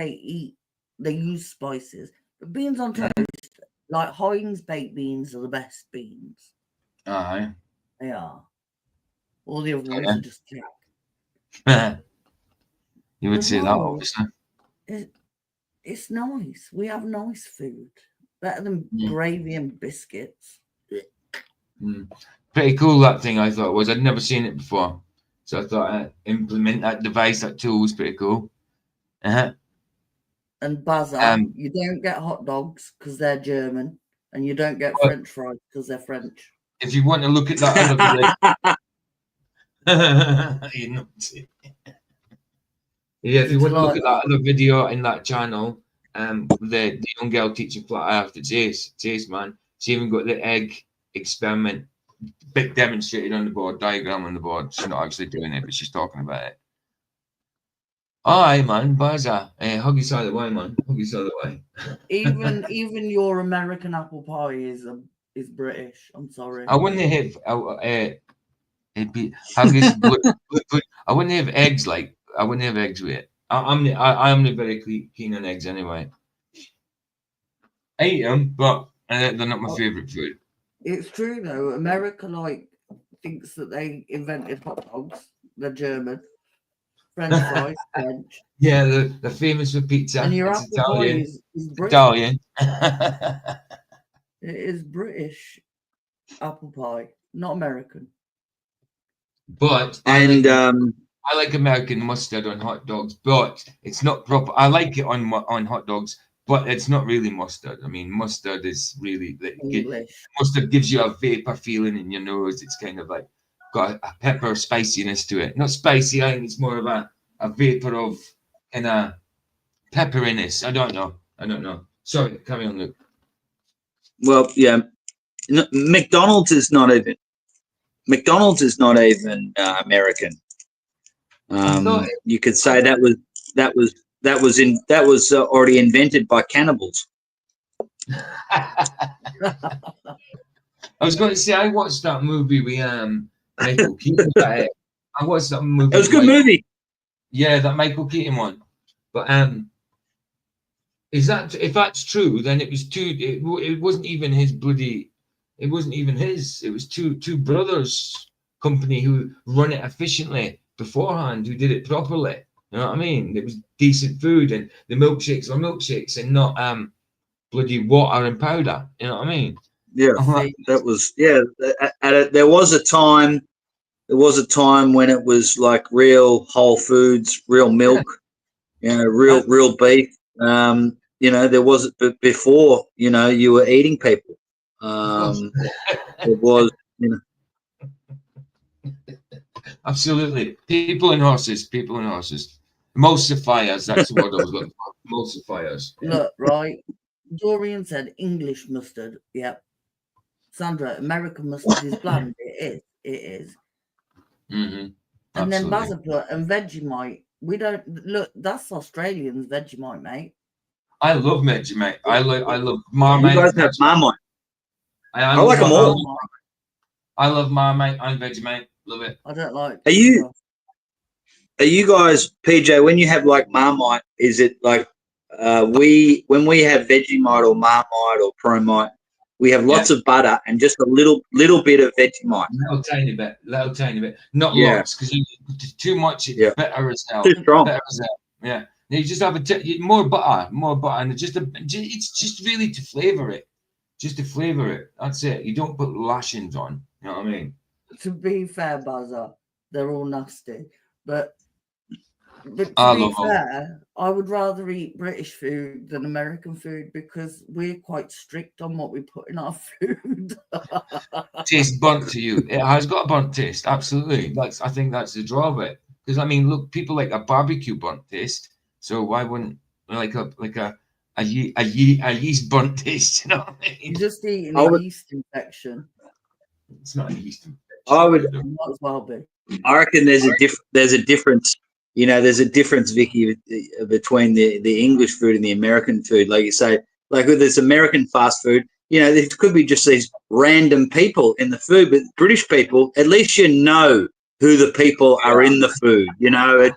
they use spices. But beans on toast, like Heinz baked beans are the best beans. Aye. They are. All the other ones are just cake. You would say that, obviously. It's nice. We have nice food. Better than gravy and biscuits. Pretty cool, that thing, I thought was. I'd never seen it before. So I thought I'd implement that device, that tool was pretty cool. And Buzzer, you don't get hot dogs because they're German, and you don't get French fries because they're French. If you want to look at that other video, if you want to look at that other video in that channel, the young girl teaching flat earth, Jace, man, she even got the egg experiment bit demonstrated on the board, diagram on the board. She's not actually doing it, but she's talking about it. Aye, man, Buzzer. Huggies all the way, man. Huggies all the way. Even your American apple pie is British. I'm sorry. I wouldn't have it'd be huggies. I wouldn't have eggs like. I wouldn't have eggs with it. I'm not very keen on eggs anyway. I eat them, but they're not my favorite food. It's true though. America thinks that they invented hot dogs. They're German. French fries, French. Yeah, they're famous for pizza. And your apple Italian. pie is British. Italian. It is British apple pie, not American. But I like American mustard on hot dogs, but it's not proper. I like it on hot dogs, but it's not really mustard. I mean, mustard is really mustard gives you a vapor feeling in your nose. It's kind of like got a pepper spiciness to it. Not spicy. I think it's more of a vapor of kind of pepperiness. I don't know. Sorry, carry on, Luke. Well, yeah, no, McDonald's is not even American. You could say that was already invented by cannibals. I was going to say I watched that movie with Michael Keaton. I watched that movie. It was a good movie. Yeah, that Michael Keaton one. But if that's true, then it was it wasn't even his bloody. It wasn't even his. It was two brothers company who run it efficiently beforehand, who did it properly. You know what I mean? It was decent food, and the milkshakes were milkshakes and not bloody water and powder. You know what I mean? Yeah, that was there was a time. There was a time when it was like real whole foods, real milk, real beef. There was before. You were eating people. It was. Absolutely, people and horses. Emulsifiers. That's what I was looking for. Emulsifiers. Look, right. Dorian said English mustard. Yep. Sandra, American mustard is bland. It is. Mm-hmm. And then Bazza and Vegemite. We don't look. That's Australians Vegemite, mate. I love Vegemite. I love Marmite. You guys have Marmite. I like them all. I love Marmite and Vegemite. Love it. I don't like. Are you guys, PJ? When you have like Marmite, is it like when we have Vegemite or Marmite or Promite, we have lots of butter and just a little bit of Vegemite. Little tiny bit. Not lots, because too much it's better as hell. Too strong. Better as hell. Yeah. You just have more butter, and it's just really to flavor it. Just to flavor it. That's it. You don't put lashings on. You know what I mean? To be fair, Buzzer, they're all nasty. But But I to be love them. fair, I would rather eat British food than American food because we're quite strict on what we put in our food. Tastes burnt to you. It has got a burnt taste, absolutely. I think that's the draw of it. Because I mean, look, people like a barbecue burnt taste. So why wouldn't a yeast burnt taste? You know what I mean? You're just eating I a would, yeast infection. It's not a yeast infection. I would, Might as well be. I reckon there's a difference. You know, there's a difference, Vicky, between the English food and the American food. Like you say, like with this American fast food, you know, there could be just these random people in the food, but British people, at least you know who the people are in the food. You know,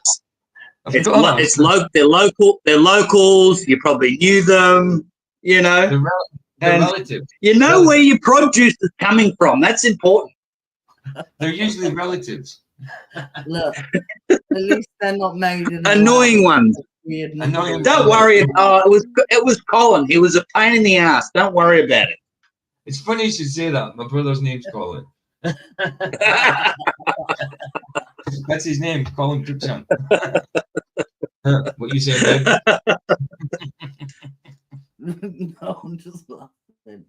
they're locals. You probably knew them. You know, They're and relatives. you know where your produce is coming from. That's important. They're usually relatives. Look, at least they're not made in a Annoying lab. ones. Weird Annoying. noodles. Don't worry. It was Colin. He was a pain in the ass. Don't worry about it. It's funny you should say that. My brother's name's Colin. That's his name, Colin Cruikshank. What you saying, babe? No, I'm just laughing.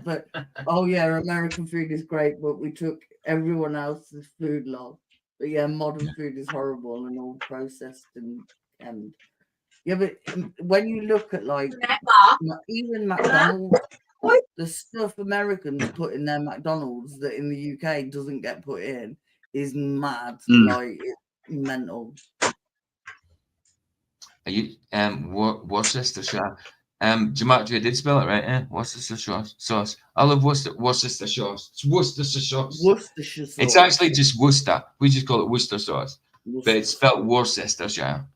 But oh yeah, American food is great, but we took everyone else's food log. But yeah, modern food is horrible and all processed and yeah, but when you look at like even McDonald's, the stuff Americans put in their McDonald's that in the UK doesn't get put in is mad. Like it's mental. Are you Worcestershire? Gematria did spell it right, eh? Worcestershire sauce. I love Worcestershire sauce. It's Worcestershire sauce. Worcestershire sauce. It's actually just Worcester. We just call it Worcester sauce, but it's spelled Worcestershire.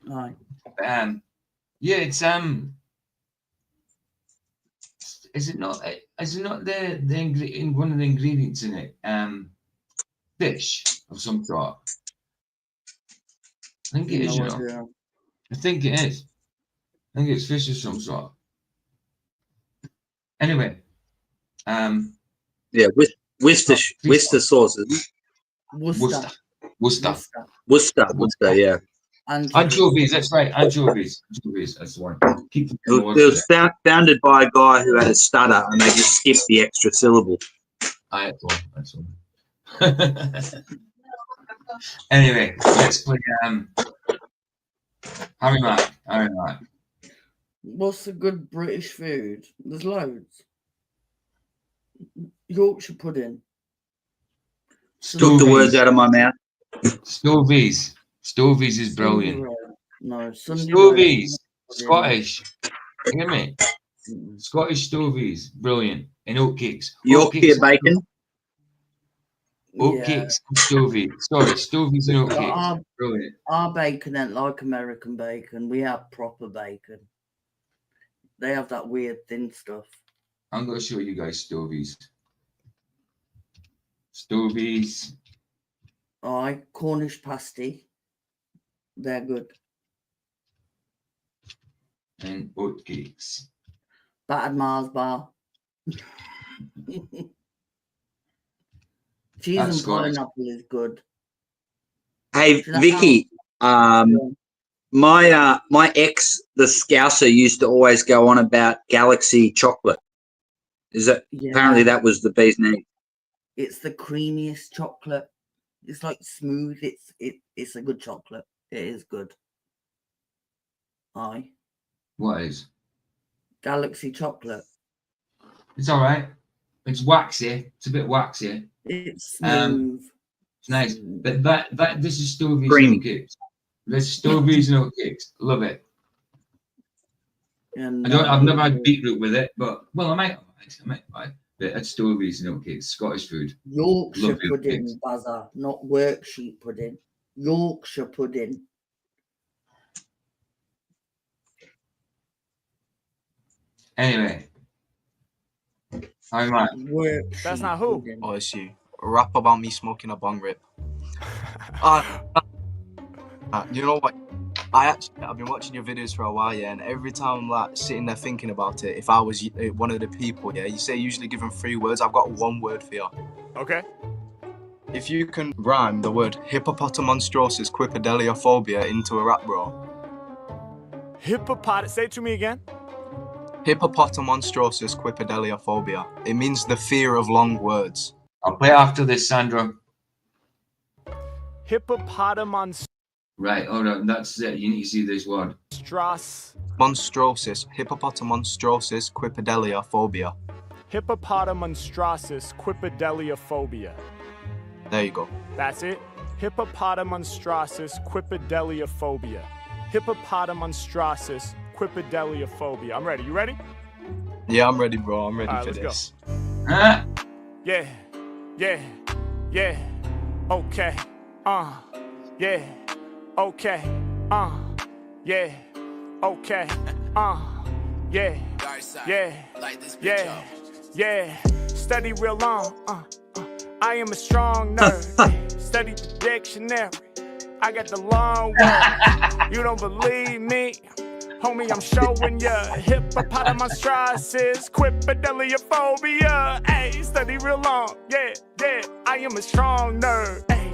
Right. Yeah, it's Is it not the one of the ingredients in it? Fish of some sort. I think it is. You know. I think it is. I think it's fish of some sort. Anyway, yeah, Worcester sauce, isn't it? Worcester, yeah. Anchovies, that's right. Anchovies, that's the one. It was founded by a guy who had a stutter, and they just skipped the extra syllable. That's one. Anyway, let's play Harry Mack. What's a good British food? There's loads. Yorkshire pudding. Took the words out of my mouth. Stovies. Stovies is brilliant. No, Stovies. Scottish. Hear me? Scottish stovies. Brilliant. And oatcakes. Yorkshire bacon. Oatcakes and stovies. Sorry, stovies and oatcakes. Brilliant. Our bacon ain't like American bacon. We have proper bacon. They have that weird thin stuff. I'm going to show you guys stovies. Stovies. Aye, Cornish pasty. They're good. And oatcakes. Battered Mars bar. Cheese and pineapple is good. Hey, Vicky, my ex, the Scouser, used to always go on about Galaxy chocolate. Apparently that was the bee's name. It's the creamiest chocolate. It's like smooth. It's a good chocolate. It is good. Aye. What is? Galaxy chocolate. It's all right. It's waxy. It's a bit waxy. It's smooth. It's nice. But this is stovies and oatcakes. This is stovies and oatcakes. Love it. And I've never had beetroot with it, but I might. But it's stovies and oatcakes. Scottish food. Yorkshire pudding, Bazza, not worksheet pudding. Yorkshire pudding. Anyway. Hi, Matt. That's not who. Pudding. Oh, it's you. Rap about me smoking a bong rip. You know what? I've been watching your videos for a while, yeah, and every time I'm like sitting there thinking about it, if I was one of the people, yeah, you say usually give them 3 words. I've got 1 word for you. Okay. if you can rhyme the word hippopotamonstrosis quipedaliophobia into a rap, bro. Say it to me again. Hippopotamonstrosis quipedaliophobia. It means the fear of long words. I'll play after this, Sandro. Hippopotamonstrosis. Right, hold on. That's it. You need to see this word. Monstrosis. Hippopotamonstrosis quipedaliophobia. Hippopotamonstrosis quipedaliophobia. There you go. That's it. Hippopotamonstrosis quipedaliophobia. Hippopotamonstrosis quipedaliophobia. I'm ready. You ready? Yeah, I'm ready, bro. I'm ready All right, for let's this. Yeah. Okay. Yeah. Okay. Yeah. Okay. Yeah. Study real long. I am a strong nerd. Study the dictionary. I got the long word. You don't believe me? Homie, I'm showing ya. Hippopotamonstrosis quipedaliophobia. Hey, study real long. Yeah. I am a strong nerd. Hey.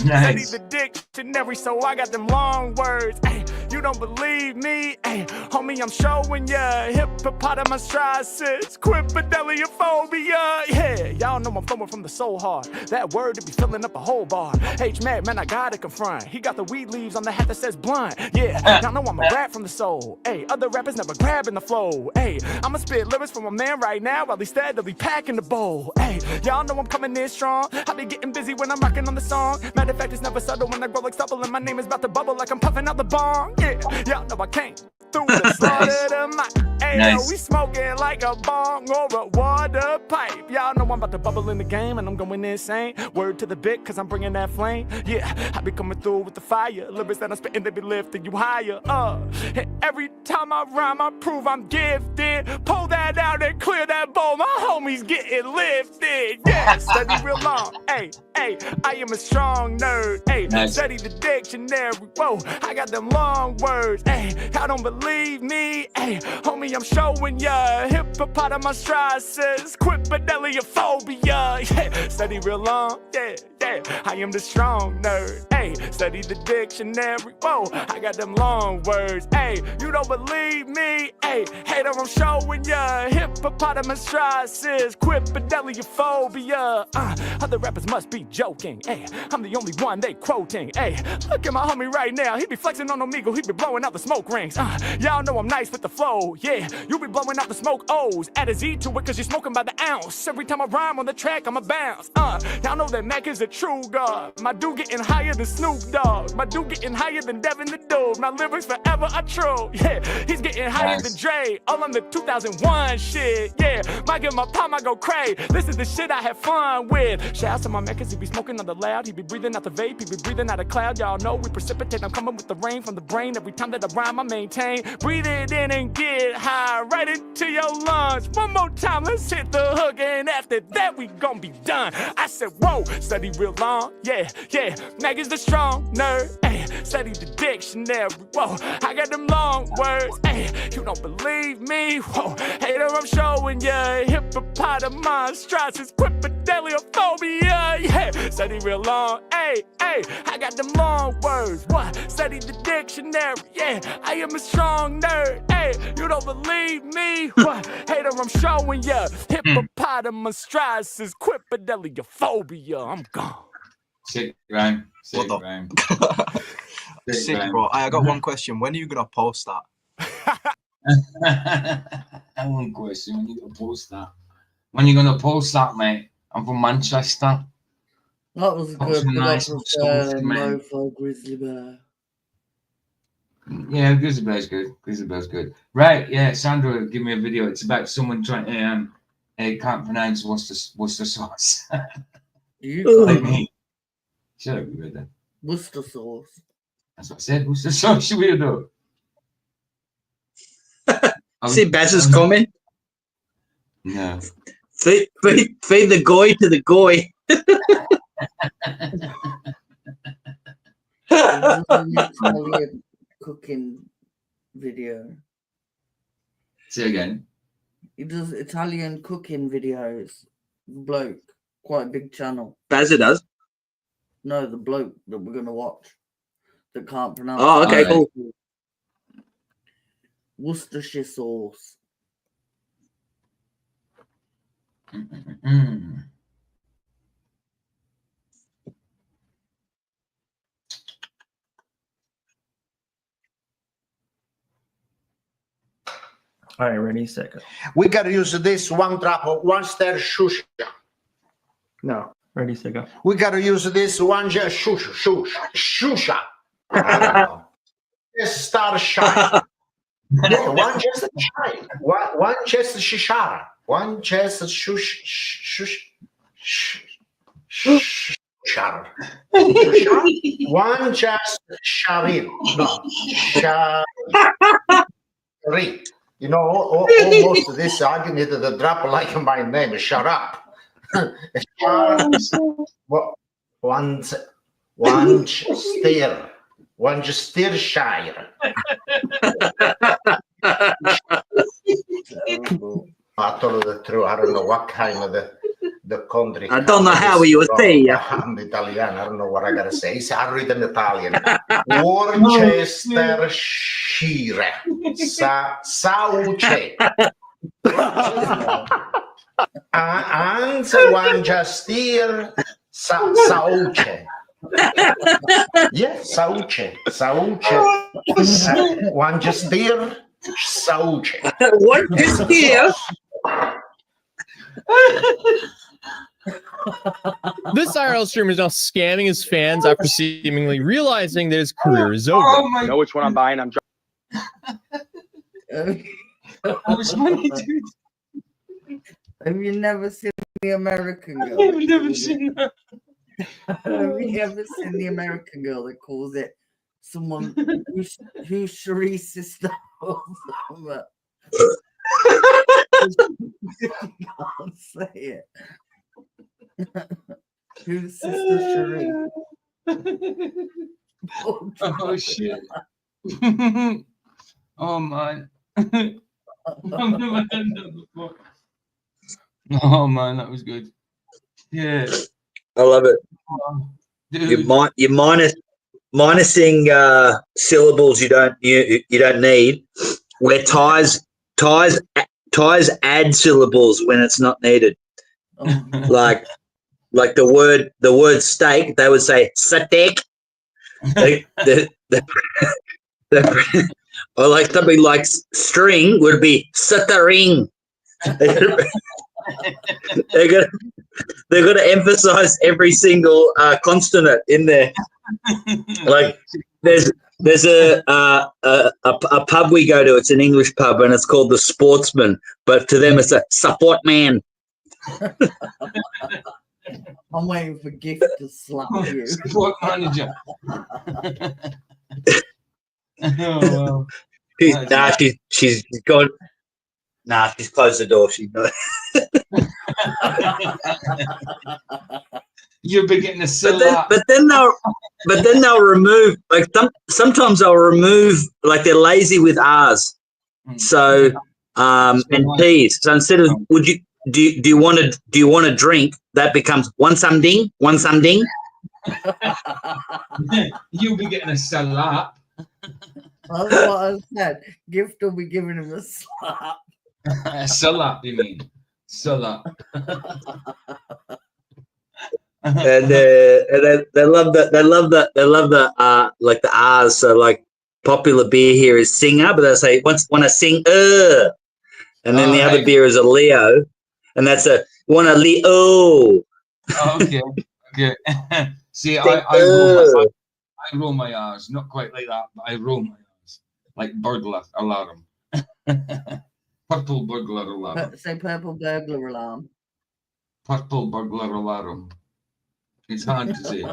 Nice. Study the dictionary, so I got them long words. Ay, you don't believe me? Ay, homie, I'm showing ya. Hippopotamonstrosis quipedaliophobia. Yeah, y'all know I'm flowing from the soul hard. That word to be filling up a whole bar. H-Mac, man, I gotta confront. He got the weed leaves on the hat that says blunt. Yeah, y'all know I'm a rap from the soul. Ay, other rappers never grabbing the flow. Ay, I'ma spit lyrics from a man right now while he's steadily packing the bowl. Ay, y'all know I'm coming in strong. I be getting busy when I'm rocking on the song. Matter of fact, it's never subtle when I grow like stubble, and my name is about to bubble like I'm puffing out the bong. Yeah, y'all know I came through the slaughter the mic. Hey, yo, we smoking like a bong or a water pipe. Y'all know I'm about to bubble in the game, and I'm going insane. Word to the bit, cause I'm bringing that flame. Yeah, I be coming through with the fire. Lyrics that I'm spitting, they be lifting you higher. And every time I rhyme, I prove I'm gifted. Pull that out and clear that bowl. My homies getting lifted. Yeah, study real long. Hey, I am a strong nerd. Hey, study the dictionary. Whoa, I got them long words. Hey, I don't believe me. Hey, homie, I'm showing ya. Hippopotamonstrosis quipedaliophobia. Yeah, study real long. Yeah, I am the strong nerd. Hey, study the dictionary. Whoa, I got them long words. Hey, you don't believe me. Hey, hater, I'm showing ya. Hippopotamonstrosis quipedaliophobia. Other rappers must be joking. Hey, I'm the only one they quoting. Hey, look at my homie right now. He be flexing on Omegle. He be blowing out the smoke rings. Y'all know I'm nice with the flow. Yeah, you be blowing out the smoke O's. Add a Z to it cause you're smoking by the ounce. Every time I rhyme on the track, I'ma bounce. Y'all know that Mac is a true god. My dude getting higher than Snoop Dogg. My dude getting higher than Devin the Dude. My lyrics forever are true. Yeah, he's getting higher than Dre. All on the 2001 shit. Yeah, might give my palm, I go cray. This is the shit I have fun with. Shout out to my man cause he be smoking on the loud. He be breathing out the vape. He be breathing out a cloud. Y'all know we precipitate. I'm coming with the rain from the brain. Every time that I rhyme, I maintain. Breathe it in and get high right into your lungs. One more time, let's hit the hook. And after that, we gon' be done. I said, whoa, study real long. Yeah, Mag is the strong nerd. Ay, study the dictionary. Whoa, I got them long words. Ay, you don't believe me. Whoa, hater, I'm showing ya. Hippopotamonstrosis quipedaliophobia. Yeah, study real long. Ay, I got them long words. What? Study the dictionary. Yeah, I am a strong nerd. Ay, you don't believe me. What? Hater, I'm showing ya. Hippopotamonstrosis quipedaliophobia. I'm gone. Sick rhyme. Sick rhyme. Sick, bro. I got one question. When are you gonna post that? One question. When you gonna post that? When you gonna post that, mate? I'm from Manchester. That was good. Nice Mofo Grizzly Bear. Yeah, Grizzly Bear's good. Grizzly Bear's good. Right, yeah, Sandra, give me a video. It's about someone trying to can't pronounce Worcester sauce. You like me. Shut up, you weirdo. Worcester sauce. That's what I said. Worcester sauce, you weirdo. See, Baz is coming. No. Feed the goy to the goy. Italian cooking video. Say again. He does Italian cooking videos. Bloke, quite a big channel. Baz it does. No, the bloke that we're going to watch that can't pronounce. Oh, okay, Alright. cool. Worcestershire sauce. Mm. All right, ready, set, go. We gotta use this one drop of 1 stir shusha. No, ready, set, go. We gotta use this one shusha. I don't know. Just start shine. Yeah, one just shine. One just shishara. One just shar. One just sharin. No, shari. You know, almost this argument the drop like my name. Shut up. One steer. One just steer shire. I told you the truth. I don't know what kind of the country. I don't know how you would say. I'm Italian. I don't know what I gotta say. It's hard in Italian. Worcester Shire. Sauce. And one just steer. Sauce. Yeah, sauce. One just steer. Sauce. What is here? This IRL streamer is now scamming his fans after seemingly realizing that his career is over. Oh my Know which one I'm buying. I'm That was funny, dude. Have you never seen The American Girl? I've never seen that. Have you ever seen The American Girl that calls it someone who's Cherie's sister or something? Can't say it. Who's Sister Cherie? Oh shit. Oh man. I've never heard that before. Oh man, that was good. Yeah. I love it. Dude. You're minusing syllables you don't need. Where ties add syllables when it's not needed. Like the word steak, they would say steak. Or like something like string would be stuttering. They're gonna emphasize every single consonant in there. Like there's a pub we go to. It's an English pub and it's called the Sportsman, but to them it's a support man. I'm waiting for Gift to slap you. Support manager. Oh, Wow. She's gone. Nah, she's closed the door. She's not. You'll be getting a but then they'll remove, like sometimes they'll remove, like they're lazy with R's. So and T's. So instead of do you want to drink, that becomes one something. You'll be getting a salad. That's what I said. Gift will be giving him a slap. A salad, you mean? Salad. And they love the like the R's. So like popular beer here is Singer, but they say want to sing and then the other beer is a Leo, and that's a want a Leo. Oh, okay. See, I roll my R's, not quite like that, but I roll my R's like burglar alarm. Purple burglar alarm. Say purple burglar alarm. Purple burglar alarm. It's hard to say.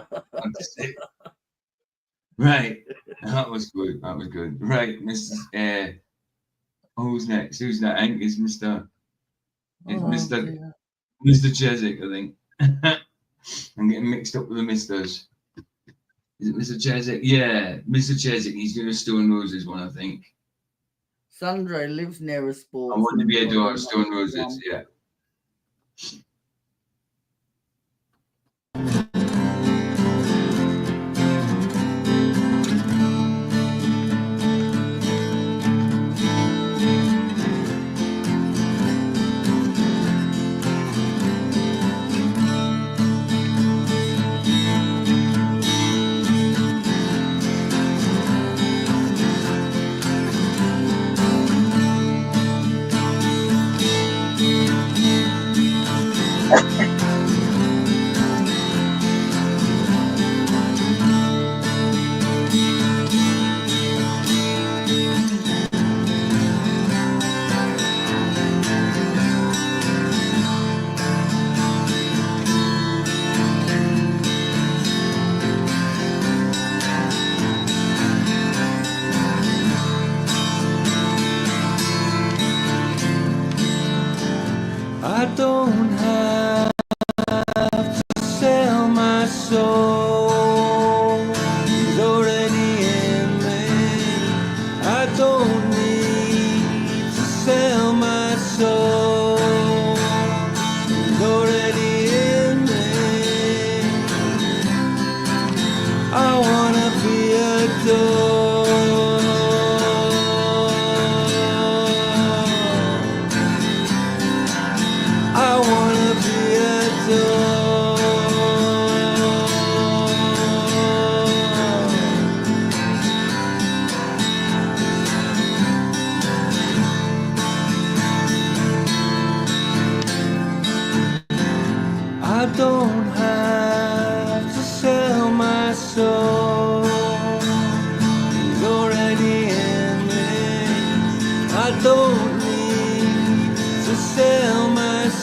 Right. That was good. Right, Mrs. Who's next? I think it's Mr. Chezik, I think. I'm getting mixed up with the misters. Is it Mr. Chezik? Yeah, Mr. Chezik. He's doing a Stone Roses one, I think. Sandra lives near a sport. I want to be a door, Stone Roses, yeah.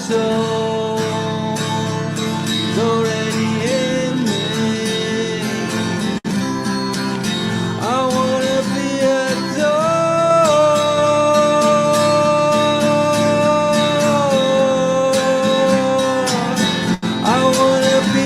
soul is already in me. I wanna be adored. I wanna be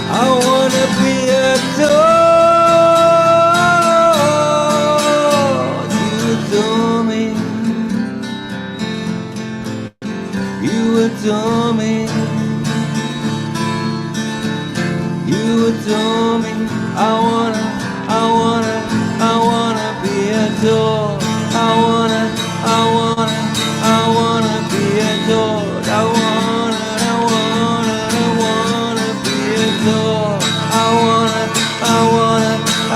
I wanna be adored. You adore me. You adore me. I wanna be adored. I wanna be adored. I wanna be adored.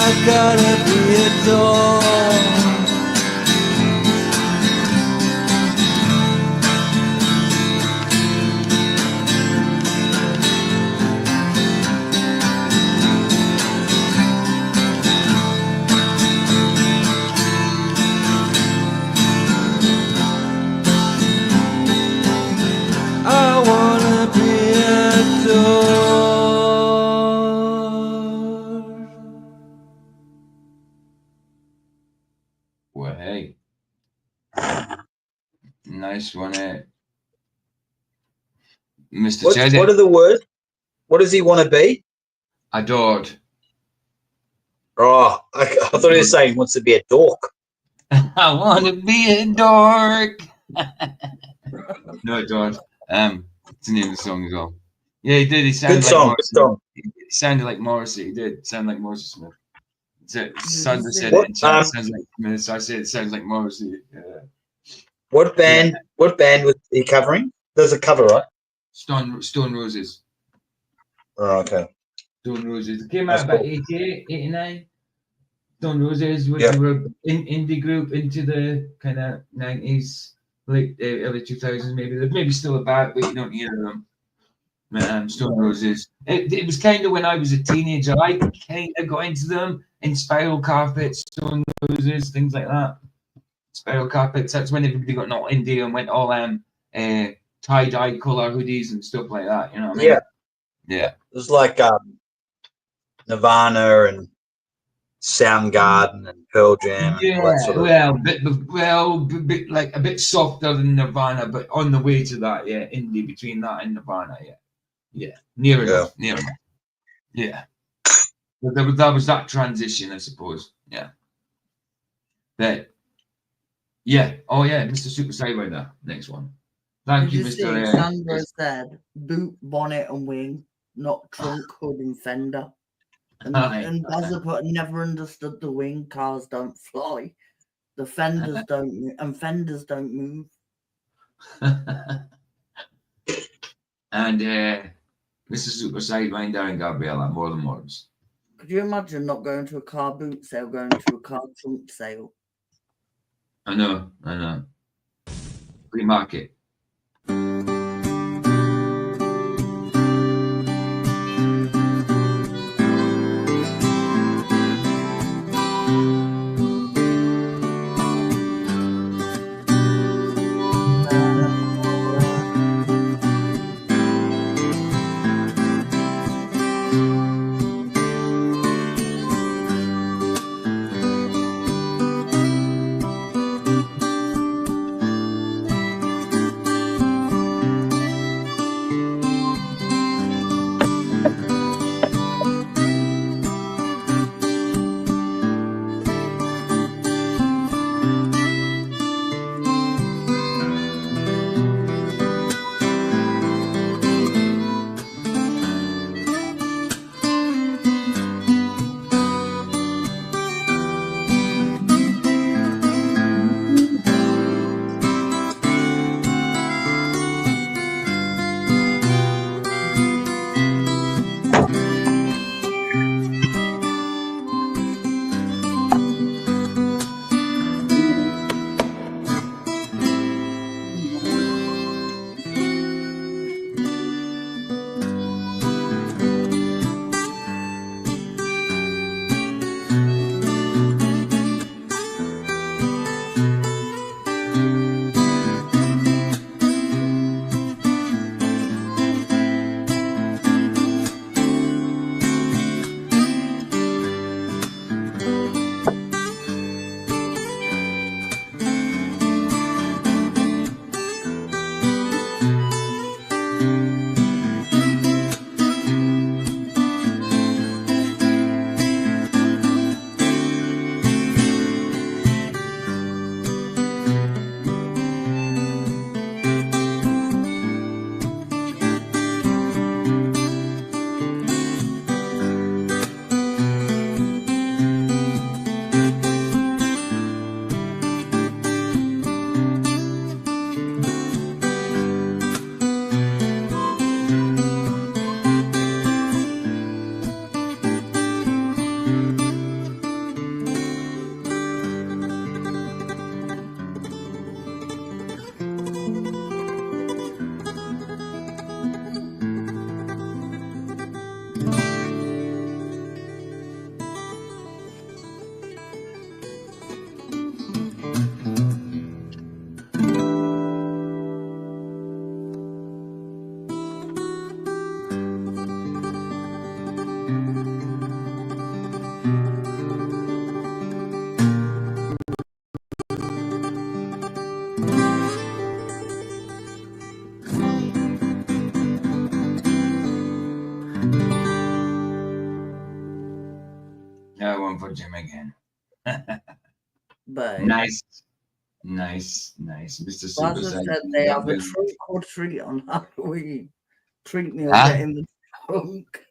I gotta be adored. I wanna be adored. Well, hey. Nice one, Mr. Cheddy. What are the words? What does he want to be? Adored. Oh, I thought he was saying he wants to be a dork. I want to be a dork. No, adored. It's the name of the song as well. Yeah, he did. He sounded Good song. Good song. He sounded like Morrissey. He did sound like Morrissey Smith. Sandra said What, it. It sounds like Smith. So I said it sounds like Morrissey. What band? Yeah. What band was he covering? There's a cover, right? Stone Roses. Oh, okay. Stone Roses. It came out about 88, 89. Stone Roses were an indie group into the kind of 90s, late early 2000s, maybe still about, but you don't hear them. Stone Roses. It was kind of when I was a teenager. I kind of got into them in Spiral Carpets, Stone Roses, things like that. Spiral Carpets. That's when everybody got not indie and went all tie-dye color hoodies and stuff like that. You know what I mean? Yeah. Yeah. It was like Nirvana and Soundgarden and Pearl Jam. And all that sort of bit like a bit softer than Nirvana, but on the way to that, indie between that and Nirvana, near enough. Yeah, that was that transition, I suppose. Yeah, but Mr. Super Sidewinder, next one. Thank you, Mr. Sandra said boot, bonnet, and wing, not trunk, hood, and fender. And Bazza put, never understood the wing. Cars don't fly. The fenders don't, and fenders don't move. And Mr. Super Sidewinder and Gabriella, more than words. Could you imagine not going to a car boot sale, going to a car trunk sale? I know. Free market. for Jim again. But Nice. Mr. Super as I Saiyan. said, they have a trunk or treat on Halloween. Treat me or Huh? get in the trunk.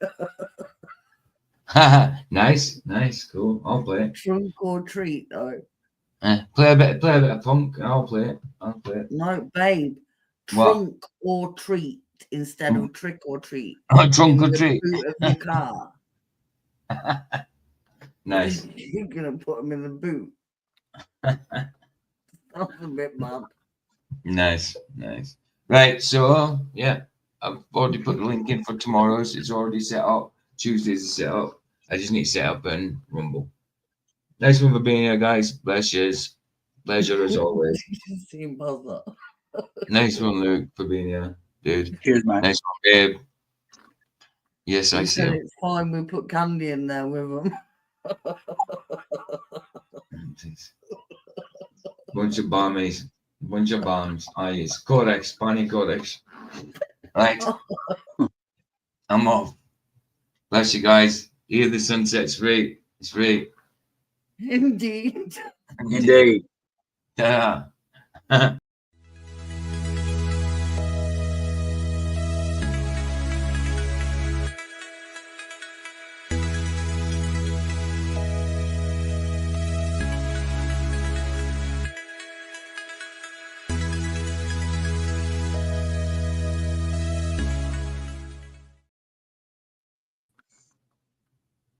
Nice, cool. I'll play it. Trunk or treat, though. Play a bit of punk. I'll play it. No, babe. What? Trunk or treat instead of trick or treat. Oh, trunk in or the treat. boot of your car. Nice. You're gonna put them in the boot. That's a bit mad. Nice. Right, so yeah, I've already put the link in for tomorrow's. It's already set up. Tuesday's is set up. I just need to set up and rumble. Nice one for being here, guys. Bless yous. Pleasure as always. Nice one, Luke, for being here, dude. Cheers, mate. Nice one, babe. Yes, I You said see. it's fine. We put candy in there with them. Bunch of bombies. Bunch of bombs. Ah, yes. Codex. Bunny Codex. Right. I'm off. Bless you guys. Hear the sunset's free. It's free. Indeed. Indeed. Yeah.